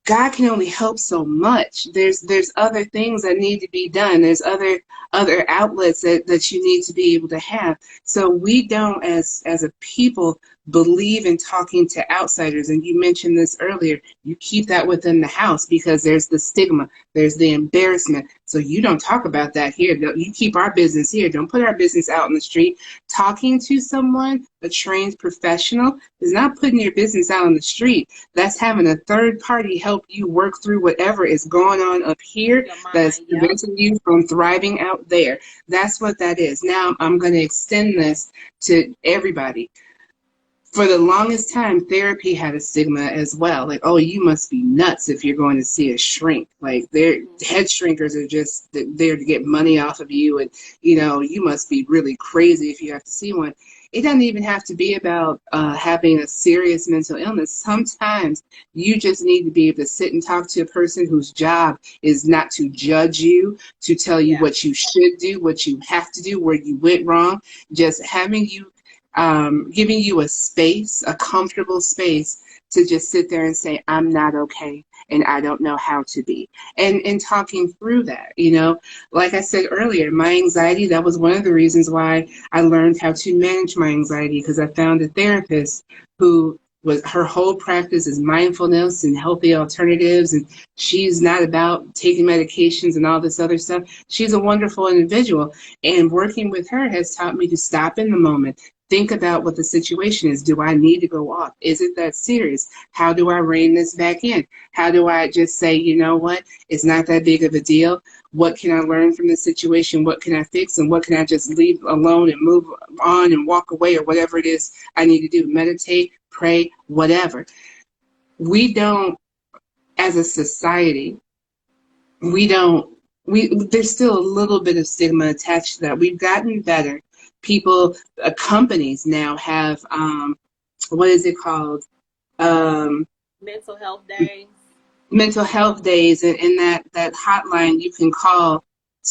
God can only help so much. There's other things that need to be done. There's other outlets that you need to be able to have. So we don't, as a people, believe in talking to outsiders. And you mentioned this earlier. You keep that within the house because there's the stigma, there's the embarrassment. So you don't talk about that here. You keep our business here. Don't put our business out in the street. Talking to someone, a trained professional, is not putting your business out on the street. That's having a third party help you work through whatever is going on up here that's preventing you from thriving out there. That's what that is. Now I'm going to extend this to everybody. For the longest time, therapy had a stigma as well. Like, oh, you must be nuts if you're going to see a shrink. Like, their head shrinkers are just there to get money off of you. And, you must be really crazy if you have to see one. It doesn't even have to be about having a serious mental illness. Sometimes you just need to be able to sit and talk to a person whose job is not to judge you, to tell you what you should do, what you have to do, where you went wrong. Just having you giving you a space, a comfortable space to just sit there and say, I'm not okay and I don't know how to be. And talking through that, like I said earlier, my anxiety, that was one of the reasons why I learned how to manage my anxiety, because I found a therapist who her whole practice is mindfulness and healthy alternatives, and she's not about taking medications and all this other stuff. She's a wonderful individual, and working with her has taught me to stop in the moment. Think about what the situation is. Do I need to go off? Is it that serious? How do I rein this back in? How do I just say, you know what? It's not that big of a deal. What can I learn from the situation? What can I fix? And what can I just leave alone and move on and walk away, or whatever it is I need to do? Meditate, pray, whatever. We don't, as a society, there's still a little bit of stigma attached to that. We've gotten better. People, companies now have, what is it called? Mental health days. Mental health days, and that hotline you can call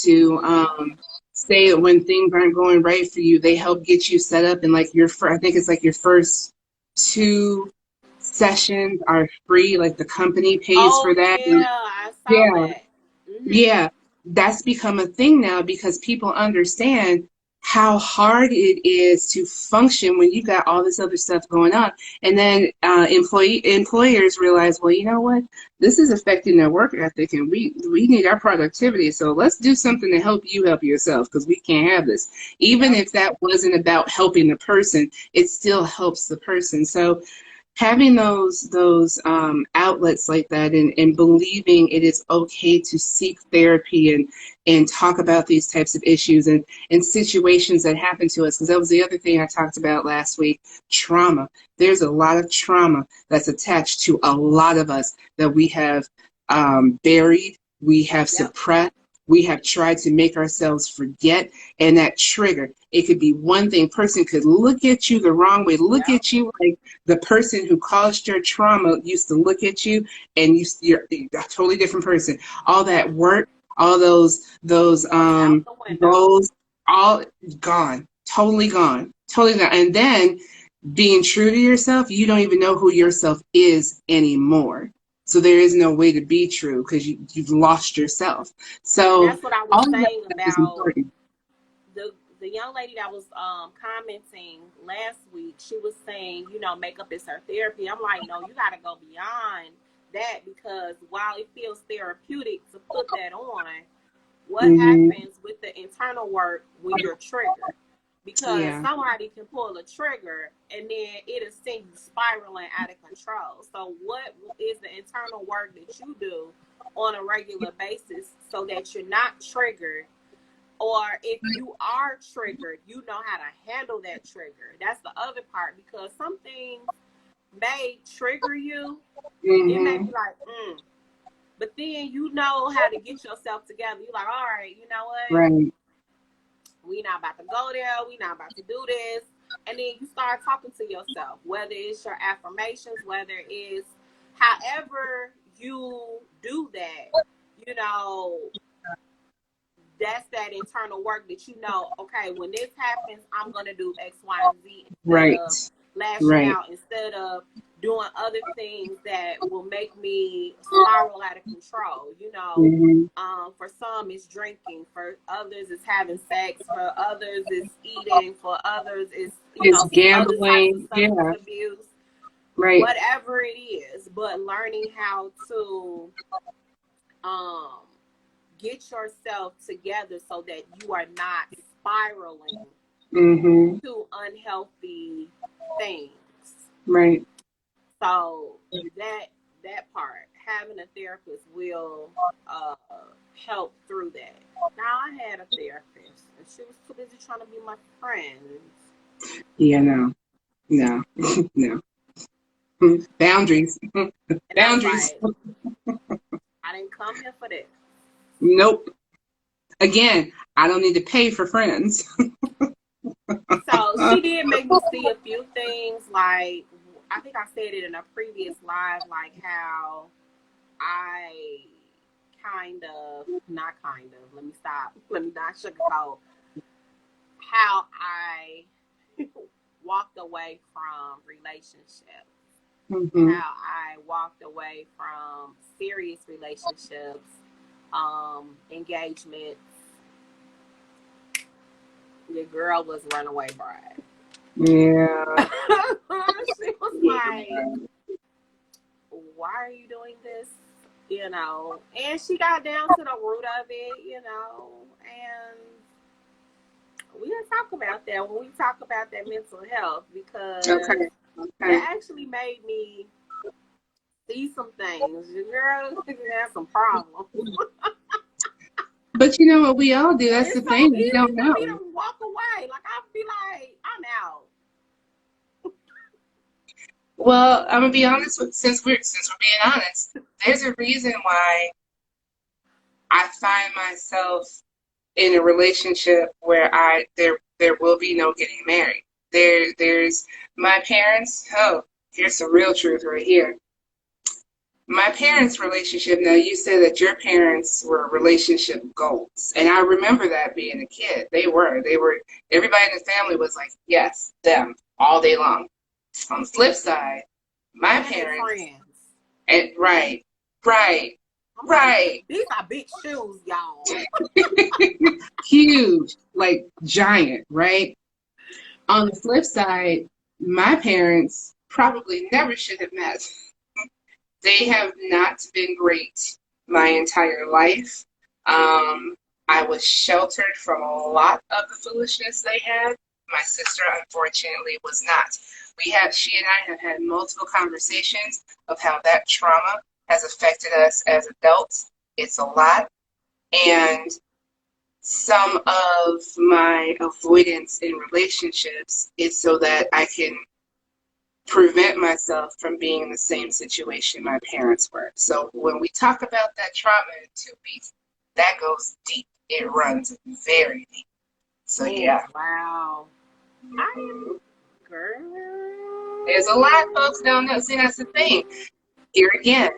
to say when things aren't going right for you. They help get you set up, and like I think it's like your first 2 sessions are free. Like the company pays for that. I saw that. Yeah, that's become a thing now because people understand how hard it is to function when you got all this other stuff going on. And then employers realize, well, you know what? This is affecting their work ethic, and we need our productivity. So let's do something to help you help yourself, because we can't have this. Even if that wasn't about helping the person, it still helps the person. So having those outlets like that, and believing it is okay to seek therapy and talk about these types of issues and situations that happen to us, because that was the other thing I talked about last week, trauma. There's a lot of trauma that's attached to a lot of us that we have buried, we have suppressed, we have tried to make ourselves forget, and that trigger. It could be one thing. Person could look at you the wrong way, look at you like the person who caused your trauma used to look at you, and you're a totally different person. All that work, all those goals, all gone, totally gone, totally gone. And then being true to yourself, you don't even know who yourself is anymore. So there is no way to be true because you've lost yourself. So that's what I was saying about the young lady that was commenting last week. She was saying, makeup is her therapy. I'm like, no, you got to go beyond that, because while it feels therapeutic to put that on, what happens with the internal work when you're triggered? Because somebody can pull a trigger and then it'll send you spiraling out of control. So what is the internal work that you do on a regular basis so that you're not triggered? Or if you are triggered, you know how to handle that trigger. That's the other part, because some things may trigger you. It may be like, but then you know how to get yourself together. You're like, all right, you know what? Right. We not about to go there. We not about to do this. And then you start talking to yourself, whether it's your affirmations, whether it's however you do that, that's that internal work that okay, when this happens, I'm going to do X, Y, and Z instead of lashing out, instead of doing other things that will make me spiral out of control. Mm-hmm. For some it's drinking, for others it's having sex, for others it's eating, for others it's It's other types of gambling. substance Yeah. abuse, Right. whatever it is. But learning how to um, get yourself together so that you are not spiraling Mm-hmm. to unhealthy things. Right. So that part, having a therapist will uh, help through that. Now I had a therapist, and she was too busy trying to be my friend. Yeah. No. No. No. Boundaries. And I was Boundaries. like, I didn't come here for that. Nope. Again, I don't need to pay for friends. So she did make me see a few things. Like, I think I said it in a previous live, like how I not kind of, let me stop, let me not sugarcoat, how I walked away from relationships, Mm-hmm. how I walked away from serious relationships, engagements. Your girl was runaway bride. Yeah. She was like, why are you doing this? And she got down to the root of it, and we didn't talk about that when we talk about that mental health, because Okay. Okay. that actually made me see some things. Your girl has some problems. But you know what we all do? That's the It's so thing. We easy don't for me know. to walk away. Like, I'd be like, I'm out. Well, I'm gonna be honest with since we're being honest, there's a reason why I find myself in a relationship where there will be no getting married. There's my parents. Oh, here's the real truth right here. My parents' relationship. Now, you said that your parents were relationship goals, and I remember that being a kid. They were. Everybody in the family was like, yes, them all day long. On the flip side, my And their parents, friends. and right, right, I'm like, right, these are big shoes, y'all. huge, like giant, right? On the flip side, my parents probably never should have met. They have not been great my entire life. Um, I was sheltered from a lot of the foolishness they had. My sister, unfortunately, was not. She and I have had multiple conversations of how that trauma has affected us as adults. It's a lot. And some of my avoidance in relationships is so that I can prevent myself from being in the same situation my parents were. So when we talk about that trauma in 2 weeks, that goes deep. It runs very deep. So Oh, yeah. wow. I am, There's a lot girl. folks don't know. See, that's the thing. Here again,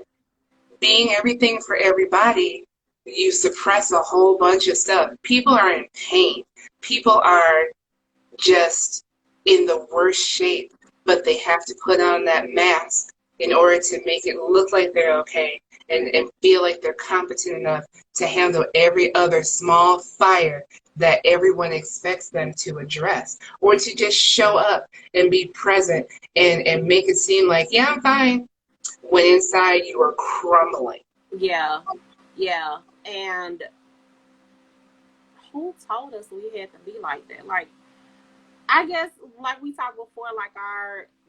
being everything for everybody, you suppress a whole bunch of stuff. People are in pain. People are just in the worst shape, but they have to put on that mask in order to make it look like they're okay and feel like they're competent enough to handle every other small fire that everyone expects them to address, or to just show up and be present and make it seem like, yeah, I'm fine, when inside you are crumbling. Yeah, yeah. And who told us we had to be like that? Like, I guess, like we talked before, like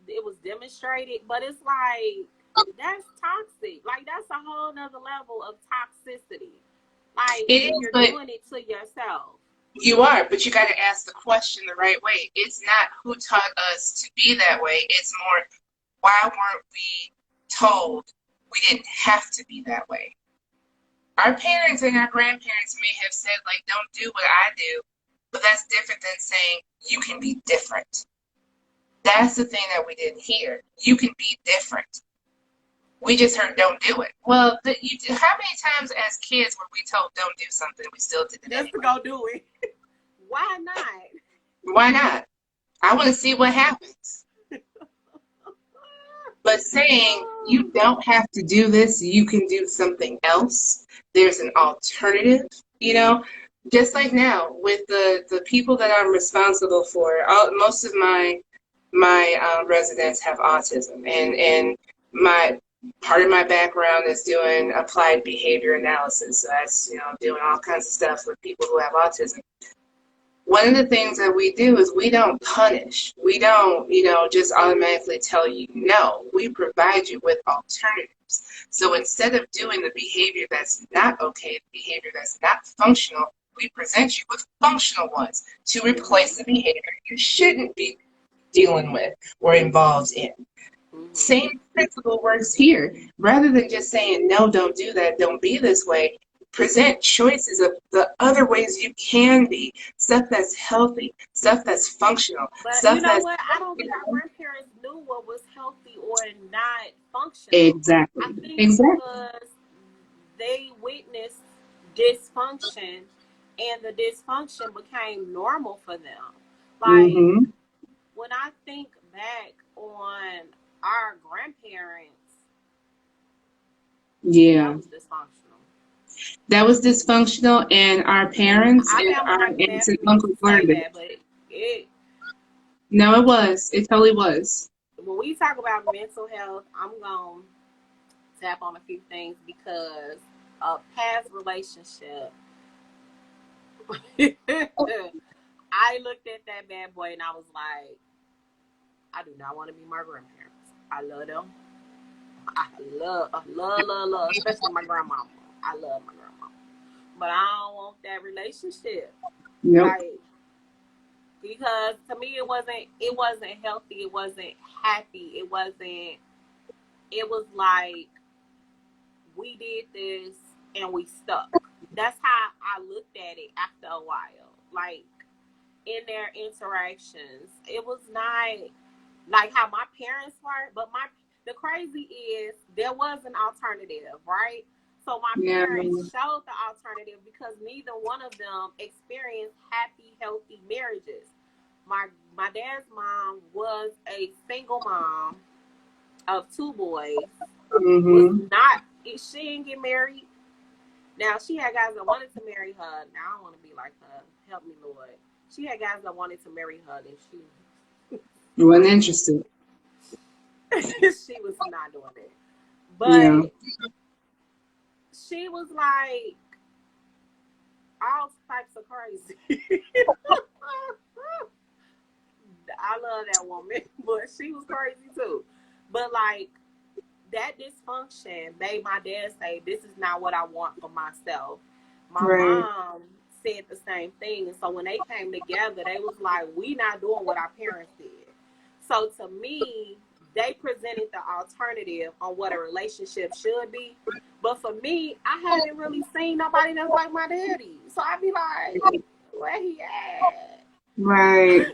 it was demonstrated, but it's like, that's toxic. Like, that's a whole nother level of toxicity. Like, It and is, you're but doing it to yourself. you are, but you got to ask the question the right way. It's not who taught us to be that way. It's more, why weren't we told we didn't have to be that way? Our parents and our grandparents may have said, like, don't do what I do, but that's different than saying you can be different. That's the thing that we didn't hear. You can be different. We just heard don't do it. Well, how many times as kids were we told don't do something, we still did it Just to anyway? go do it. Why not? Why not? I want to see what happens. But saying you don't have to do this, you can do something else. There's an alternative, you know. Just like now with the people that I'm responsible for, most of my residents have autism, and my part of my background is doing applied behavior analysis. So that's doing all kinds of stuff with people who have autism. One of the things that we do is we don't punish. We don't, just automatically tell you no. We provide you with alternatives. So instead of doing the behavior that's not okay, the behavior that's not functional, we present you with functional ones to replace the behavior you shouldn't be dealing with or involved in. Same principle works here. Rather than just saying, no, don't do that, don't be this way, present choices of the other ways you can be. Stuff that's healthy, stuff that's functional, But stuff you know that's... what? I don't think our grandparents knew what was healthy or not functional. Exactly. I think Exactly. because they witnessed dysfunction and the dysfunction became normal for them. Like, Mm-hmm. when I think back on our grandparents, Yeah. that was dysfunctional. That was dysfunctional, and our parents I and know my our might be aunts mad and for me to uncles say learned it. that, but it No, it was. It totally was. when we talk about mental health, I'm gonna tap on a few things because a past relationship. I looked at that bad boy and I was like, I do not want to be my grandparents. I love them. I love, especially my grandmama. I love my grandma, but I don't want that relationship. Nope. Like, because to me it wasn't healthy. It wasn't happy. It was like we did this and we stuck. That's how I looked at it after a while. Like, in their interactions, it was not like how my parents were, but the crazy is there was an alternative, right? So my Yeah. parents showed the alternative because neither one of them experienced happy, healthy marriages. My dad's mom was a single mom of two boys. Was Mm-hmm. not She didn't get married. Now she had guys that wanted to marry her. Now I don't want to be like her. Help me, Lord. She had guys that wanted to marry her, and You wasn't interested. she was not doing it. Yeah. But she was like all types of crazy. I love that woman, but she was crazy too. But like, that dysfunction made my dad say, "This is not what I want for myself." My Right. mom said the same thing, and so when they came together, they was like, "We not doing what our parents did." So to me, they presented the alternative on what a relationship should be. But for me, I haven't really seen nobody that's like my daddy. So I'd be like, where he at? Right.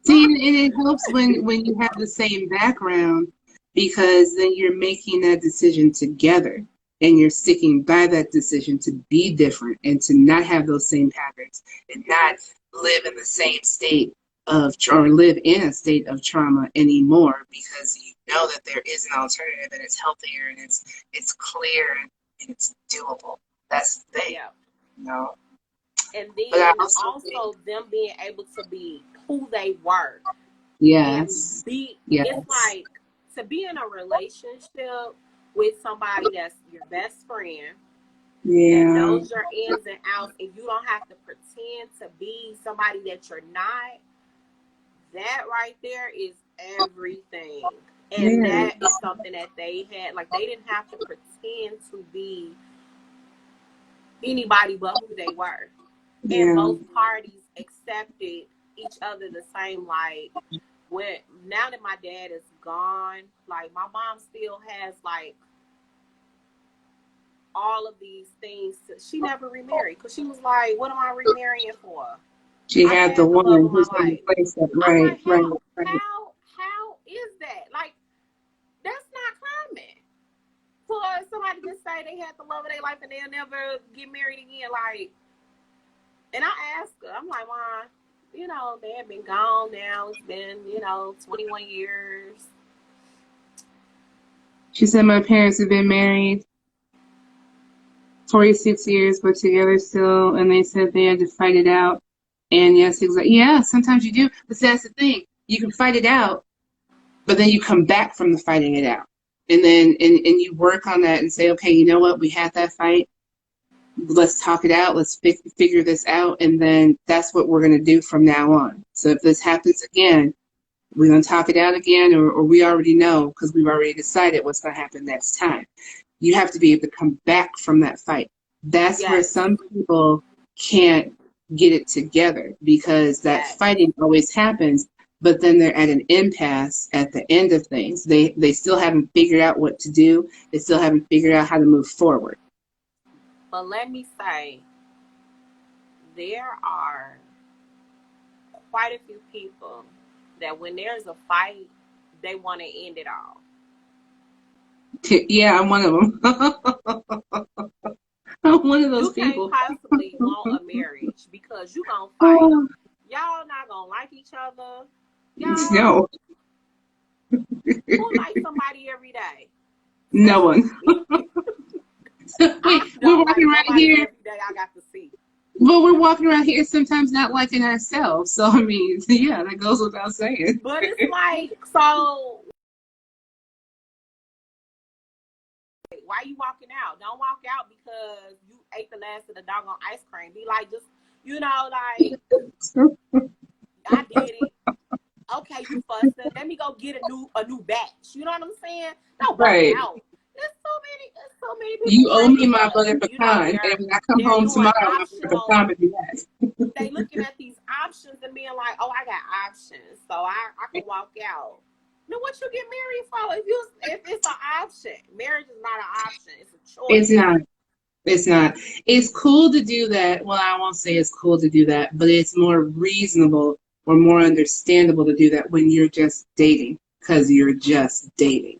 See, and it helps when you have the same background, because then you're making that decision together and you're sticking by that decision to be different and to not have those same patterns and not live in the same state or live in a state of trauma anymore, because you know that there is an alternative and it's healthier and it's clear and it's doable. That's the thing, Yeah. you know. And But I then also think, also them being able to be who they were and yes, it's yes, like to be in a relationship with somebody that's your best friend that yeah, knows your ins and outs, and you don't have to pretend to be somebody that you're not. That right there is everything. And yeah, that is something that they had. Like, they didn't have to pretend to be anybody but who they were. And yeah. both parties accepted each other the same. Like, when now that my dad is gone, like, my mom still has like all of these things. She never remarried because she was like, "What am I remarrying for? She I had the had the love one of my who's going to life." replace that. I'm Right, like, right, how right. how is that? Like, that's not common for somebody to say they had the love of their life and they'll never get married again. Like, and I asked her, I'm like, "Mom, they have been gone now. It's been 21 years. She said my parents have been married 46 years, but together still, and they said they had to fight it out. And yes, exactly. Yeah, sometimes you do. But that's the thing. You can fight it out, but then you come back from the fighting it out. And then and you work on that and say, okay, you know what? We had that fight. Let's talk it out. Let's figure this out. And then that's what we're going to do from now on. So if this happens again, we're going to talk it out again, or we already know because we've already decided what's going to happen next time. You have to be able to come back from that fight. That's where Yes. some people can't get it together because that Yes. fighting always happens, but then they're at an impasse at the end of things. They still haven't figured out what to do. They still haven't figured out how to move forward. But let me say, there are quite a few people that when there's a fight, they want to end it all. Yeah, I'm one of them. I'm one of those You can't people. possibly want a marriage because you gonna fight. Oh, Y'all not gonna like each other. Y'all, no, who likes somebody every day? no one. I Wait, we're don't like walking around nobody here. every day I got to see. Well, we're walking around here sometimes not liking ourselves. So, I mean, yeah, that goes without saying. But it's like, so why you walking out? Don't walk out because you ate the last of the doggone ice cream. Be like, just, like, I did it. Okay, you fussing. Let me go get a new batch. You know what I'm saying? Don't walk Right. out. There's so many people. You owe me my butter but, pecan, and when I come they're home doing tomorrow, my butter optional. pecan will be back. They looking at these options and being like, oh, I got options, so I can walk out. Now, what you get married for? If it's an option, marriage is not an option. It's a choice. It's not. It's not. It's cool to do that. Well, I won't say it's cool to do that, but it's more reasonable or more understandable to do that when you're just dating because you're just dating.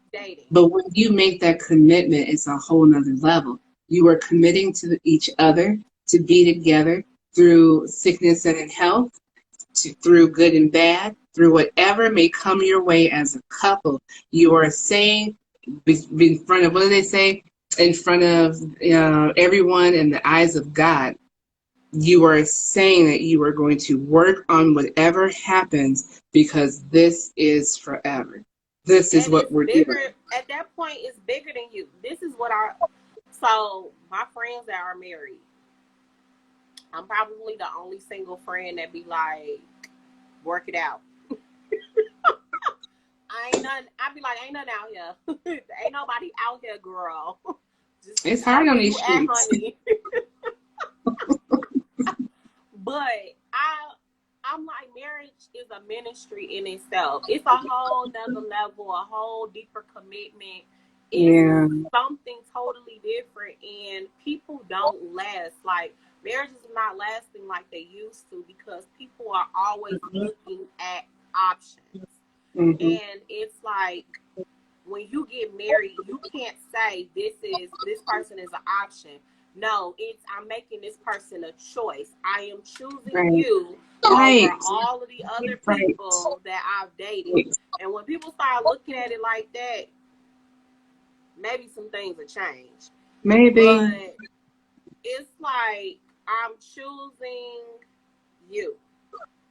But when you make that commitment, it's a whole nother level. You are committing to each other to be together through sickness and in health, through good and bad, through whatever may come your way as a couple. You are saying in front of, what do they say? In front of everyone in the eyes of God, you are saying that you are going to work on whatever happens because this is forever. This is what we're doing. At that point, it's bigger than you. This is what my friends that are married, I'm probably the only single friend that be like, work it out. I be like, ain't nothing out here. Ain't nobody out here, girl. Just it's hard on these streets. But I'm like, marriage is a ministry in itself. It's a whole nother level, a whole deeper commitment. It's something totally different, and people don't last. Like, marriages are not lasting like they used to because people are always looking at options. And it's like, when you get married, you can't say this person is an option. No, I'm making this person a choice. I am choosing you over all of the other people that I've dated. And when people start looking at it like that, maybe some things will change. Maybe. But it's like, I'm choosing you.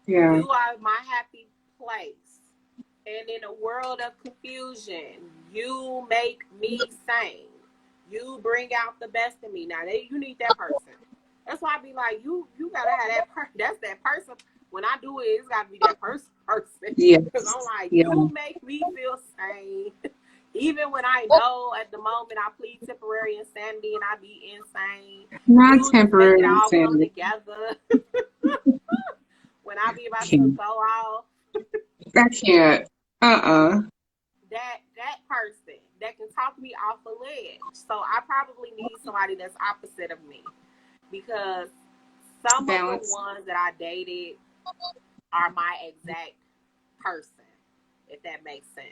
Yeah. You are my happy place. And in a world of confusion, you make me sane. You bring out the best in me. Now, you need that person. That's why I be like, you gotta have that person. That's that person. When I do it, it's gotta be that person. Yeah. Because I'm like, you make me feel sane. Even when I know at the moment I plead temporary insanity and I be insane. Not temporary insanity. It all come together. When I be about to go off. I can't. That person that can talk me off the ledge. So I probably need somebody that's opposite of me, because some of the ones that I dated are my exact person, if that makes sense.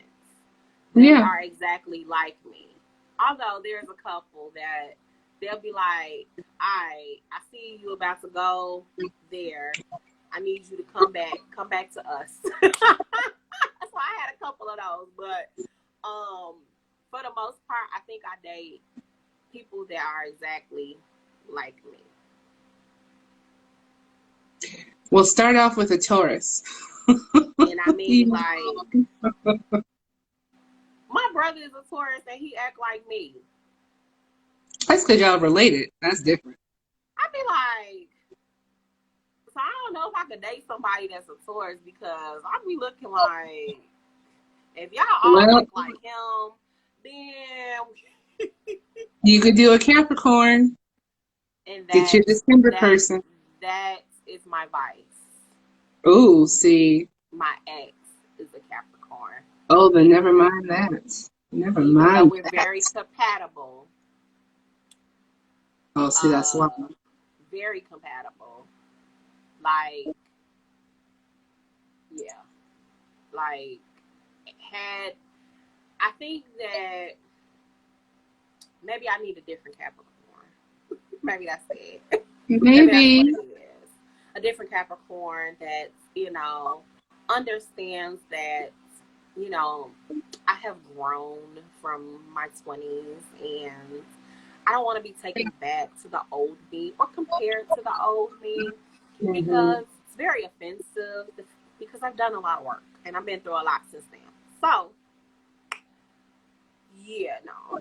They are exactly like me. Although there's a couple that they'll be like, I see you about to go there. I need you to come back to us. That's why I had a couple of those. But for the most part, I think I date people that are exactly like me. We'll start off with a Taurus. And I mean, like, my brother is a Taurus and he act like me. That's because y'all related. That's different. I be like, so I don't know if I could date somebody that's a Taurus because I be looking like, if y'all all Well, look like him, then you could do a Capricorn. and Get you a December person. that is my vice. Ooh, see. My ex is a Capricorn. Oh, then never mind that. Never Even though mind we're that. very compatible. Oh, see, that's why. Very compatible. Like, yeah. Like, I think that maybe I need a different Capricorn. Maybe that's it. Maybe that's what it is. A different Capricorn that, understands that, I have grown from my 20s and I don't want to be taken back to the old me or compared to the old me because it's very offensive because I've done a lot of work and I've been through a lot since then. So, yeah, no.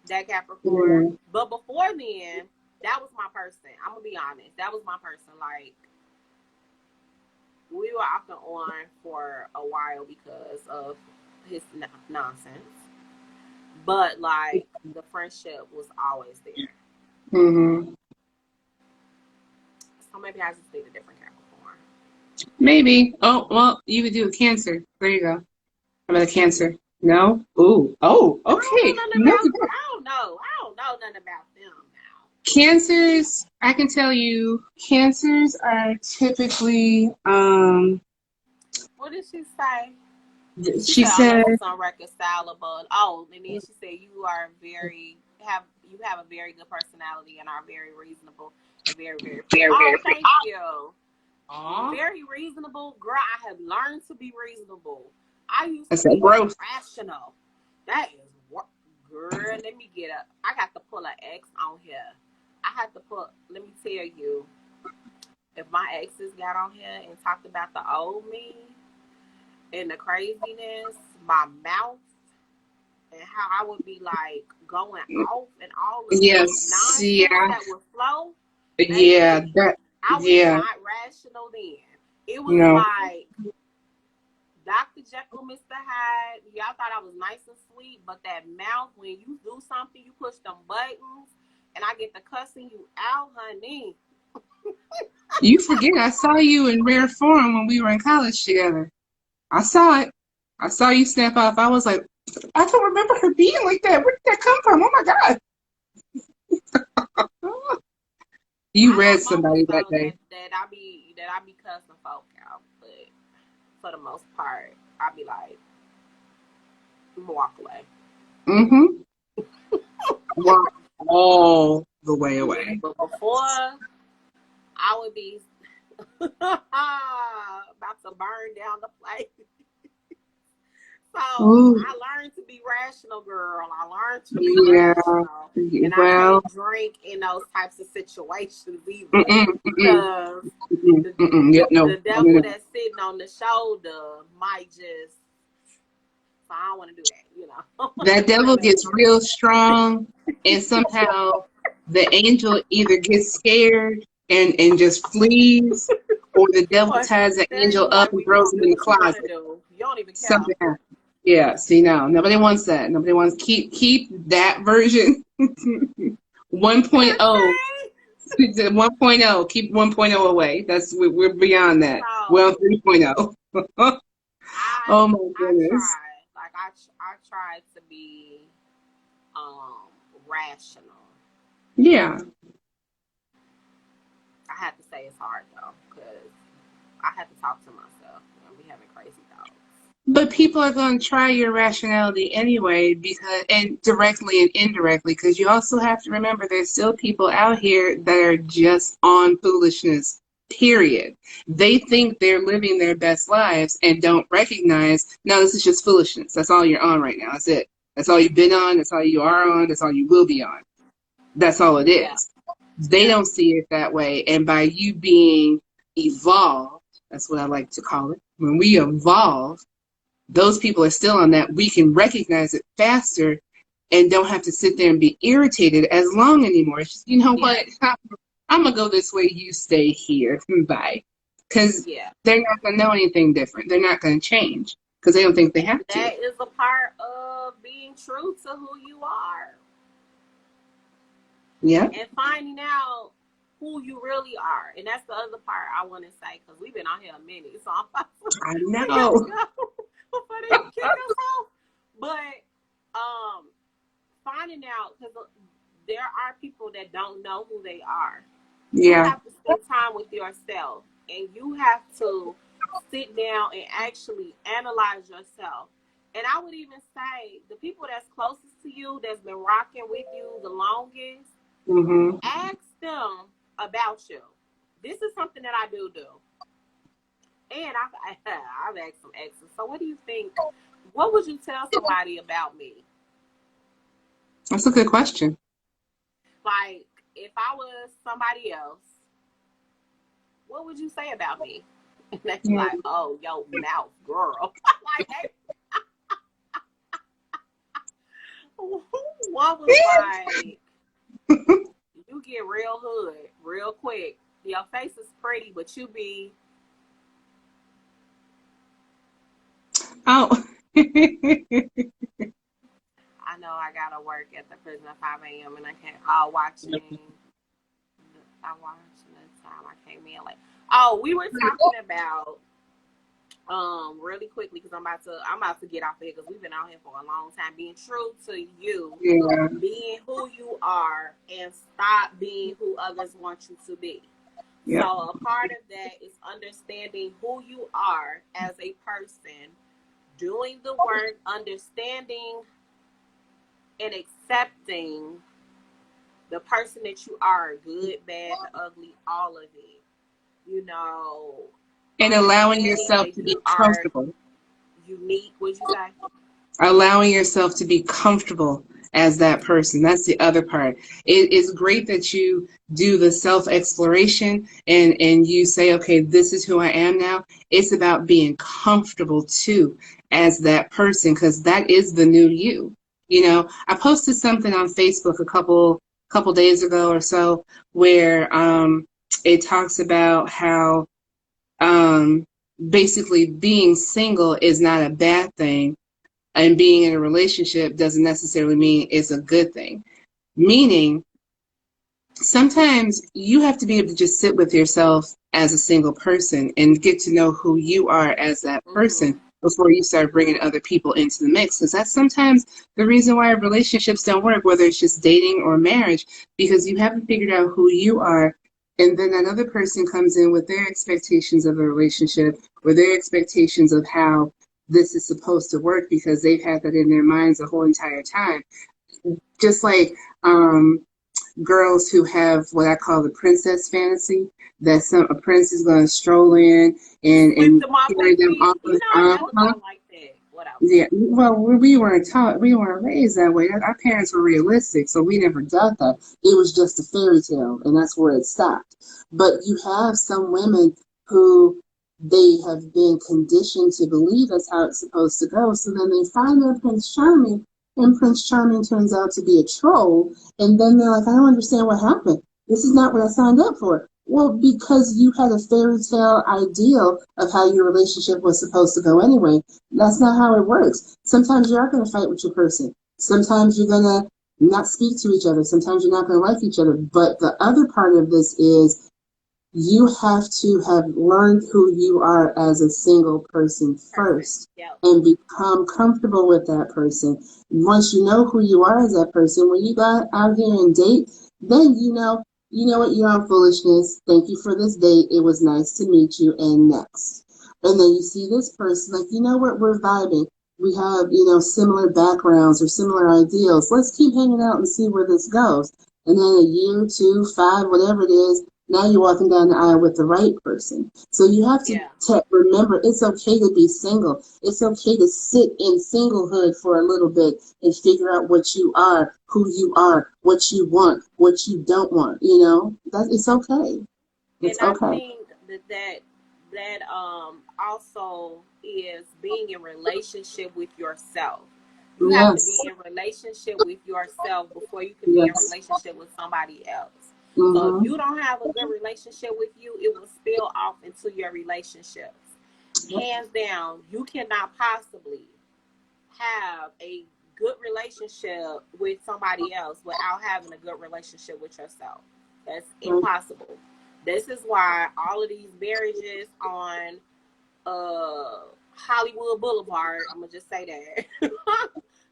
That Capricorn. Yeah. But before then, that was my person. I'm going to be honest. That was my person. Like, we were off and on for a while because of his nonsense. But, like, the friendship was always there. Mm-hmm. So maybe I just need a different Capricorn. Maybe. Oh, well, you could do a Cancer. There you go. How about a Cancer? No? Ooh. Oh, okay. I don't know nothing about them now. Cancers, I can tell you, Cancers are typically, what did she say? She said it's unreconcilable. Oh, and then she said you have a very good personality and are very reasonable and very, very, thank you. Aww. Very reasonable. Girl, I have learned to be reasonable. I used to be irrational. That is what, girl, let me get up. I got to pull an X on here. Let me tell you, if my exes got on here and talked about the old me and the craziness, my mouth, and how I would be like going off and all the nonsense that would flow. Yeah, I was not rational then. It was like Dr. Jekyll, Mr. Hyde. Y'all thought I was nice and sweet, but that mouth, when you do something, you push them buttons, and I get to cussing you out, honey. You forget I saw you in rare form when we were in college together. I saw it. I saw you snap off. I was like, I don't remember her being like that. Where did that come from? Oh my God. You read somebody that day. That I be cussing folk out, but for the most part, I be like, walk away. Mm-hmm. Walk all the way away. But before, I would be about to burn down the place. So I learned to be rational, girl. I learned to be rational. And I can't drink in those types of situations either. Because the devil that's sitting on the shoulder might just, so I don't want to do that, That devil gets real strong and somehow the angel either gets scared and just flees, or the devil ties the angel up and throws him in the closet. You don't even care. Something happens. Yeah, see, no, nobody wants that. Nobody wants keep that version 1.0. 1.0. Keep 1.0 away. We're beyond that. We're on 3.0. Oh my goodness. I tried to be rational. Yeah. I had to say it's hard though, because I had to talk to myself and be having crazy thoughts. But people are going to try your rationality anyway, and directly and indirectly, because you also have to remember there's still people out here that are just on foolishness, period. They think they're living their best lives and don't recognize, no, this is just foolishness. That's all you're on right now. That's it. That's all you've been on. That's all you are on. That's all you will be on. That's all it Yeah. is. They don't see it that way. And by you being evolved, that's what I like to call it. When we evolve, those people are still on that. We can recognize it faster and don't have to sit there and be irritated as long anymore. It's just, you know what? I'm going to go this way. You stay here. Bye. Because they're not going to know anything different. They're not going to change because they don't think they have to. That is a part of being true to who you are. Yeah. And finding out who you really are. And that's the other part I want to say, because we've been on here a minute. So I'm about to, I know. before they kick us off. But finding out, because there are people that don't know who they are. You have to spend time with yourself, and you have to sit down and actually analyze yourself. And I would even say the people that's closest to you, that's been rocking with you the longest, ask them about you. This is something that I do. And I've asked some exes. So what do you think? What would you tell somebody about me? That's a good question. Like, if I was somebody else, what would you say about me? And they're like, oh, yo, mouth, girl. Like, hey. What was like, you get real hood real quick. Your face is pretty, but you be... Oh. I know I gotta work at the prison at 5 a.m. and I can't. I'm watching the time I came in late. Oh, we were talking about really quickly, because I'm about to get off here, because we've been out here for a long time. Being true to you, being who you are, and stop being who others want you to be. So a part of that is understanding who you are as a person, doing the work, understanding and accepting the person that you are, good, bad, ugly, all of it. You know, and allowing yourself to be comfortable. Unique, would you say? Allowing yourself to be comfortable as that person. That's the other part. It is great that you do the self-exploration and you say, okay, this is who I am now. It's about being comfortable too as that person, because that is the new you. You know, I posted something on Facebook a couple days ago or so where it talks about how basically being single is not a bad thing, and being in a relationship doesn't necessarily mean it's a good thing. Meaning, sometimes you have to be able to just sit with yourself as a single person and get to know who you are as that person before you start bringing other people into the mix. Because that's sometimes the reason why relationships don't work, whether it's just dating or marriage, because you haven't figured out who you are. And then another person comes in with their expectations of a relationship, or their expectations of how this is supposed to work, because they've had that in their minds the whole entire time. Just like girls who have what I call the princess fantasy, that a prince is going to stroll in and carry them off. You know, I never thought like that. What else? Yeah, well, we weren't taught, we weren't raised that way. Our parents were realistic, so we never got that. It was just a fairy tale, and that's where it stopped. But you have some women who they have been conditioned to believe that's how it's supposed to go. So then they find their Prince Charming, and Prince Charming turns out to be a troll. And then they're like, I don't understand what happened. This is not what I signed up for. Well, because you had a fairy tale ideal of how your relationship was supposed to go anyway. That's not how it works. Sometimes you are going to fight with your person. Sometimes you're going to not speak to each other. Sometimes you're not going to like each other. But the other part of this is you have to have learned who you are as a single person first, and become comfortable with that person. Once you know who you are as that person, when you got out here and date, then you know what, you're on foolishness. Thank you for this date. It was nice to meet you, and next. And then you see this person, like, you know what, we're vibing. We have, similar backgrounds or similar ideals. Let's keep hanging out and see where this goes. And then a year, 2, 5, whatever it is, Now you're walking down the aisle with the right person. So you have to Yeah. remember it's okay to be single. It's okay to sit in singlehood for a little bit and figure out what you are, who you are, what you want, what you don't want. You know, that it's okay. It's And I okay. think that also is being in relationship with yourself. You have to be Yes. in relationship with yourself before you can be in Yes. relationship with somebody else. So if Mhm. you don't have a good relationship with you, it will spill off into your relationships. Hands down, you cannot possibly have a good relationship with somebody else without having a good relationship with yourself. That's impossible. This is why all of these marriages on Hollywood Boulevard, I'm gonna just say that,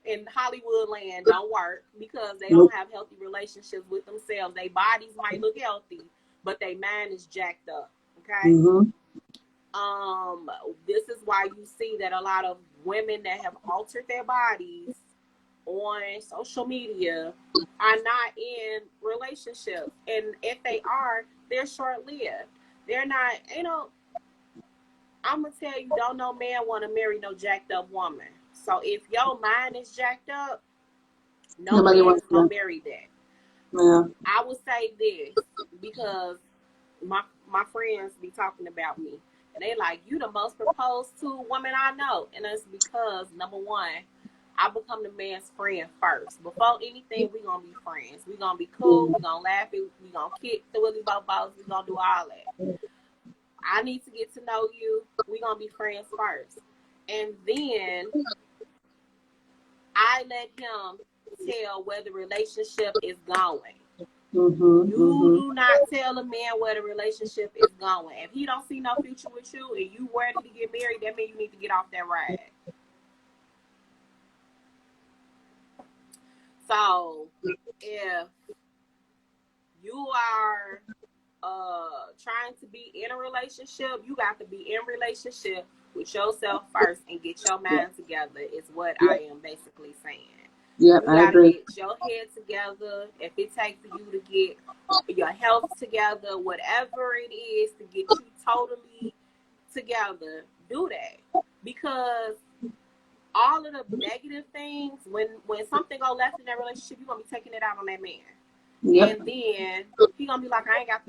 in Hollywood land don't work because they don't Nope. have healthy relationships with themselves. Their bodies might look healthy, but their mind is jacked up. Okay. Mhm. Um, this is why you see that a lot of women that have altered their bodies on social media are not in relationships. And if they are, they're short lived. They're not, I'm gonna tell you, don't no man want to marry no jacked up woman. So if your mind is jacked up, no Nobody man is wants gonna to. marry that. Yeah. I would say this because my friends be talking about me, and they like, you the most proposed to woman I know, and it's because number one, I become the man's friend first. Before anything, we gonna be friends. We gonna be cool. We gonna laugh. We gonna kick the willy bobos. We gonna do all that. I need to get to know you. We gonna be friends first, and then I let him tell where the relationship is going. Mhm. You Mhm. do not tell a man where the relationship is going. If he don't see no future with you and you ready to get married, that means you need to get off that ride. So if you are trying to be in a relationship, you got to be in relationship with yourself first and get your Yep. mind together is what I Yep. am basically saying. Yep. You I got to agree. get your head together. If it takes for you to get your health together, whatever it is to get you totally together, do that. Because all of the negative things, when something go left in that relationship, you're gonna be taking it out on that man. Yep. And then he gonna be like, I ain't got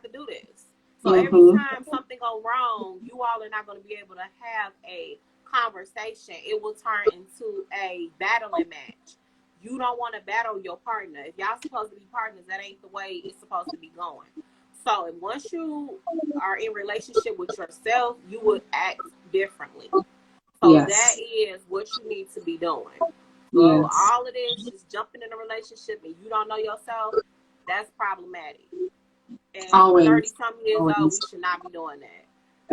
to do this. So every Mhm. time something go wrong, you all are not gonna be able to have a conversation. It will turn into a battling match. You don't want to battle your partner. If y'all supposed to be partners, that ain't the way it's supposed to be going. So once you are in relationship with yourself, you would act differently. So that Yes. is what you need to be doing. So Yes. all of this, just jumping in a relationship and you don't know yourself, that's problematic. And 30 Always. something years old, we Always. should not be doing that.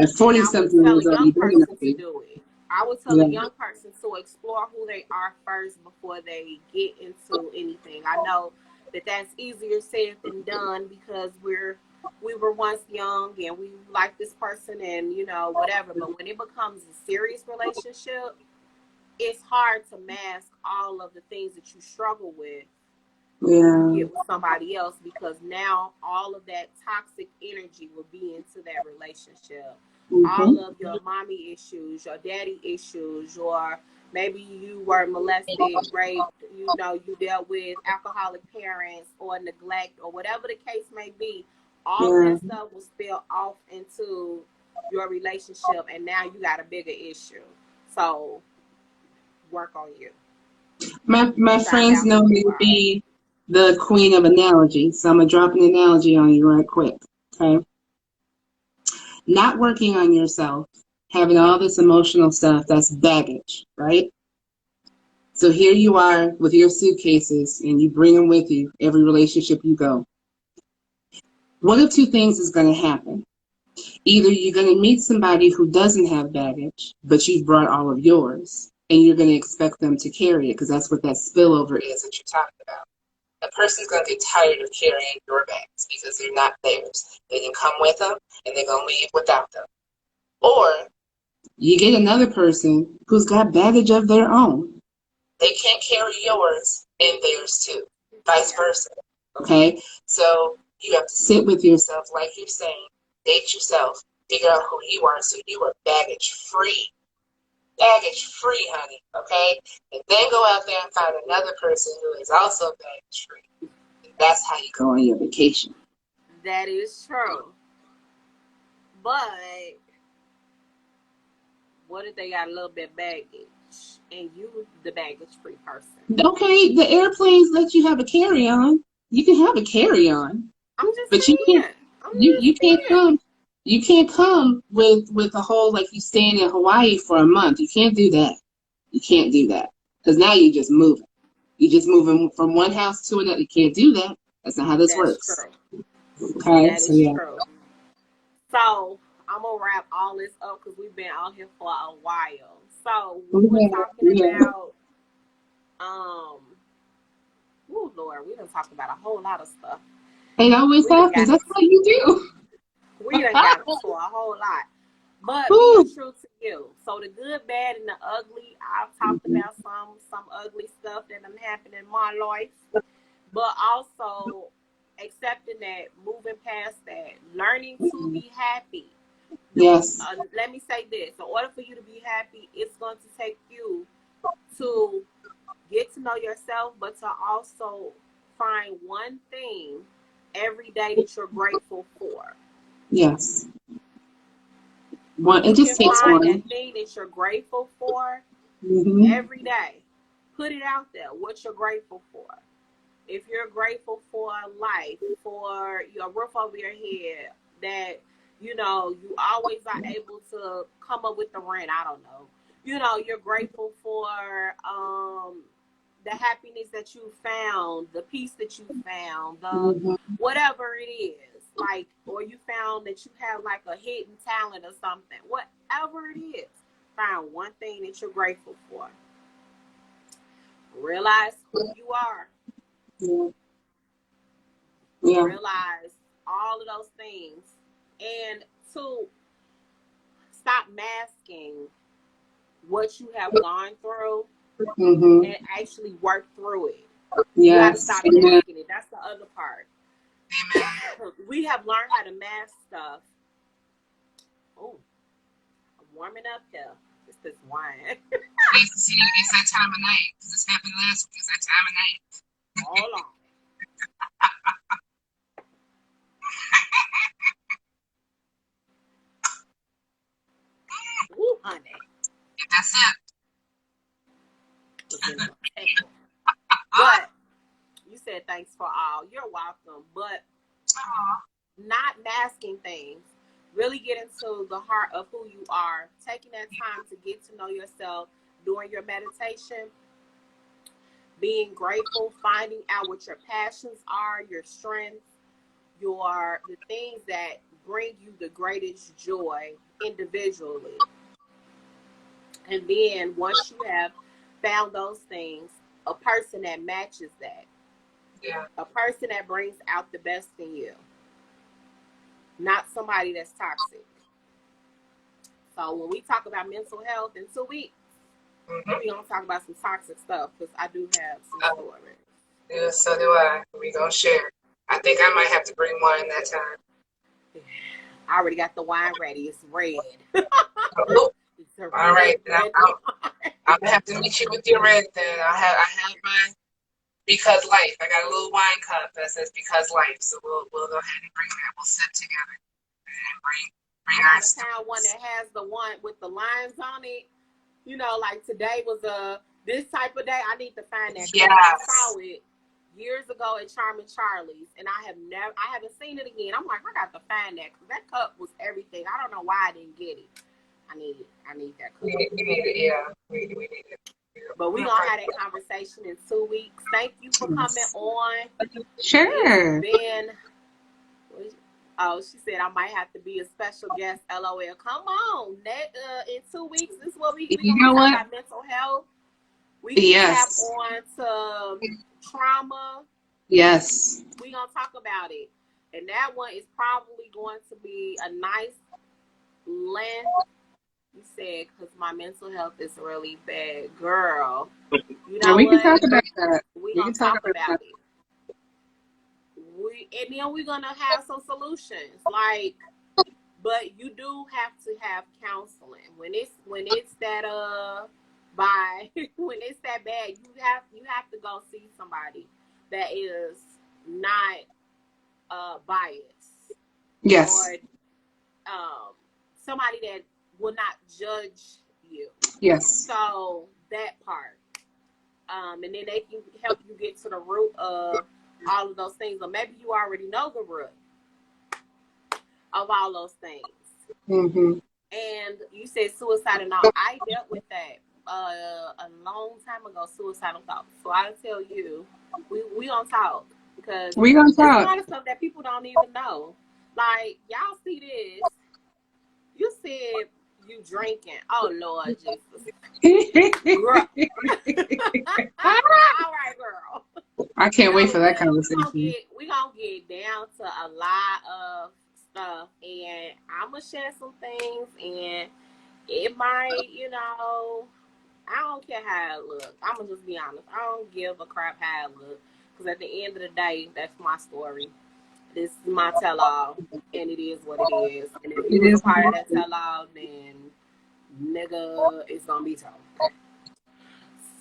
At And 40 I would something tell a years old, young you better person not to be. do it. I would tell a Yeah. young person to explore who they are first before they get into anything. I know that that's easier said than done because we were once young and we like this person and whatever. But when it becomes a serious relationship, it's hard to mask all of the things that you struggle with when you Yeah. get with somebody else because now all of that toxic energy will be into that relationship. All Mhm. of your mommy issues, your daddy issues, your maybe you were molested, raped, you dealt with alcoholic parents or neglect or whatever the case may be. All of Yeah. that stuff will spill off into your relationship and now you got a bigger issue. So work on you. My Find friends out who know me you to are. be the queen of analogy, so I'm gonna drop an analogy on you right quick. Okay. Not working on yourself, having all this emotional stuff, that's baggage, right? So here you are with your suitcases and you bring them with you every relationship you go. One of two things is going to happen. Either you're going to meet somebody who doesn't have baggage, but you've brought all of yours, and you're going to expect them to carry it because that's what that spillover is that you're talking about. A person's going to get tired of carrying your bags because they're not theirs. They can come with them and they're going to leave without them. Or you get another person who's got baggage of their own. They can't carry yours and theirs too, vice Yeah. versa. Okay? So You have to sit with yourself, like you're saying, date yourself, figure out who you are, so you are baggage free. Baggage free, honey, okay? And then go out there and find another person who is also baggage free. And that's how you go on your vacation. That is true. But what if they got a little bit baggage and you the baggage free person? Okay, the airplanes let you have a carry-on. You can have a carry-on. I'm just But saying. you can't come. You can't come with a whole, like, you staying in Hawaii for a month. You can't do that. You can't do that because now you're just moving. You're just moving from one house to another. You can't do that. That's not how this That's works. true. Okay, That so is yeah. true. So I'm gonna wrap all this up because we've been out here for a while. So we were talking about oh Lord, we done talked about a whole lot of stuff. It always We done happens. got That's what you do. we done got into a whole lot. But Woo. being true to you. So the good, bad, and the ugly. I've talked about some ugly stuff that done happened in my life. But also accepting that, moving past that, learning to be happy. Yes. Let me say this. In order for you to be happy, it's going to take you to get to know yourself, but to also find one thing every day that you're grateful for. Yes. When It you just can takes find one. that thing that you're grateful for every day, put it out there, what you're grateful for. If you're grateful for life, for your roof over your head, that, you always are able to come up with the rent, I don't know. You're grateful for the happiness that you found, the peace that you found, the whatever it is. Like, or you found that you have like a hidden talent or something. Whatever it is, find one thing that you're grateful for. Realize who you are. Yeah. Realize all of those things, and to stop masking what you have gone through and actually work through it. You got to stop masking it. That's the other part. We have learned how to mask stuff. Oh, I'm warming up here. It's this wine. It's that time of night. This happened last week. It's that time of night. Hold on. Ooh, honey. That's it. But you said thanks for all. You're welcome. But not masking things. Really get into the heart of who you are. Taking that time to get to know yourself during your meditation. Being grateful, finding out what your passions are, your strengths, the things that bring you the greatest joy individually. And then once you have found those things, a person that matches that. Yeah. A person that brings out the best in you. Not somebody that's toxic. So when we talk about mental health in 2 weeks, we're going to talk about some toxic stuff because I do have some stories. Yeah, so do I. We gonna share. I think I might have to bring wine that time. I already got the wine ready. It's red. It's all right. I'm gonna have to meet you with your red then. I have my Because Life. I got a little wine cup that says Because Life. So we'll go ahead and bring that. We'll sit together and bring our stuff. I found one that has the one with the lines on it. Like today was this type of day. I need to find that. Yes. I saw it years ago at Charmin Charlie's, and I haven't seen it again. I'm like, I got to find that because that cup was everything. I don't know why I didn't get it. I need that cup. We need it, yeah. We need it. But we're going to have that conversation in 2 weeks. Thank you for coming on. Sure. It's been, she said I might have to be a special guest. LOL. Come on. In 2 weeks, this is what we going to talk about mental health. We can tap on to trauma. Yes. We're going to talk about it. And that one is probably going to be a nice length. You said, because my mental health is really bad. Girl. You know we what? can talk about that. We going to talk about it. And then we're gonna have some solutions. Like, but you do have to have counseling when it's that by when it's that bad. You have to go see somebody that is not biased, Yes. or somebody that will not judge you. Yes. So that part, and then they can help you get to the root of all of those things, or maybe you already know the root of all those things. Mm-hmm. And you said suicide and all. I dealt with that a long time ago, suicidal thoughts. So I'll tell you, we gonna talk, because We gonna it's a talk. lot of stuff that people don't even know. Like, y'all see this? You said you drinking. Oh Lord Jesus, girl. All right, girl. I can't wait for that We conversation. gonna get down to a lot of stuff, and I'm gonna share some things, and it might, I don't care how it looks. I'm gonna just be honest. I don't give a crap how it looks, because at the end of the day, that's my story. This is my tell-all, and it is what it is. And if you It was a is. part of that tell-all, then nigga, it's gonna be told.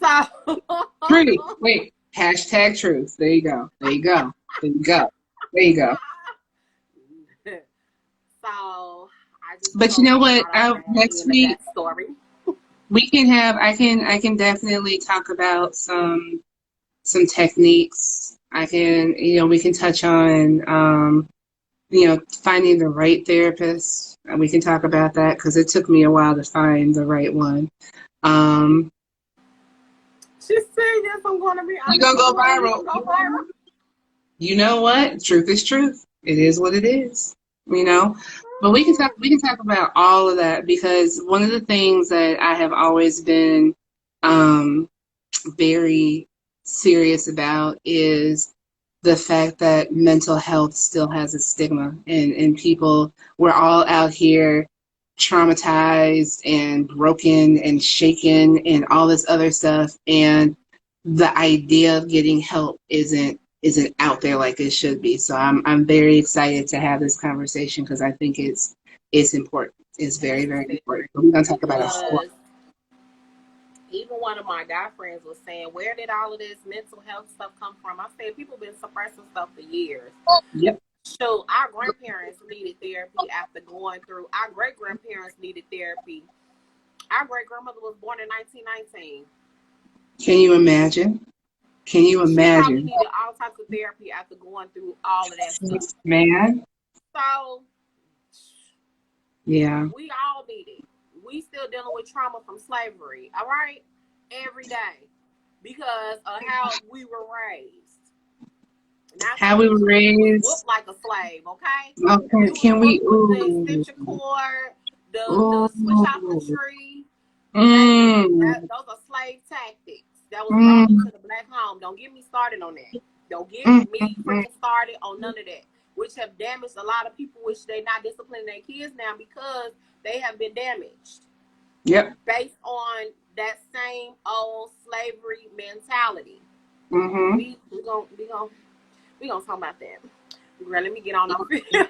So, Truth. Wait. Hashtag truth. There you go. There you go. There you go. There you go. so I just But you told know you what? about that Next end of week that story. we can have. I can definitely talk about some techniques. I can. We can touch on finding the right therapist. And we can talk about that because it took me a while to find the right one. Um, She's serious. I'm gonna be you're honest. gonna I'm go going. You viral. gonna go viral. You know what? Truth is truth. It is what it is. You know. But we can talk about all of that because one of the things that I have always been very serious about is the fact that mental health still has a stigma, and people, we're all out here traumatized and broken and shaken and all this other stuff, and the idea of getting help isn't out there like it should be. So I'm very excited to have this conversation because I think it's important. It's very, very important. We're going to talk about a whole. Because even one of my guy friends was saying, "Where did all of this mental health stuff come from?" I said, "People been suppressing stuff for years." Yep. So our grandparents needed therapy after going through. Our great grandparents needed therapy. Our great grandmother was born in 1919. Can you imagine? Can you She probably imagine? needed all types of therapy after going through all of that stuff. Man, So yeah. we all need it. We still dealing with trauma from slavery, all right? Every day. Because of how we were raised. Not How to we were mention we was raised. whooped like a slave, okay? Okay, You was can we? whooped with the Ooh, extension cord, the switch off the ooh, tree. Baby, mm, those are slave tactics that was brought mm, into the black home. Don't get me started on that. Don't get mm, me mm. freaking started on none of that. Which have damaged a lot of people, which they not disciplining their kids now because they have been damaged Yep. based on that same old slavery mentality. Mm-hmm. We gonna talk about that. Girl, let me get on off here.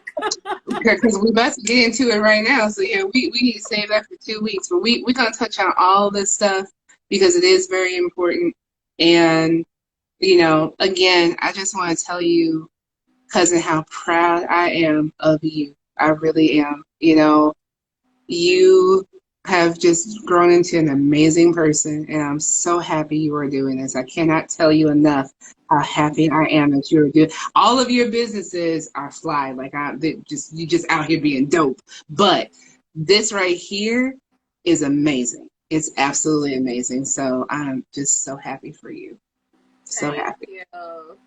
Because we're about to get into it right now. So yeah, we need to save that for 2 weeks. But we're gonna touch on all this stuff because it is very important. And again, I just want to tell you, cousin, how proud I am of you. I really am. You have just grown into an amazing person, and I'm so happy you are doing this. I cannot tell you enough how happy I am that you're doing. All of your businesses are fly, like you just out here being dope. But this right here is amazing. It's absolutely amazing. So I'm just so happy for you. So Thank happy. you.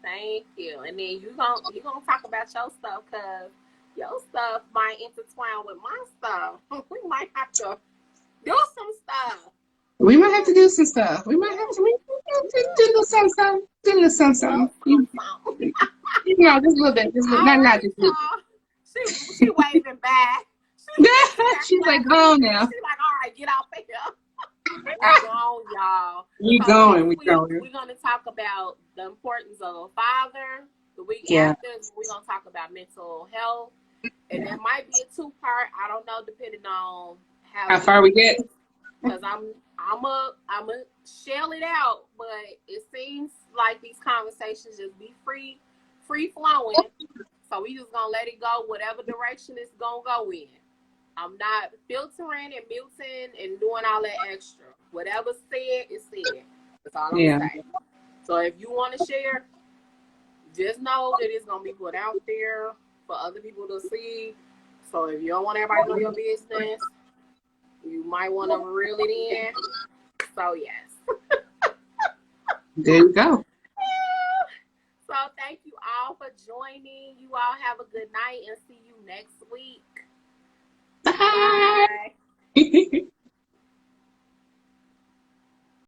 Thank you. And then you gonna talk about your stuff, because your stuff might intertwine with my stuff. We might have to do some stuff. We might have to do some stuff. We might have to do a little something, do a little something, Little something. just a little bit, just a little, All not right, just a little y'all. She waving back. bit. She got She's like, clapping oh hands. now. She like, all right, get off of here. We gone, y'all. We So next going, we week going. we're gonna talk about the importance of a father. The week Yeah. after, we're going to talk about mental health. And that might be a 2-part. I don't know, depending on how far we deep it get. is. Because I'm a shell it out, but it seems like these conversations just be free flowing. So we just gonna let it go, whatever direction it's gonna go in. I'm not filtering and muting and doing all that extra. Whatever's said is said. That's all I'm Yeah. gonna say. So if you want to share, just know that it's gonna be put out there for other people to see. So if you don't want everybody to know your business, you might want to reel it in. So yes. There you go. So thank you all for joining. You all have a good night and see you next week. Bye. Bye.